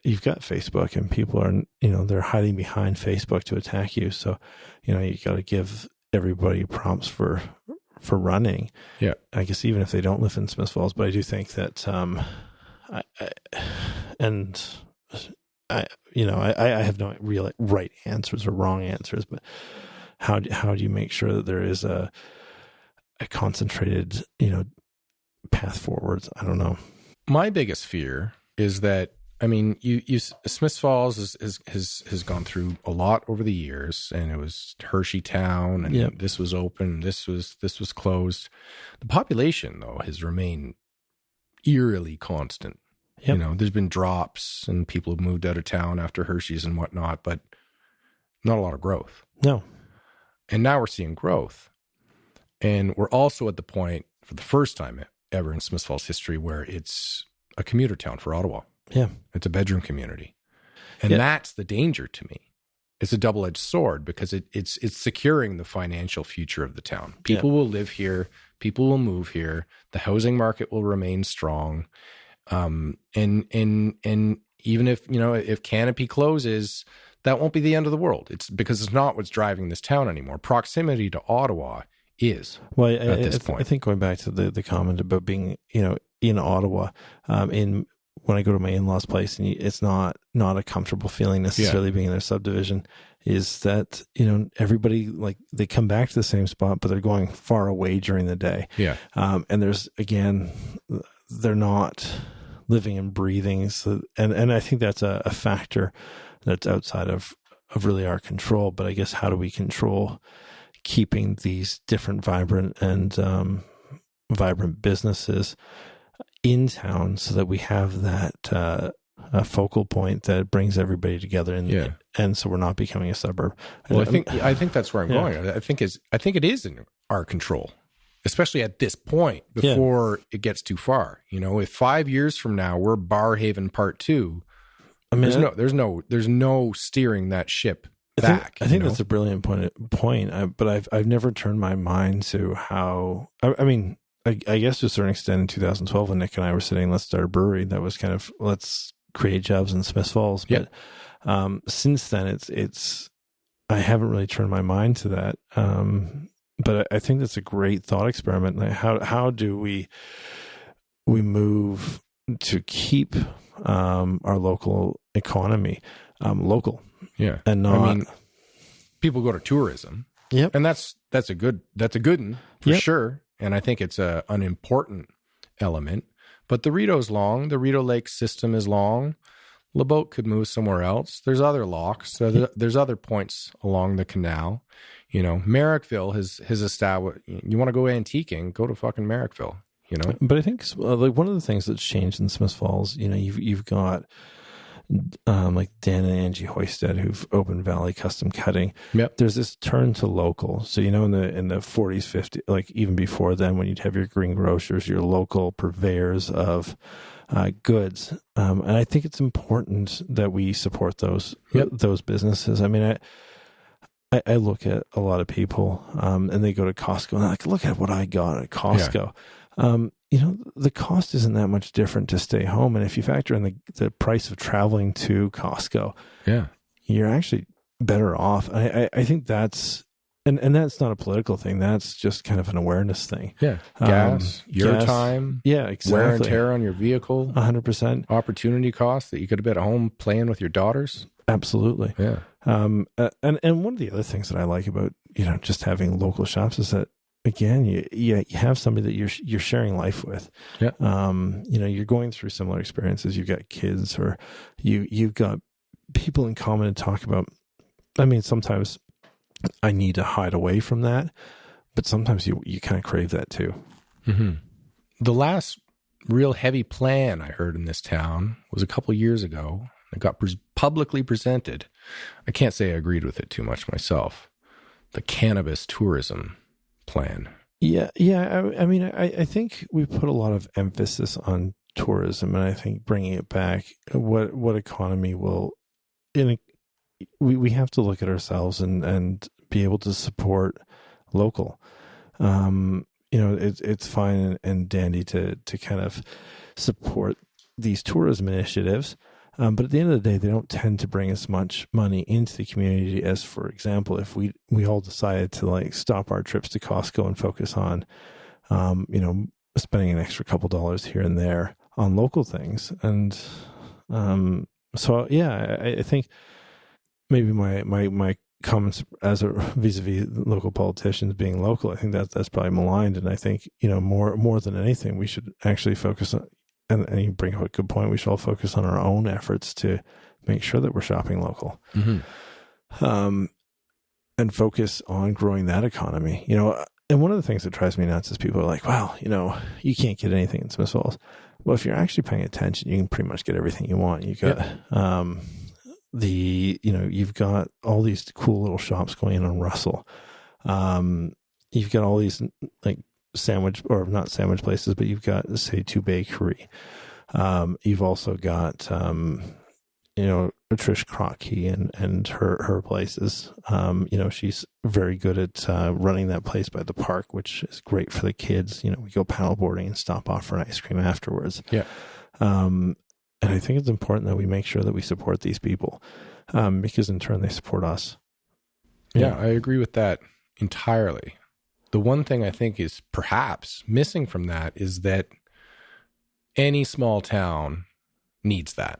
B: you've got Facebook and people are, you know, they're hiding behind Facebook to attack you. So, you know, you got to give everybody prompts for running.
A: Yeah.
B: I guess even if they don't live in Smiths Falls, but I do think that, I have no real right answers or wrong answers, but how do you make sure that there is a concentrated, you know, path forwards? I don't know.
A: My biggest fear is that, I mean, Smiths Falls has gone through a lot over the years, and it was Hershey Town, and this was open, this was closed. The population, though, has remained eerily constant. Yep. You know, there's been drops, and people have moved out of town after Hershey's and whatnot, but not a lot of growth.
B: No.
A: And now we're seeing growth, and we're also at the point, for the first time ever in Smiths Falls history, where it's a commuter town for Ottawa.
B: Yeah.
A: It's a bedroom community. And that's the danger to me. It's a double-edged sword because it's securing the financial future of the town. People will live here. People will move here. The housing market will remain strong. And even if, you know, if Canopy closes, that won't be the end of the world. It's because it's not what's driving this town anymore. Proximity to Ottawa is at this point.
B: I think going back to the comment about being, you know, in Ottawa, when I go to my in-laws' place, and it's not a comfortable feeling necessarily being in their subdivision, is that, you know, everybody, like, they come back to the same spot, but they're going far away during the day.
A: Yeah.
B: And there's, again, they're not living and breathing. So, and I think that's a factor that's outside of really our control. But I guess, how do we control keeping these different vibrant businesses in town so that we have that a focal point that brings everybody together, and so we're not becoming a suburb.
A: Well, I think that's where I'm going. I think it is in our control, especially at this point before it gets too far. You know, if 5 years from now we're Barrhaven Part 2, I mean, there's no steering that ship back.
B: I think that's a brilliant point. But I've never turned my mind to how. I mean, I guess to a certain extent in 2012 when Nick and I were saying, let's start a brewery, that was kind of, let's create jobs in Smiths Falls. But since then, it's I haven't really turned my mind to that. But I think that's a great thought experiment. Like, how do we move to keep our local economy local?
A: Yeah,
B: and not.
A: I mean, people go to tourism.
B: Yep,
A: and that's a good one for sure. And I think it's an important element. But the Rito's long. The Rito Lake system is long. LeBoat could move somewhere else. There's other locks. There's other points along the canal. You know, Merrickville has established. You want to go antiquing? Go to fucking Merrickville. You know.
B: But I think like one of the things that's changed in Smiths Falls, you know, you've got like Dan and Angie Hoisted, who've opened Valley Custom Cutting.
A: Yep.
B: There's this turn to local. So, in the 40s, 50s, like even before then, when you'd have your green grocers, your local purveyors of goods. And I think it's important that we support those businesses. I mean, I look at a lot of people and they go to Costco and they're like, look at what I got at Costco. Yeah. The cost isn't that much different to stay home. And if you factor in the price of traveling to Costco, you're actually better off. I think that's, and that's not a political thing. That's just kind of an awareness thing.
A: Yeah. Gas, time.
B: Yeah, exactly.
A: Wear and tear on your vehicle.
B: 100%.
A: Opportunity cost that you could have been at home playing with your daughters.
B: Absolutely.
A: Yeah.
B: And one of the other things that I like about, just having local shops is that, again, you have somebody that you're sharing life with.
A: Yeah.
B: You're going through similar experiences. You've got kids, or you've got people in common to talk about. I mean, sometimes I need to hide away from that, but sometimes you kind of crave that too.
A: Mm-hmm. The last real heavy plan I heard in this town was a couple years ago. It got publicly presented. I can't say I agreed with it too much myself. The cannabis tourism plan.
B: Yeah. I mean, I think we put a lot of emphasis on tourism, and I think bringing it back, what economy will, we have to look at ourselves and be able to support local. It's fine and dandy to kind of support these tourism initiatives. But at the end of the day, they don't tend to bring as much money into the community as, for example, if we all decided to stop our trips to Costco and focus on, spending an extra couple dollars here and there on local things. And I think maybe my comments as vis-a-vis local politicians being local, I think that's probably maligned. And I think, more than anything, we should actually focus on, and you bring up a good point, we should all focus on our own efforts to make sure that we're shopping local. Mm-hmm. And focus on growing that economy. And one of the things that drives me nuts is people are like, well, you can't get anything in Smith Falls. Well, if you're actually paying attention, you can pretty much get everything you want. You got you've got all these cool little shops going in on Russell. You've got all these sandwich, or not sandwich places, but you've got, say, Two Bakery. You've also got Trish Crockey and her places. She's very good at running that place by the park, which is great for the kids. We go paddleboarding and stop off for an ice cream afterwards.
A: Yeah.
B: And I think it's important that we make sure that we support these people, because in turn they support us.
A: Yeah, I agree with that entirely. The one thing I think is perhaps missing from that is that any small town needs that.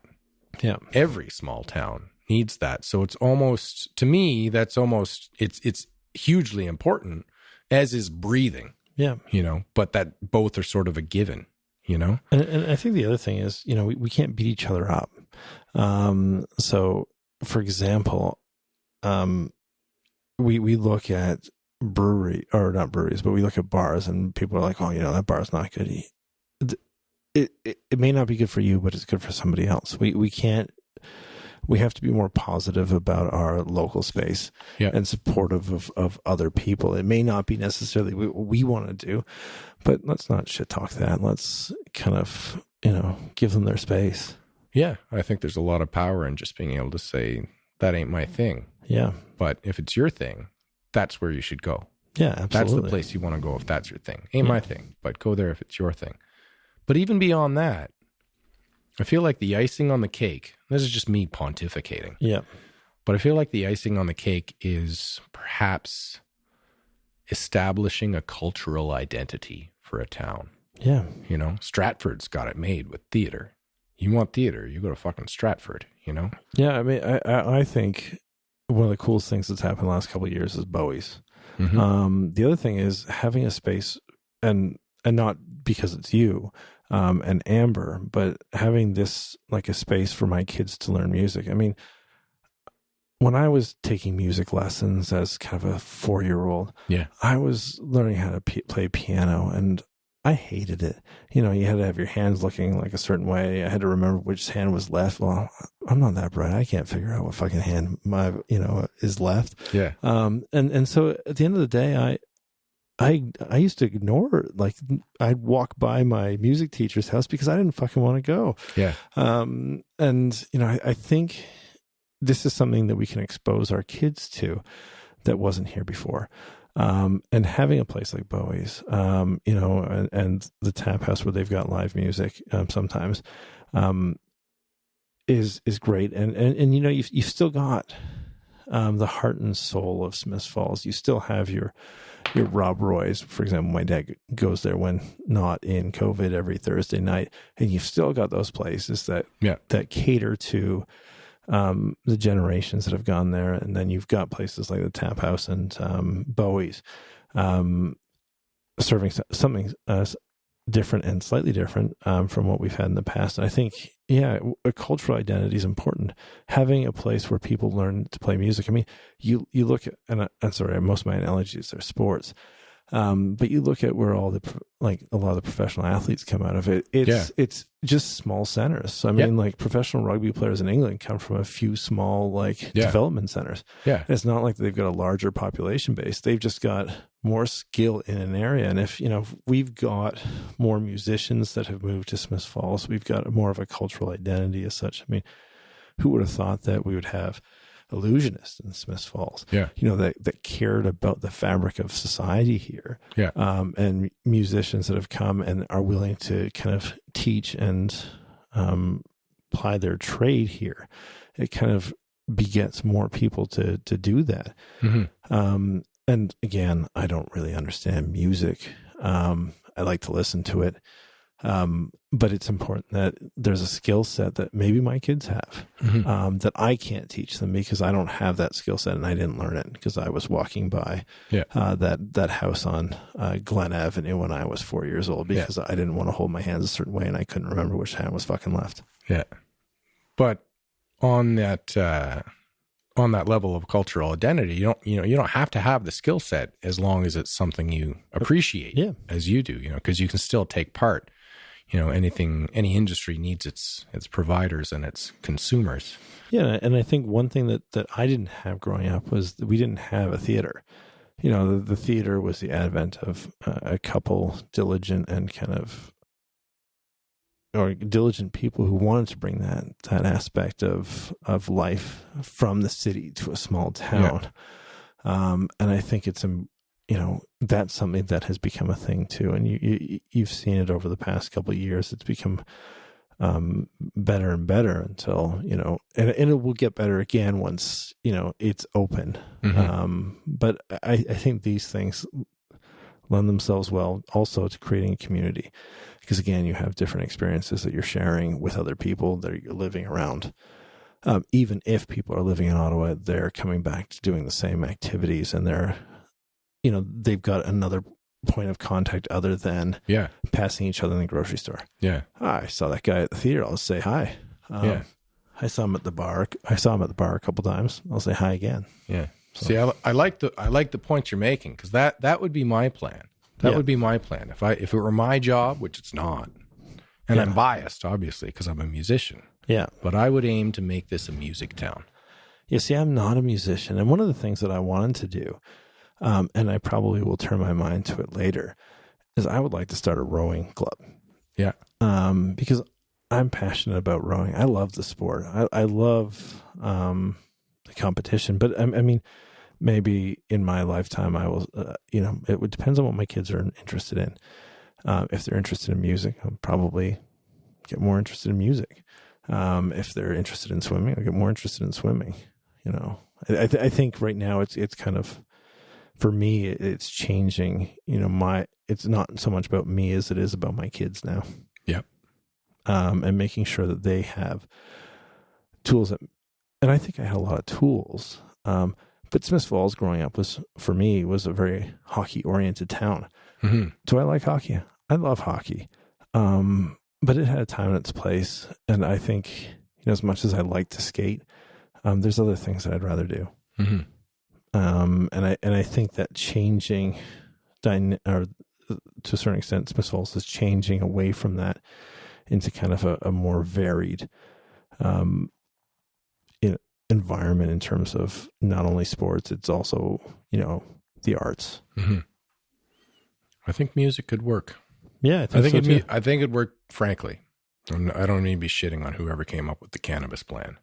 B: Yeah.
A: Every small town needs that. So it's almost, to me, it's hugely important, as is breathing.
B: Yeah.
A: But that both are sort of a given, And
B: I think the other thing is, we can't beat each other up. So, for example, we look at not breweries, but we look at bars, and people are like, oh, that bar's not good. It may not be good for you, but it's good for somebody else. We have to be more positive about our local space and supportive of other people. It may not be necessarily what we want to do, but let's not shit talk that. Let's kind of, give them their space.
A: Yeah. I think there's a lot of power in just being able to say, that ain't my thing.
B: Yeah.
A: But if it's your thing, that's where you should go.
B: Yeah, absolutely.
A: That's the place you want to go if that's your thing. Ain't my thing, but go there if it's your thing. But even beyond that, I feel like the icing on the cake, this is just me pontificating.
B: Yeah.
A: But I feel like the icing on the cake is perhaps establishing a cultural identity for a town.
B: Yeah.
A: Stratford's got it made with theater. You want theater, you go to fucking Stratford,
B: Yeah, I mean, I think one of the coolest things that's happened the last couple of years is Bowie's.
A: Mm-hmm.
B: The other thing is having a space, and not because it's you and Amber, but having this a space for my kids to learn music. I mean, when I was taking music lessons as kind of a 4-year-old, I was learning how to play piano, and I hated it. You had to have your hands looking like a certain way. I had to remember which hand was left. Well, I'm not that bright. I can't figure out what fucking hand my, is left.
A: Yeah.
B: And so at the end of the day, I used to ignore, like, I'd walk by my music teacher's house because I didn't fucking want to go.
A: Yeah.
B: And, I think this is something that we can expose our kids to that wasn't here before. And having a place like Bowie's, and the tap house where they've got live music, sometimes, is great. And you've still got, the heart and soul of Smiths Falls. You still have your Rob Roy's, for example. My dad goes there when not in COVID every Thursday night, and you've still got those places that cater to the generations that have gone there. And then you've got places like the Tap House and Bowie's serving something different and slightly different from what we've had in the past. And I think, a cultural identity is important. Having a place where people learn to play music. I mean, you look at, and I'm sorry, most of my analogies are sports, but you look at where all a lot of the professional athletes come out of it. It's just small centers. So I mean, like, professional rugby players in England come from a few small development centers. Yeah, and it's not like they've got a larger population base. They've just got more skill in an area. And if we've got more musicians that have moved to Smiths Falls, we've got more of a cultural identity as such. I mean, who would have thought that we would have illusionists in Smiths Falls, that cared about the fabric of society here, and musicians that have come and are willing to kind of teach and apply their trade here. It kind of begets more people to do that. Mm-hmm. And again, I don't really understand music. I like to listen to it. But it's important that there's a skill set that maybe my kids have, that I can't teach them because I don't have that skill set and I didn't learn it because I was walking by that house on Glen Avenue when I was 4 years old because I didn't want to hold my hands a certain way and I couldn't remember which hand was fucking left. Yeah.
A: But on that level of cultural identity, you don't have to have the skill set as long as it's something you appreciate, as you do, because you can still take part. Any industry needs its providers and its consumers.
B: Yeah, and I think one thing that I didn't have growing up was that we didn't have a theater. The theater was the advent of a couple diligent people who wanted to bring that aspect of life from the city to a small town. Yeah. And I think it's that's something that has become a thing too. And you've seen it over the past couple of years. It's become better and better until, and it will get better again once, it's open. Mm-hmm. But I think these things lend themselves well also to creating a community because, again, you have different experiences that you're sharing with other people that you're living around. Even if people are living in Ottawa, they're coming back to doing the same activities and they've got another point of contact other than passing each other in the grocery store. Yeah. I saw that guy at the theater. I'll say hi. I saw him at the bar. A couple times. I'll say hi again. Yeah. So.
A: See, I like the points you're making because that would be my plan. That would be my plan. If it were my job, which it's not, and I'm biased obviously because I'm a musician. Yeah. But I would aim to make this a music town.
B: Yeah. See, I'm not a musician, and one of the things that I wanted to do, and I probably will turn my mind to it later, is I would like to start a rowing club. Yeah. Because I'm passionate about rowing. I love the sport. I love the competition. But I mean, maybe in my lifetime, I will, it would depends on what my kids are interested in. If they're interested in music, I'll probably get more interested in music. If they're interested in swimming, I'll get more interested in swimming. I think right now it's kind of, for me, it's changing, it's not so much about me as it is about my kids now. Yep. And making sure that they have tools and I think I had a lot of tools. But Smiths Falls growing up was a very hockey oriented town. Mm-hmm. Do I like hockey? I love hockey. But it had a time and its place. And I think, as much as I like to skate, there's other things that I'd rather do. Mm-hmm. And I think that changing, to a certain extent, Smiths Falls is changing away from that into kind of a more varied environment in terms of not only sports, it's also, the arts.
A: Mm-hmm. I think music could work.
B: Yeah, I think
A: it'd work, frankly. I don't mean to be shitting on whoever came up with the cannabis plan,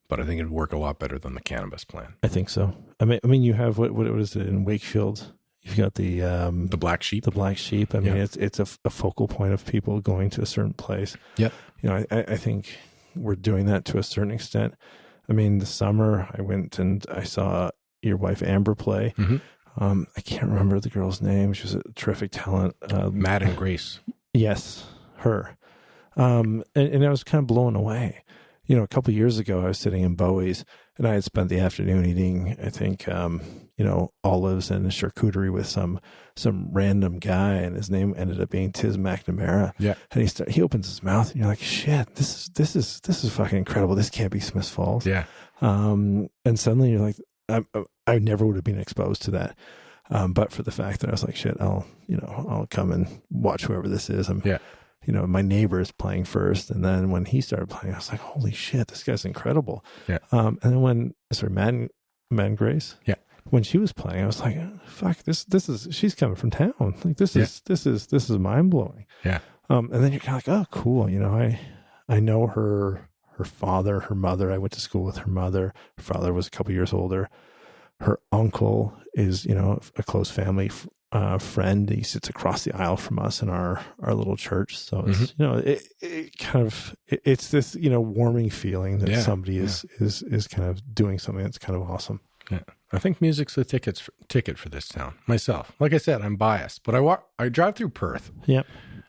A: but I think it'd work a lot better than the cannabis plan.
B: I think so. I mean, you have what is it in Wakefield? You've got the
A: black sheep.
B: The black sheep. I mean, it's a focal point of people going to a certain place.
A: Yep.
B: I think we're doing that to a certain extent. I mean, this summer I went and I saw your wife Amber play.
A: Mm-hmm.
B: I can't remember the girl's name. She was a terrific talent.
A: Matt and Grace.
B: Yes, her. And I was kind of blown away. A couple of years ago, I was sitting in Bowie's and I had spent the afternoon eating, I think, olives and a charcuterie with some random guy, and his name ended up being Tiz McNamara.
A: Yeah. And
B: he opens his mouth and you're like, shit, this is fucking incredible. This can't be Smiths Falls.
A: Yeah.
B: And suddenly you're like, I never would have been exposed to that. But for the fact that I was like, shit, I'll come and watch whoever this is. My neighbor is playing first. And then when he started playing, I was like, holy shit, this guy's incredible.
A: Yeah.
B: And then Madden Grace.
A: Yeah.
B: When she was playing, I was like, fuck, she's coming from town. Like this is mind blowing.
A: Yeah.
B: And then you're kind of like, oh, cool. I know her father, her mother. I went to school with her mother. Her father was a couple years older. Her uncle is, a close family friend. He sits across the aisle from us in our little church. So it's, it's this, warming feeling that somebody is kind of doing something that's kind of awesome.
A: Yeah. I think music's the ticket for this town. Myself, like I said, I'm biased, but I drive through Perth.
B: Yeah.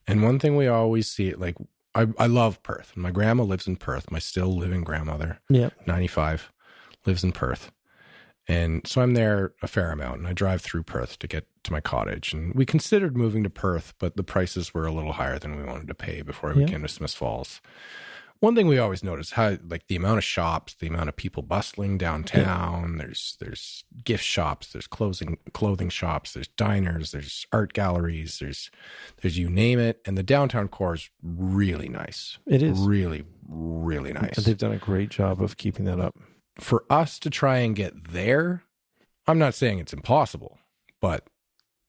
A: And one thing we always see, like, I love Perth. My grandma lives in Perth. My still living grandmother, 95, lives in Perth. And so I'm there a fair amount, and I drive through Perth to get to my cottage. And we considered moving to Perth, but the prices were a little higher than we wanted to pay before we came to Smiths Falls. One thing we always notice, how like the amount of shops, the amount of people bustling downtown. Yeah. There's gift shops, there's clothing shops, there's diners, there's art galleries, there's you name it. And the downtown core is really nice.
B: It is
A: really, really nice.
B: They've done a great job of keeping that up.
A: For us to try and get there, I'm not saying it's impossible, but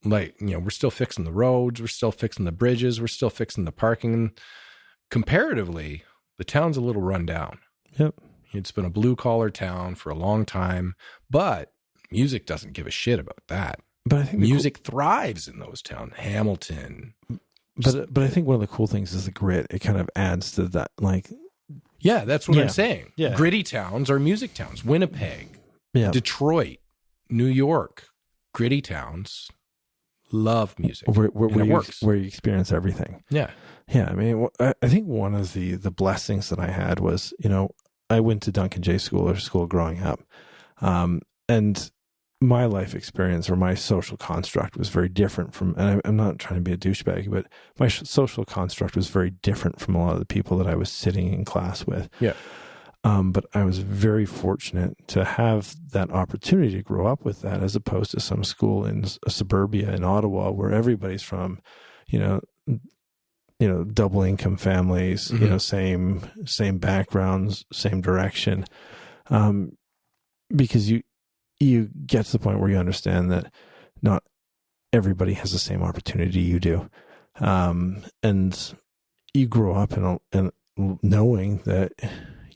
A: we're still fixing the roads, we're still fixing the bridges, we're still fixing the parking. Comparatively, the town's a little run down.
B: Yep.
A: It's been a blue collar town for a long time, but music doesn't give a shit about that.
B: But I think
A: music thrives in those towns. Hamilton.
B: But I think one of the cool things is the grit. It kind of adds to that,
A: yeah, that's what I'm saying.
B: Yeah.
A: Gritty towns are music towns. Winnipeg,
B: Detroit,
A: New York, gritty towns love music.
B: Where you experience everything.
A: Yeah.
B: Yeah. I mean, I think one of the blessings that I had was, I went to Duncan J. School growing up. And my life experience or my social construct was very different from, and I'm not trying to be a douchebag, but my social construct was very different from a lot of the people that I was sitting in class with.
A: Yeah.
B: But I was very fortunate to have that opportunity to grow up with that, as opposed to some school in suburbia in Ottawa where everybody's from, double income families,
A: mm-hmm.
B: Same backgrounds, same direction. Because you get to the point where you understand that not everybody has the same opportunity you do. And you grow up and knowing that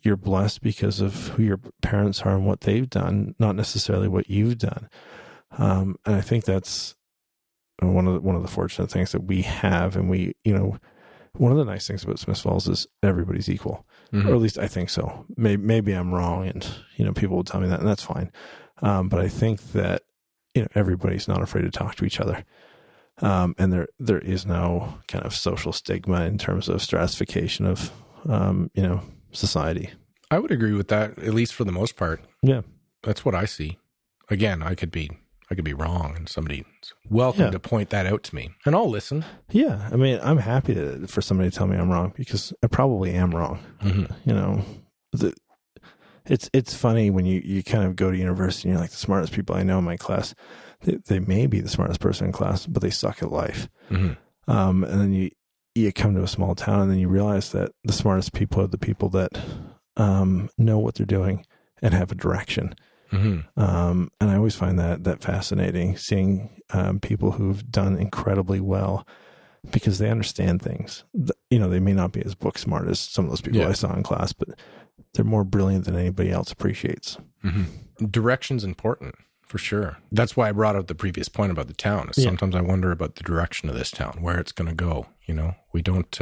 B: you're blessed because of who your parents are and what they've done, not necessarily what you've done. And I think that's one of the fortunate things that we have. And one of the nice things about Smiths Falls is everybody's equal, mm-hmm. or at least I think so. Maybe I'm wrong, and people will tell me that, and that's fine. But I think that everybody's not afraid to talk to each other, and there is no kind of social stigma in terms of stratification of society.
A: I would agree with that, at least for the most part.
B: Yeah,
A: that's what I see. Again, I could be wrong, and somebody's welcome to point that out to me, and I'll listen.
B: Yeah, I mean, I'm happy for somebody to tell me I'm wrong, because I probably am wrong.
A: Mm-hmm.
B: It's funny when you kind of go to university and you're like, the smartest people I know in my class, they may be the smartest person in class, but they suck at life.
A: Mm-hmm.
B: And then you come to a small town and then you realize that the smartest people are the people that know what they're doing and have a direction. And I always find that fascinating, seeing people who've done incredibly well because they understand things. They may not be as book smart as some of those people I saw in class, but they're more brilliant than anybody else appreciates.
A: Direction's important, for sure. That's why I brought up the previous point about the town. Sometimes I wonder about the direction of this town, where it's going to go. We don't.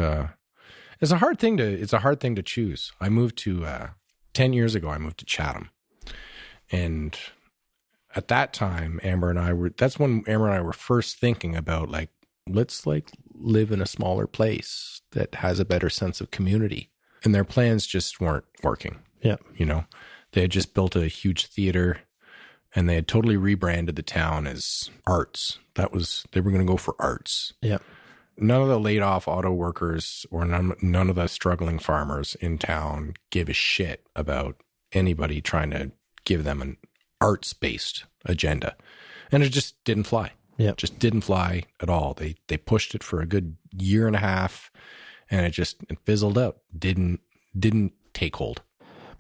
A: It's a hard thing to choose. I moved to 10 years ago. I moved to Chatham, and at that time, that's when Amber and I were first thinking about let's live in a smaller place that has a better sense of community. And their plans just weren't working.
B: Yeah.
A: They had just built a huge theater and they had totally rebranded the town as arts. They were going to go for arts.
B: Yeah.
A: None of the laid off auto workers or none of the struggling farmers in town gave a shit about anybody trying to give them an arts-based agenda. And it just didn't fly.
B: Yeah.
A: Just didn't fly at all. They pushed it for a good year and a half and it fizzled out. Didn't take hold.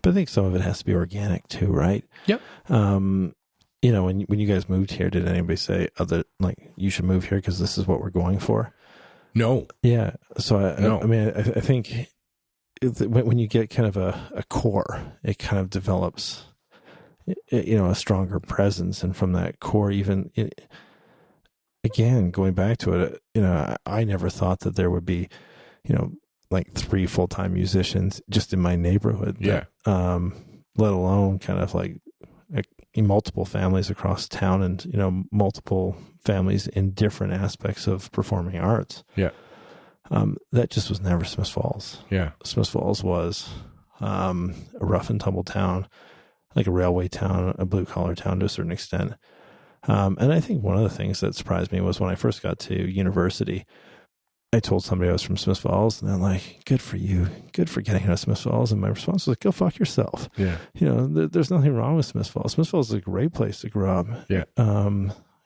B: But I think some of it has to be organic too, right?
A: Yep.
B: When you guys moved here, did anybody say you should move here because this is what we're going for?
A: No.
B: Yeah. So
A: No.
B: I think when you get kind of a core, it kind of develops, a stronger presence, and from that core, again, going back to it, I never thought that there would be, 3 full-time musicians just in my neighborhood.
A: Yeah.
B: Let alone kind of multiple families across town and, multiple families in different aspects of performing arts.
A: Yeah.
B: That just was never Smiths Falls.
A: Yeah.
B: Smiths Falls was a rough and tumble town, like a railway town, a blue-collar town to a certain extent. And I think one of the things that surprised me was when I first got to university, I told somebody I was from Smiths Falls, and they're like, good for you. Good for getting out of Smiths Falls. And my response was go fuck yourself.
A: Yeah.
B: There's nothing wrong with Smiths Falls. Smiths Falls is a great place to grow up.
A: Yeah.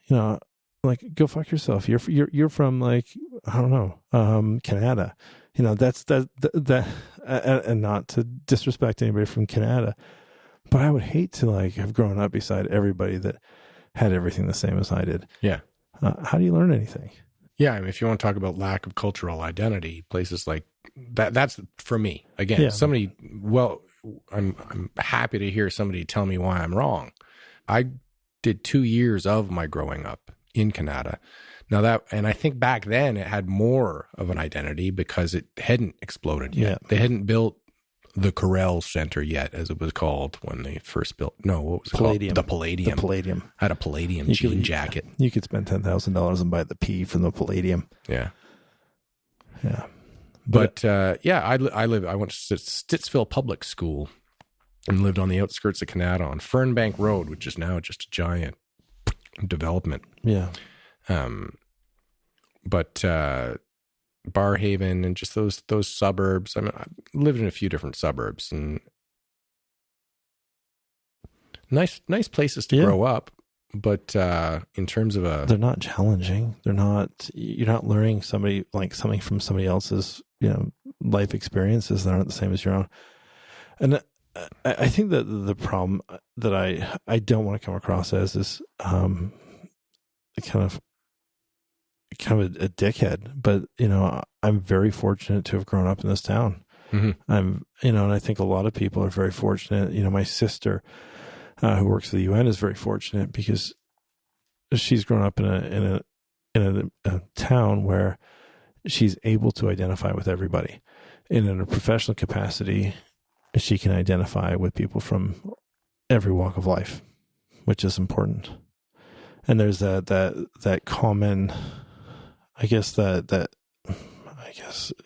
B: Go fuck yourself. You're from I don't know, Canada. That's that, and not to disrespect anybody from Canada, but I would hate to have grown up beside everybody that had everything the same as I did. Yeah. How do you learn anything?
A: Yeah. If you want to talk about lack of cultural identity, places like that's for me. Again, I'm happy to hear somebody tell me why I'm wrong. I did 2 years of my growing up in Canada. Now and I think back then it had more of an identity because it hadn't exploded yet. Yeah. They hadn't built the Corel Center yet, as it was called when they first built. No, what was it
B: Palladium.
A: called? The Palladium.
B: The Palladium.
A: I had a Palladium jean jacket.
B: You could spend $10,000 and buy the P from the Palladium.
A: Yeah.
B: Yeah.
A: But I went to Stittsville Public School and lived on the outskirts of Canada on Fernbank Road, which is now just a giant development.
B: Yeah.
A: But Barhaven and just those suburbs. I mean, I lived in a few different suburbs and nice places to grow up. But in terms of
B: they're not challenging. You're not learning something from somebody else's, life experiences that aren't the same as your own. And I think that the problem that I don't want to come across as is kind of a dickhead, but I'm very fortunate to have grown up in this town. Mm-hmm. And I think a lot of people are very fortunate. My sister, who works for the UN, is very fortunate because she's grown up in a town where she's able to identify with everybody, and in a professional capacity, she can identify with people from every walk of life, which is important. And there's that common,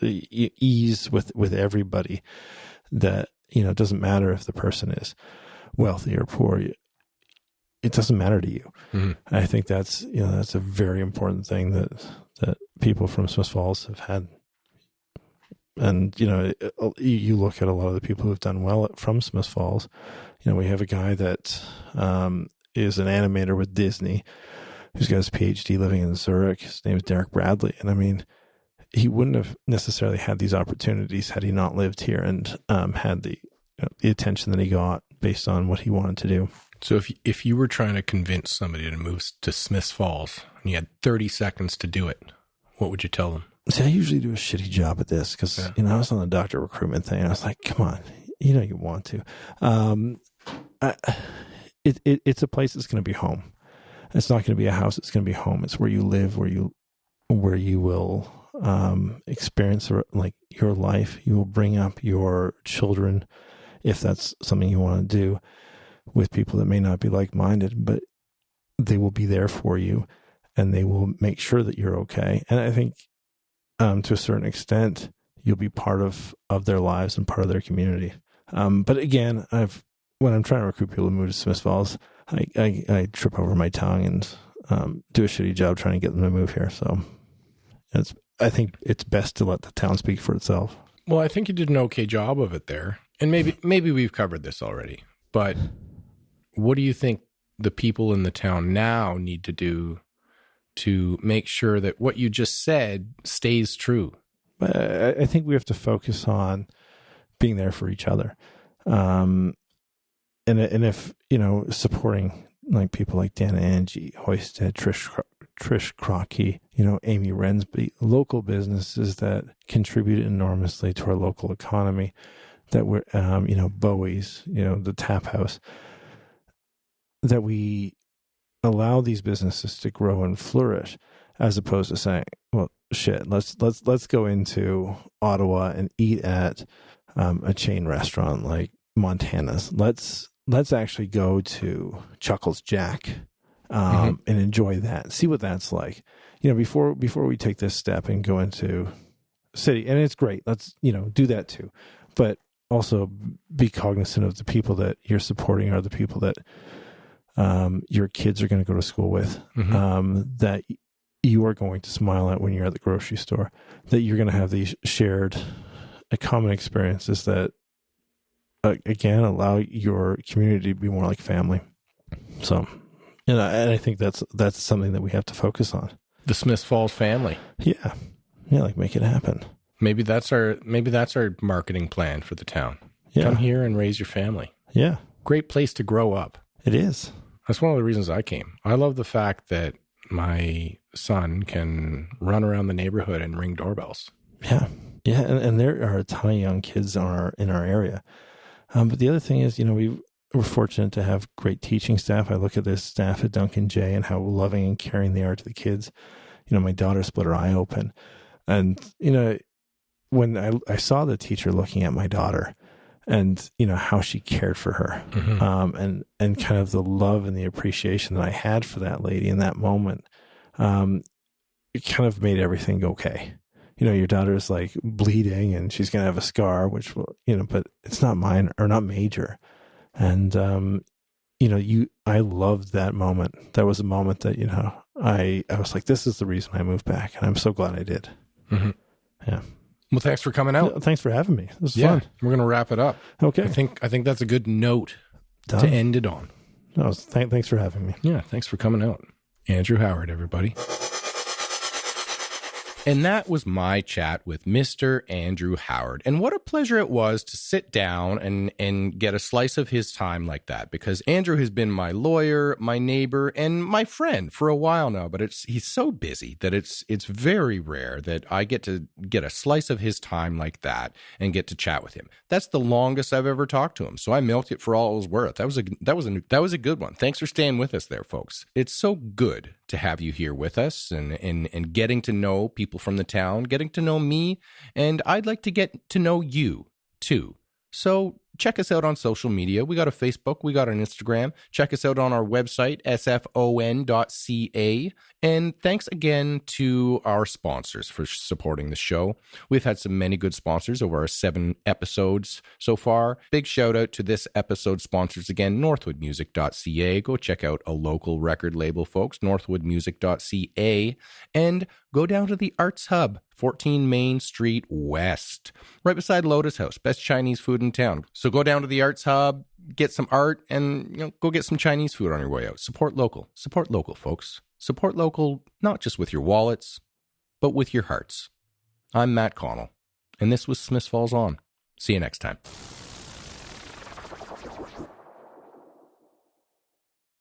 B: ease with everybody that, it doesn't matter if the person is wealthy or poor. It doesn't matter to you. Mm-hmm. I think that's a very important thing that people from Smiths Falls have had. And, you look at a lot of the people who've done well from Smiths Falls. We have a guy that is an animator with Disney who's got his PhD living in Zurich. His name is Derek Bradley. And I mean, he wouldn't have necessarily had these opportunities had he not lived here and had the the attention that he got based on what he wanted to do.
A: So if you were trying to convince somebody to move to Smiths Falls and you had 30 seconds to do it, what would you tell them?
B: See, I usually do a shitty job at this because, I was on the doctor recruitment thing. And I was like, come on, you want to. It's a place that's going to be home. It's not going to be a house. It's going to be home. It's where you live, where you will experience like your life. You will bring up your children, if that's something you want to do, with people that may not be like-minded, but they will be there for you and they will make sure that you're okay. And I think to a certain extent, you'll be part of their lives and part of their community. But again, when I'm trying to recruit people to move to Smiths Falls, I trip over my tongue and do a shitty job trying to get them to move here. So I think it's best to let the town speak for itself.
A: Well, I think you did an okay job of it there. And maybe we've covered this already, but what do you think the people in the town now need to do to make sure that what you just said stays true?
B: I think we have to focus on being there for each other. And if, supporting like people like Dan Angie, Hoisted, Trish Crockey, Amy Rensby, local businesses that contribute enormously to our local economy, that we're, Bowie's, the Tap House, that we allow these businesses to grow and flourish, as opposed to saying, well, shit, let's go into Ottawa and eat at a chain restaurant like Montana's. Let's actually go to Chuckles Jack and enjoy that. See what that's like. Before we take this step and go into city, and it's great. Let's do that too, but also be cognizant of the people that you're supporting are the people that your kids are going to go to school with, that you are going to smile at when you're at the grocery store, that you're going to have these shared common experiences that, again, allow your community to be more like family. So, and I think that's something that we have to focus on.
A: The Smiths Falls family.
B: Yeah. Like make it happen.
A: Maybe that's our marketing plan for the town.
B: Yeah.
A: Come here and raise your family.
B: Yeah.
A: Great place to grow up.
B: It is.
A: That's one of the reasons I came. I love the fact that my son can run around the neighborhood and ring doorbells.
B: Yeah. Yeah. And there are a ton of young kids in our area. But the other thing is, we're fortunate to have great teaching staff. I look at this staff at Duncan J and how loving and caring they are to the kids. My daughter split her eye open. And, when I saw the teacher looking at my daughter and, how she cared for her, and kind of the love and the appreciation that I had for that lady in that moment, it kind of made everything okay. Your daughter's like bleeding and she's going to have a scar, which will, but it's not mine or not major. And, I loved that moment. That was a moment that, I was like, this is the reason I moved back. And I'm so glad I did.
A: Mm-hmm.
B: Yeah.
A: Well, thanks for coming out.
B: Thanks for having me. This was fun.
A: We're going to wrap it up.
B: Okay.
A: I think that's a good note
B: Done.
A: To end it on.
B: No, thanks for having me.
A: Yeah. Thanks for coming out. Andrew Howard, everybody. And that was my chat with Mr. Andrew Howard. And what a pleasure it was to sit down and get a slice of his time like that, because Andrew has been my lawyer, my neighbor, and my friend for a while now, but he's so busy that it's very rare that I get to get a slice of his time like that and get to chat with him. That's the longest I've ever talked to him. So I milked it for all it was worth. That was a good one. Thanks for staying with us there, folks. It's so good to have you here with us and getting to know people from the town, getting to know me, and I'd like to get to know you too. So check us out on social media. We got a Facebook, we got an Instagram. Check us out on our website, sfon.ca. And thanks again to our sponsors for supporting the show. We've had many good sponsors over our 7 episodes so far. Big shout out to this episode's sponsors again, northwoodmusic.ca. Go check out a local record label, folks, northwoodmusic.ca. And go down to the Arts Hub, 14 Main Street West, right beside Lotus House, best Chinese food in town. So go down to the Arts Hub, get some art, and go get some Chinese food on your way out. Support local, folks. Support local, not just with your wallets, but with your hearts. I'm Matt Connell, and this was Smiths Falls On. See you next time.